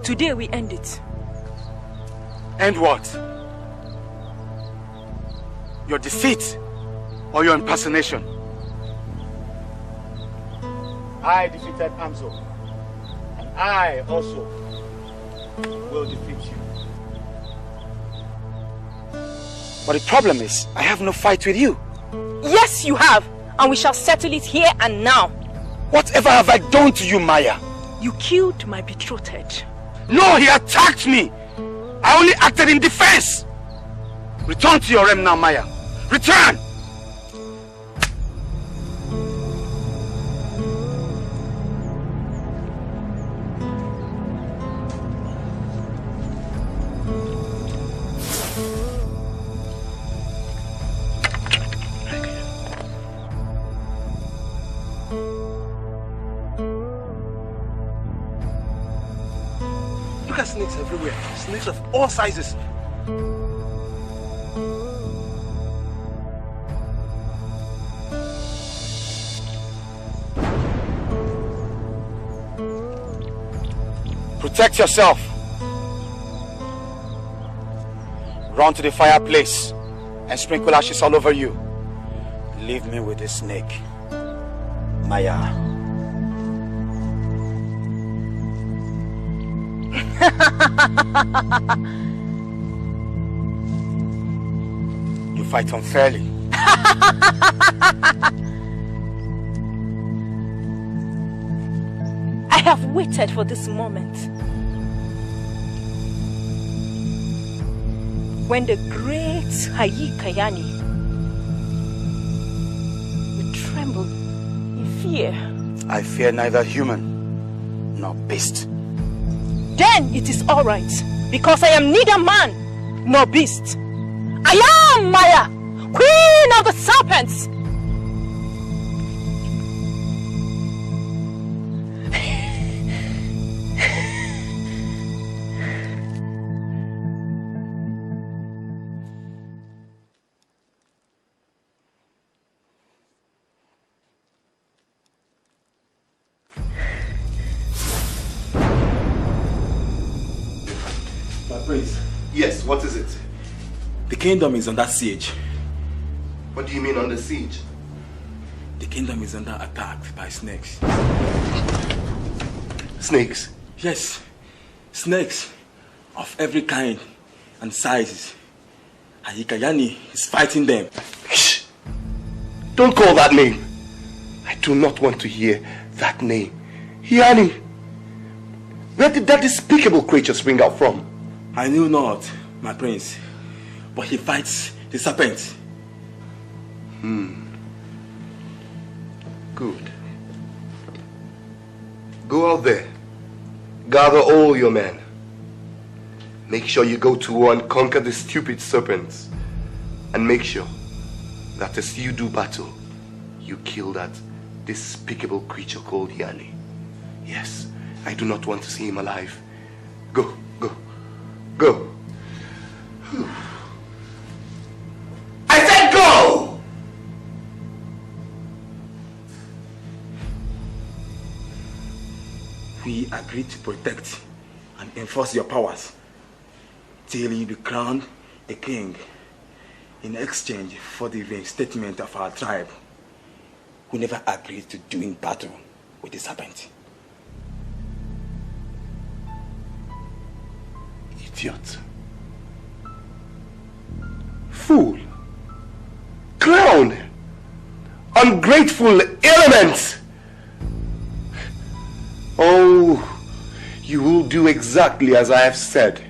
Today we end it. End what? Your defeat or your impersonation? I defeated Amzo, and I also will defeat you. But the problem is, I have no fight with you. Yes, you have, and we shall settle it here and now. Whatever have I done to you, Maya? You killed my betrothed. No, he attacked me. I only acted in defense. Return to your realm now, Maya. Return! Look at snakes everywhere. Snakes of all sizes. Protect yourself. Run to the fireplace and sprinkle ashes all over you. Leave me with this snake, Maya. You fight unfairly. I have waited for this moment. When the great Hayikayani will tremble in fear. I fear neither human nor beast. Then it is all right, because I am neither man nor beast. I am Maya, queen of the serpents. Yes, what is it? The kingdom is under siege. What do you mean under siege? The kingdom is under attack by snakes. Snakes? Yes, snakes of every kind and sizes. Hayikayani is fighting them. Shh! Don't call that name. I do not want to hear that name. Yani, where did that despicable creature spring out from? I knew not, my prince, but he fights the serpent. Good. Go out there. Gather all your men. Make sure you go to war and conquer the stupid serpents. And make sure that as you do battle, you kill that despicable creature called Yani. Yes, I do not want to see him alive. Go, go, go. I said go! We agreed to protect and enforce your powers till you be crowned a king in exchange for the reinstatement of our tribe, who never agreed to doing battle with the serpent. Idiot. Fool. Clown. Ungrateful element. Oh, you will do exactly as I have said.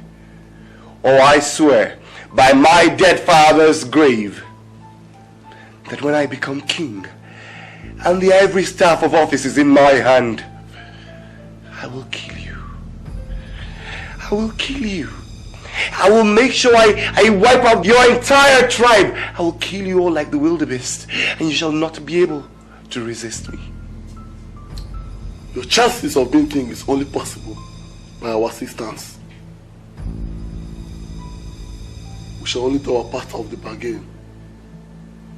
Or I swear by my dead father's grave that when I become king and the ivory staff of office is in my hand, I will kill you. I will kill you. I will make sure I wipe out your entire tribe. I will kill you all like the wildebeest, and you shall not be able to resist me. Your chances of being king is only possible by our assistance. We shall only do our part of the bargain.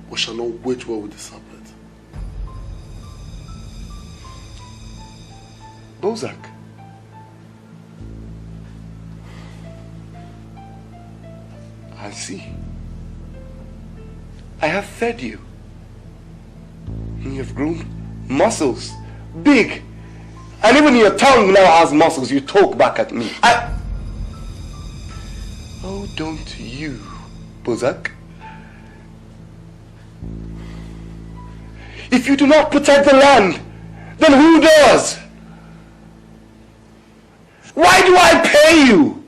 We shall not wage war with the serpent. Bozak. I see. I have fed you. And you have grown muscles. Big. And even your tongue now has muscles. You talk back at me. Oh, don't you, Bozak? If you do not protect the land, then who does? Why do I pay you?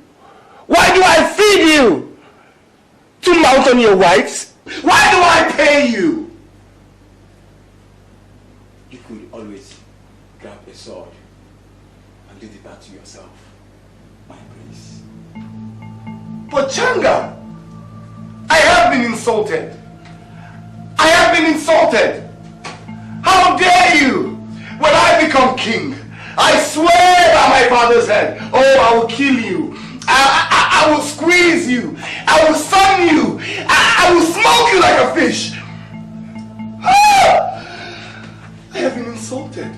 Why do I feed you? To mount on your wives? Why do I pay you? You could always grab a sword and do the battle yourself, my prince. But Changa, I have been insulted. I have been insulted. How dare you? When I become king, I swear at my father's head. Oh, I will kill you. I will squeeze you. I will sun you. I will smoke you like a fish. I have been insulted.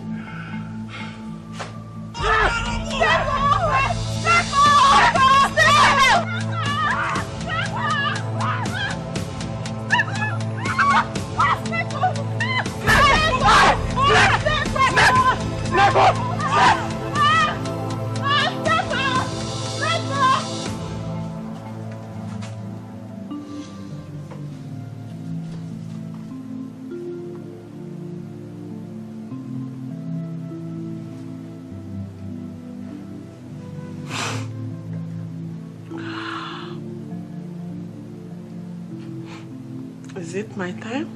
Is it my time?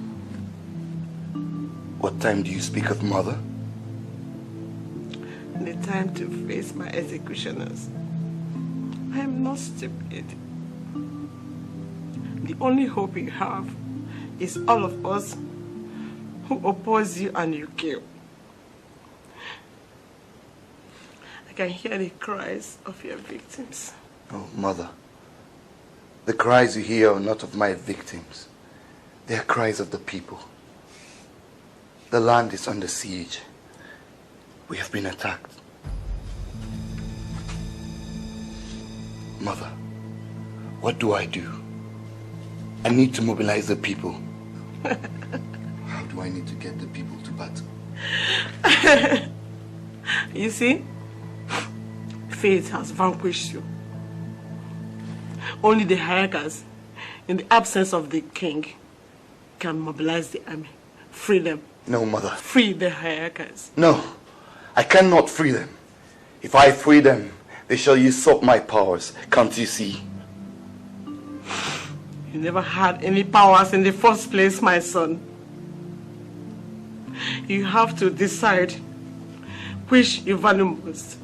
What time do you speak of, mother? The time to face my executioners. I am not stupid. The only hope you have is all of us who oppose you and you kill. I can hear the cries of your victims. Oh, mother. The cries you hear are not of my victims. They are cries of the people. The land is under siege. We have been attacked. Mother, what do? I need to mobilize the people. How do I need to get the people to battle? You see, fate has vanquished you. Only the hierarchs, in the absence of the king, can mobilize the army. Free them. No, mother. Free the hierarchs. No, I cannot free them. If I free them, they shall usurp my powers. Can't you see? You never had any powers in the first place, my son. You have to decide which you value most.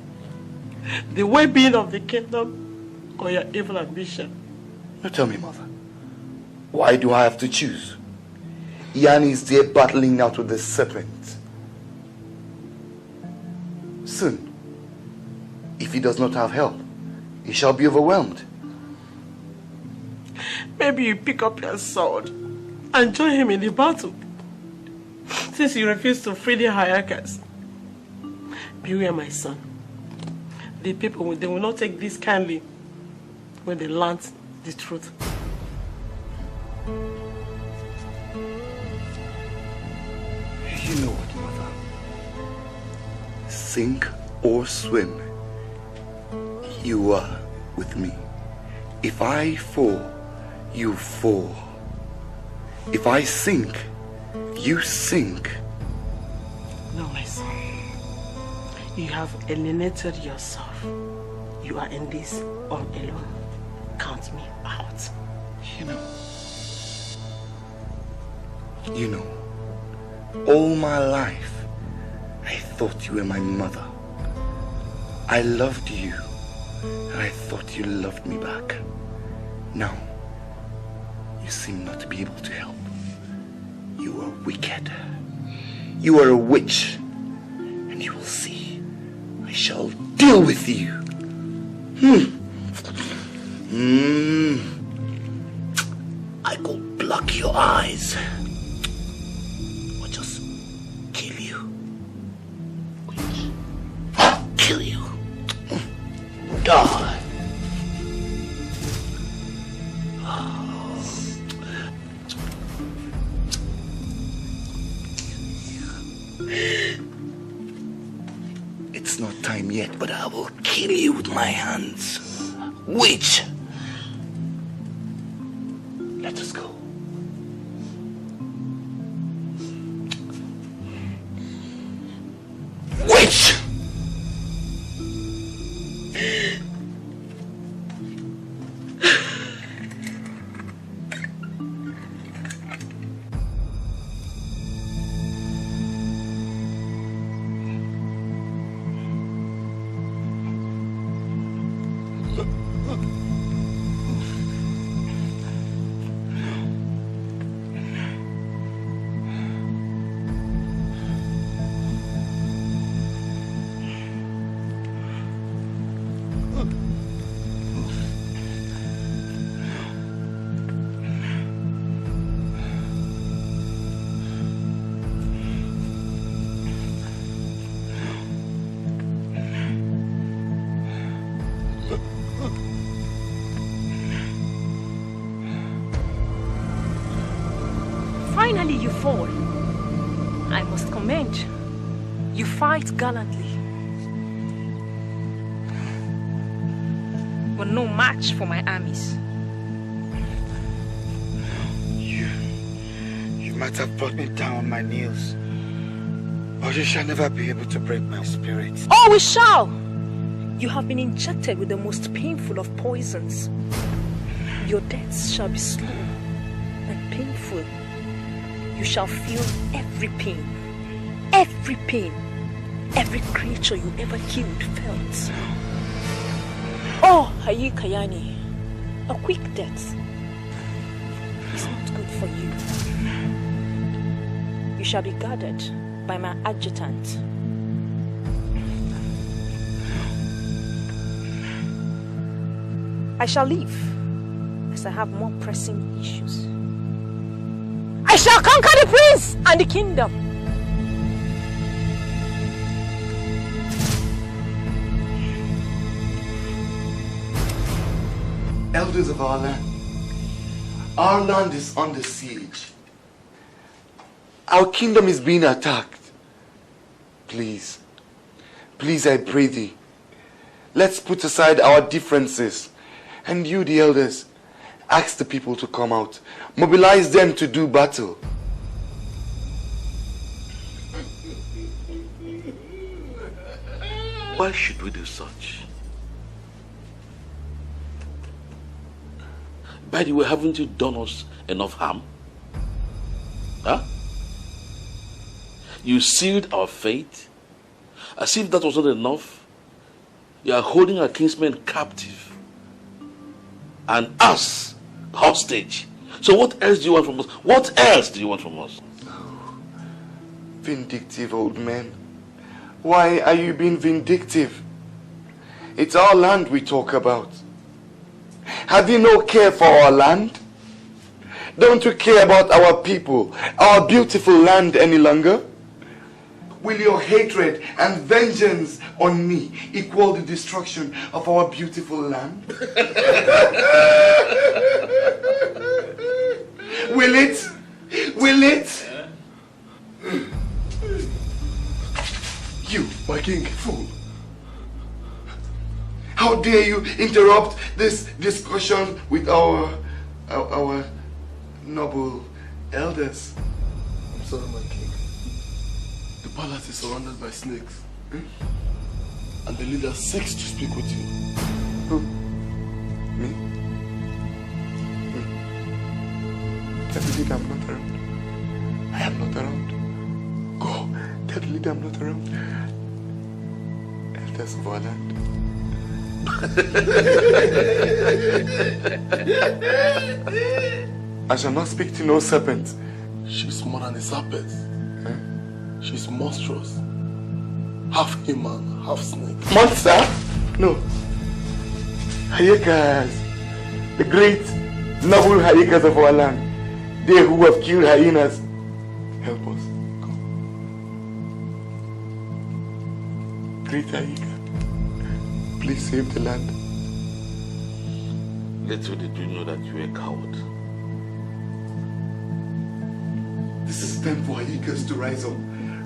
The well-being of the kingdom or your evil ambition. Now tell me, mother, why do I have to choose? Yanni is there battling out with the serpent. Soon, if he does not have help, he shall be overwhelmed. Maybe you pick up your sword and join him in the battle. Since you refuse to free the hierarchs. Beware, my son. The people, they will not take this kindly when they learn the truth. You know what, mother? Sink or swim, you are with me. If I fall, you fall. If I sink, you sink. No, my son. You have alienated yourself. You are in this all alone. Count me out. You know, all my life, I thought you were my mother. I loved you, and I thought you loved me back. Now, you seem not to be able to help. You are wicked. You are a witch, and you will see. I shall deal with you. I could block your eyes. Or just kill you. Kill you. Die. It's not time yet, but I will kill you with my hands. Witch! Let us go. Witch! fall, I must commend. You fight gallantly. But no match for my armies. You might have brought me down on my knees, but you shall never be able to break my spirit. Oh, we shall! You have been injected with the most painful of poisons. Your deaths shall be slow and painful. You shall feel every pain, every creature you ever killed felt. Oh, Hayi Kayani, a quick death is not good for you. You shall be guarded by my adjutant. I shall leave, as I have more pressing issues. I shall conquer the prince and the kingdom. Elders of our land is under siege. Our kingdom is being attacked. Please, I pray thee, let's put aside our differences. And you, the elders, ask the people to come out. Mobilize them to do battle. Why should we do such? By the way, haven't you done us enough harm? Huh? You sealed our fate. As if that was not enough, you are holding our kinsmen captive. And us hostage. So what else do you want from us? What else do you want from us? Vindictive old man. Why are you being vindictive? It's our land we talk about. Have you no care for our land? Don't you care about our people, our beautiful land any longer? Will your hatred and vengeance on me equal the destruction of our beautiful land? Will it? Will it? You, my king, fool. How dare you interrupt this discussion with our noble elders? I'm sorry, my king. The palace is surrounded by snakes. And the leader seeks to speak with you. Who? Me? Tell the leader I'm not around. I am not around. Go. Tell the leader I'm not around. Elders of our land. I shall not speak to no serpent. She's more than a serpent. She's monstrous. Half human, half snake. Monster? No. Hyekas. The great noble hyekas of our land. They who have killed hyenas. Help us. Come. Great hyeka. Please save the land. Little did you know that you were a coward. This is time for hyekas to rise up.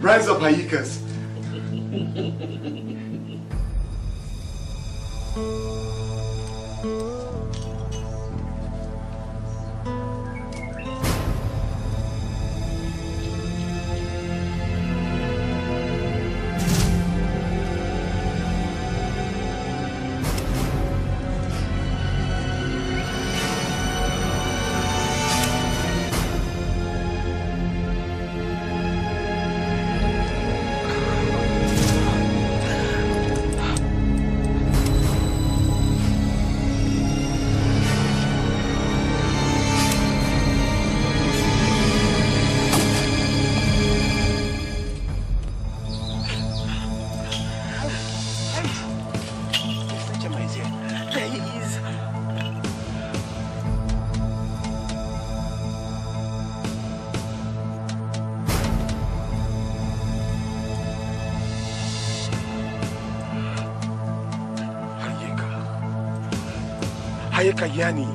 Rise up, hyekas. Emeka Yani.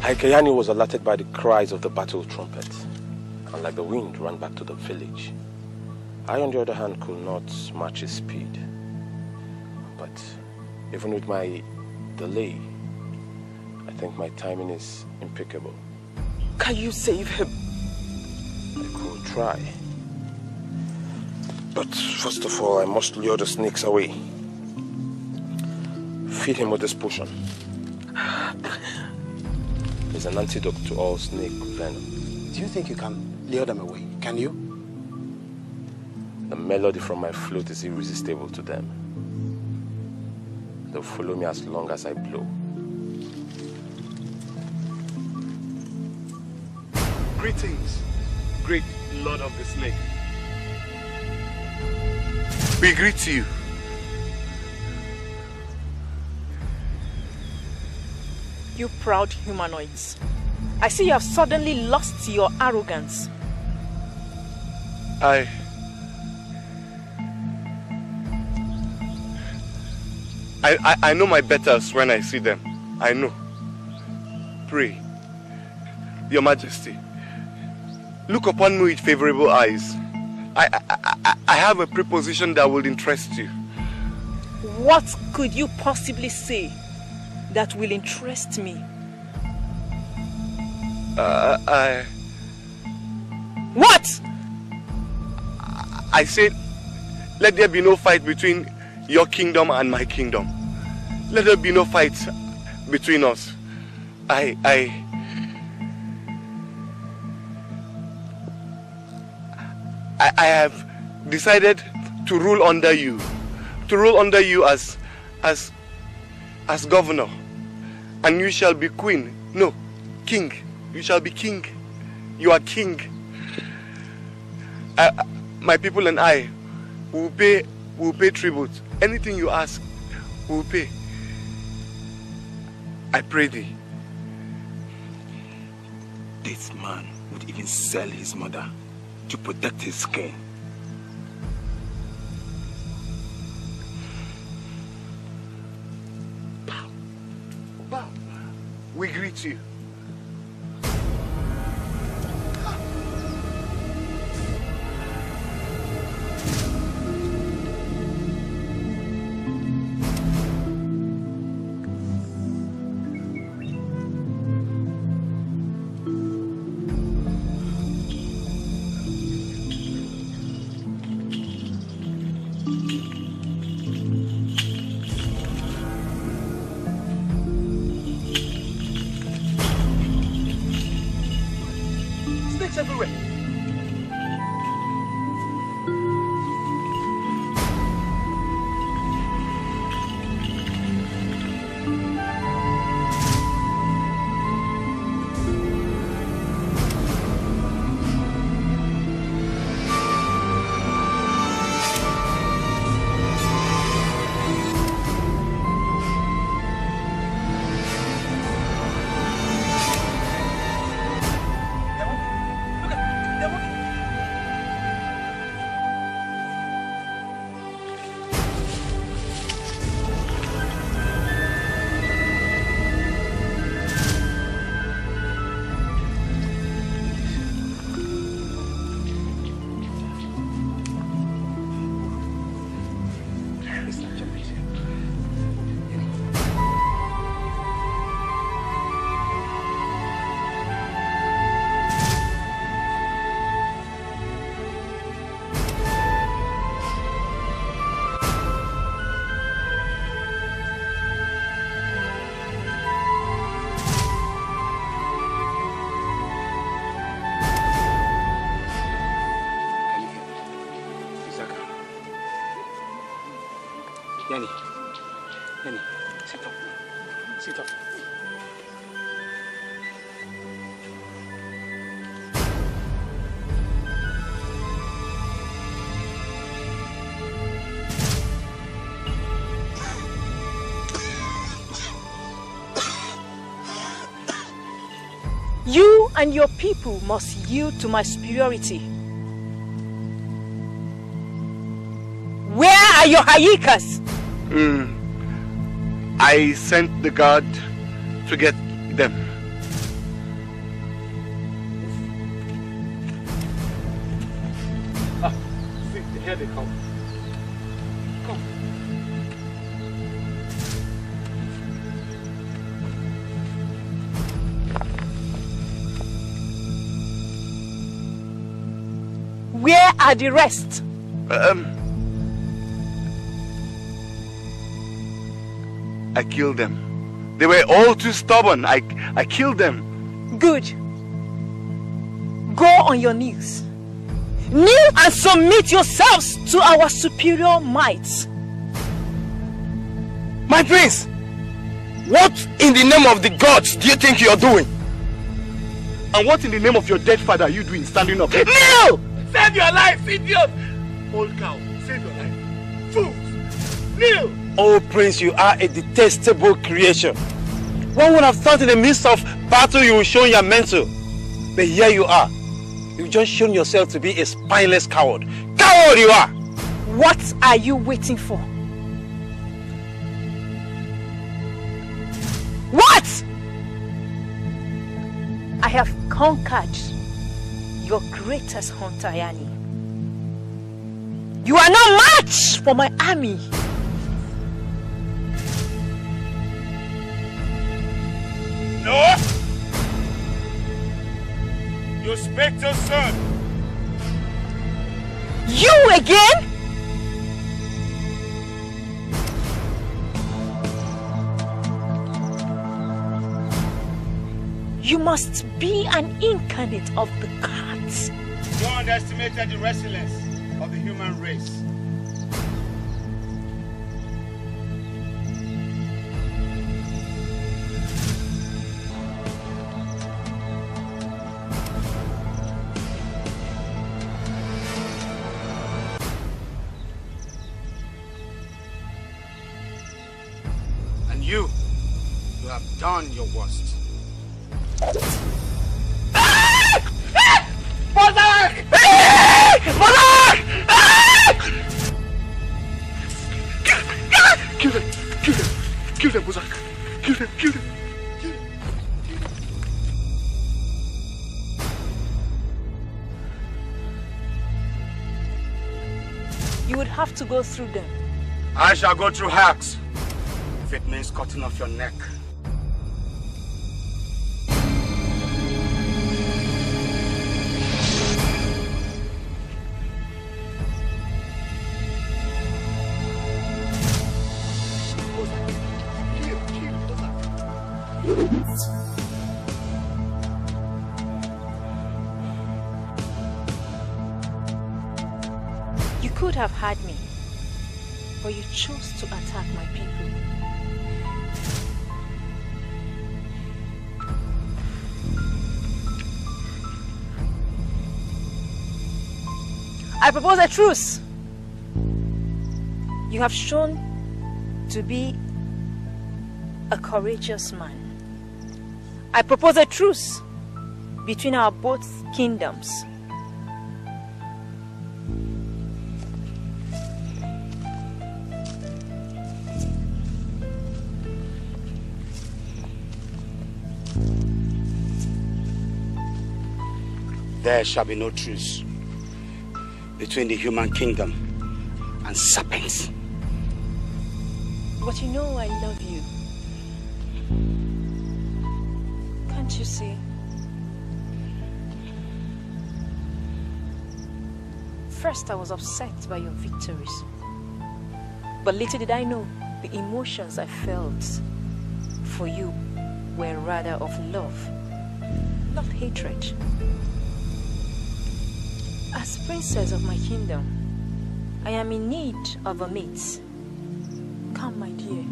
Haikayani was alerted by the cries of the battle trumpet, and like the wind ran back to the village. I, on the other hand, could not match his speed. But even with my delay, I think my timing is impeccable. Can you save him? I could try. But first of all, I must lure the snakes away. Feed him with this potion. It's an antidote to all snake venom. Do you think you can lure them away? Can you? The melody from my flute is irresistible to them. They'll follow me as long as I blow. Greetings, great Lord of the Snake. We greet you. You proud humanoids. I see you have suddenly lost your arrogance. I know my betters when I see them. I know. Pray, Your Majesty, look upon me with favorable eyes. I have a preposition that will interest you. What could you possibly say that will interest me? What? I said, let there be no fight between your kingdom and my kingdom. Let there be no fight between us. I have decided to rule under you. To rule under you as governor. And you shall be queen. No, king. You shall be king. You are king. My people and I will pay tribute. Anything you ask, we will pay. I pray thee. This man would even sell his mother to protect his king. Bow. We greet you. Yanni, sit up. Sit up. You and your people must yield to my superiority. Where are your Hayikas? I sent the guard to get them. they come. Come. Where are the rest? I killed them. They were all too stubborn. I killed them. Good. Go on your knees. Kneel and submit yourselves to our superior might. My prince, what in the name of the gods do you think you are doing? And what in the name of your dead father are you doing standing up? Kneel! Save your life, idiot! Old cow, save your life. Fools! Kneel! Oh prince, you are a detestable creation. One would have thought in the midst of battle you will show your mental. But here you are. You've just shown yourself to be a spineless coward. Coward you are! What are you waiting for? What? I have conquered your greatest hunter, Yanni. You are no match for my army. No! You speak too soon. You again? You must be an incarnate of the gods. You underestimated the resilience of the human race. And you have done your worst. Bozak! Bozak! Kill them! Kill them! Kill them, Bozak! Kill them! Kill them! You would have to go through them. I shall go through hacks if it means cutting off your neck. You could have had me, but you chose to attack my people. I propose a truce. You have shown to be a courageous man. I propose a truce between our both kingdoms. There shall be no truce between the human kingdom and serpents. But you know I love you. Can't you see? First I was upset by your victories. But little did I know the emotions I felt for you were rather of love, not hatred. As princess of my kingdom, I am in need of a mate. Come, my dear.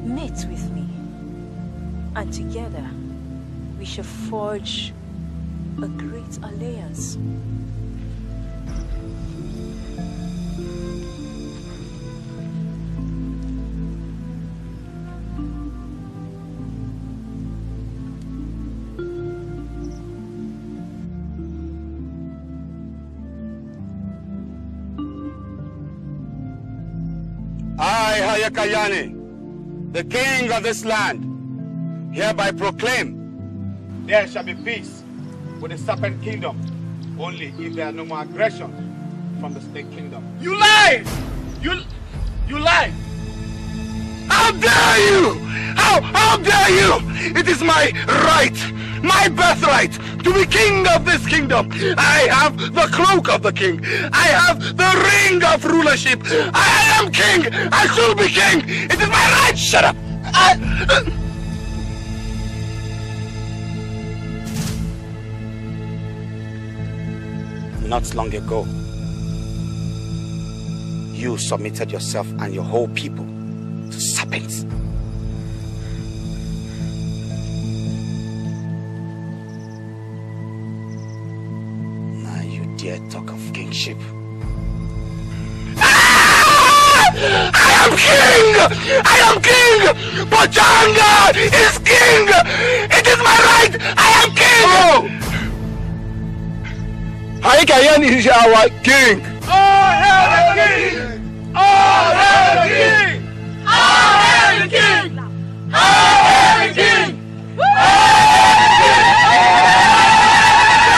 Mate with me, and together we shall forge a great alliance. I, Hayakayani, the king of this land, hereby proclaim there shall be peace with the serpent kingdom, only if there are no more aggression from the snake kingdom. You lie! You lie! How dare you! How dare you! It is my right, my birthright to be king of this kingdom. I have the cloak of the king. I have the ring of rulership. I am king. I should be king. It is my right. Shut up. Not long ago, you submitted yourself and your whole people to serpents. Now you dare talk of kingship. I am king! I am king! Pachanga is king! It is my right! I am king! Haikayan is our king! All hail the king! All hail the king! All hail the king! All hail the king!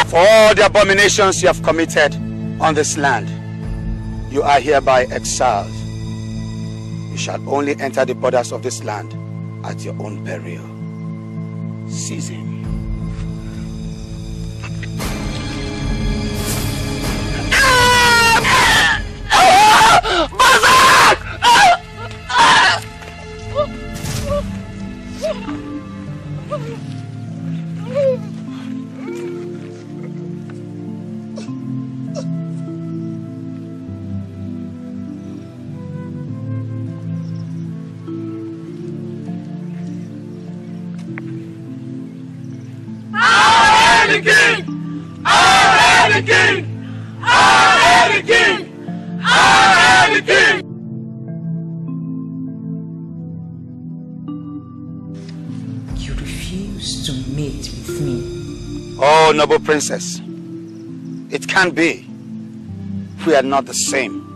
For all the abominations you have committed on this land, you are hereby exiled. You shall only enter the borders of this land at your own peril. Seize him. the king! All hail the king! All hail the king! All hail the king! You refuse to mate with me. Oh, noble princess, it can't be. We are not the same.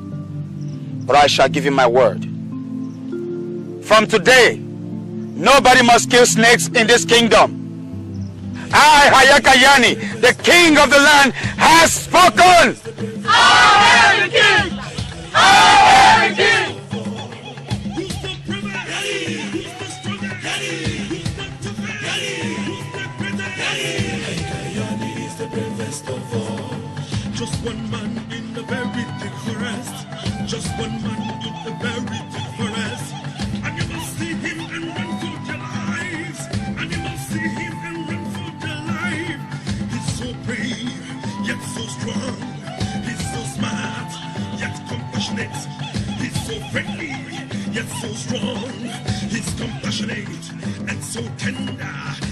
But I shall give you my word. From today, nobody must kill snakes in this kingdom. I, Hayakayani, the king of the land, has spoken! All hail the king! All hail the king! Hayakayani is the bravest of all. Just one man in the very thick forest. Just one man in the very thick forest. And you must see him and run for their lives. And you must see him and run for their life. He's so brave, yet so strong. He's so smart, yet compassionate. He's so friendly, yet so strong. He's compassionate and so tender.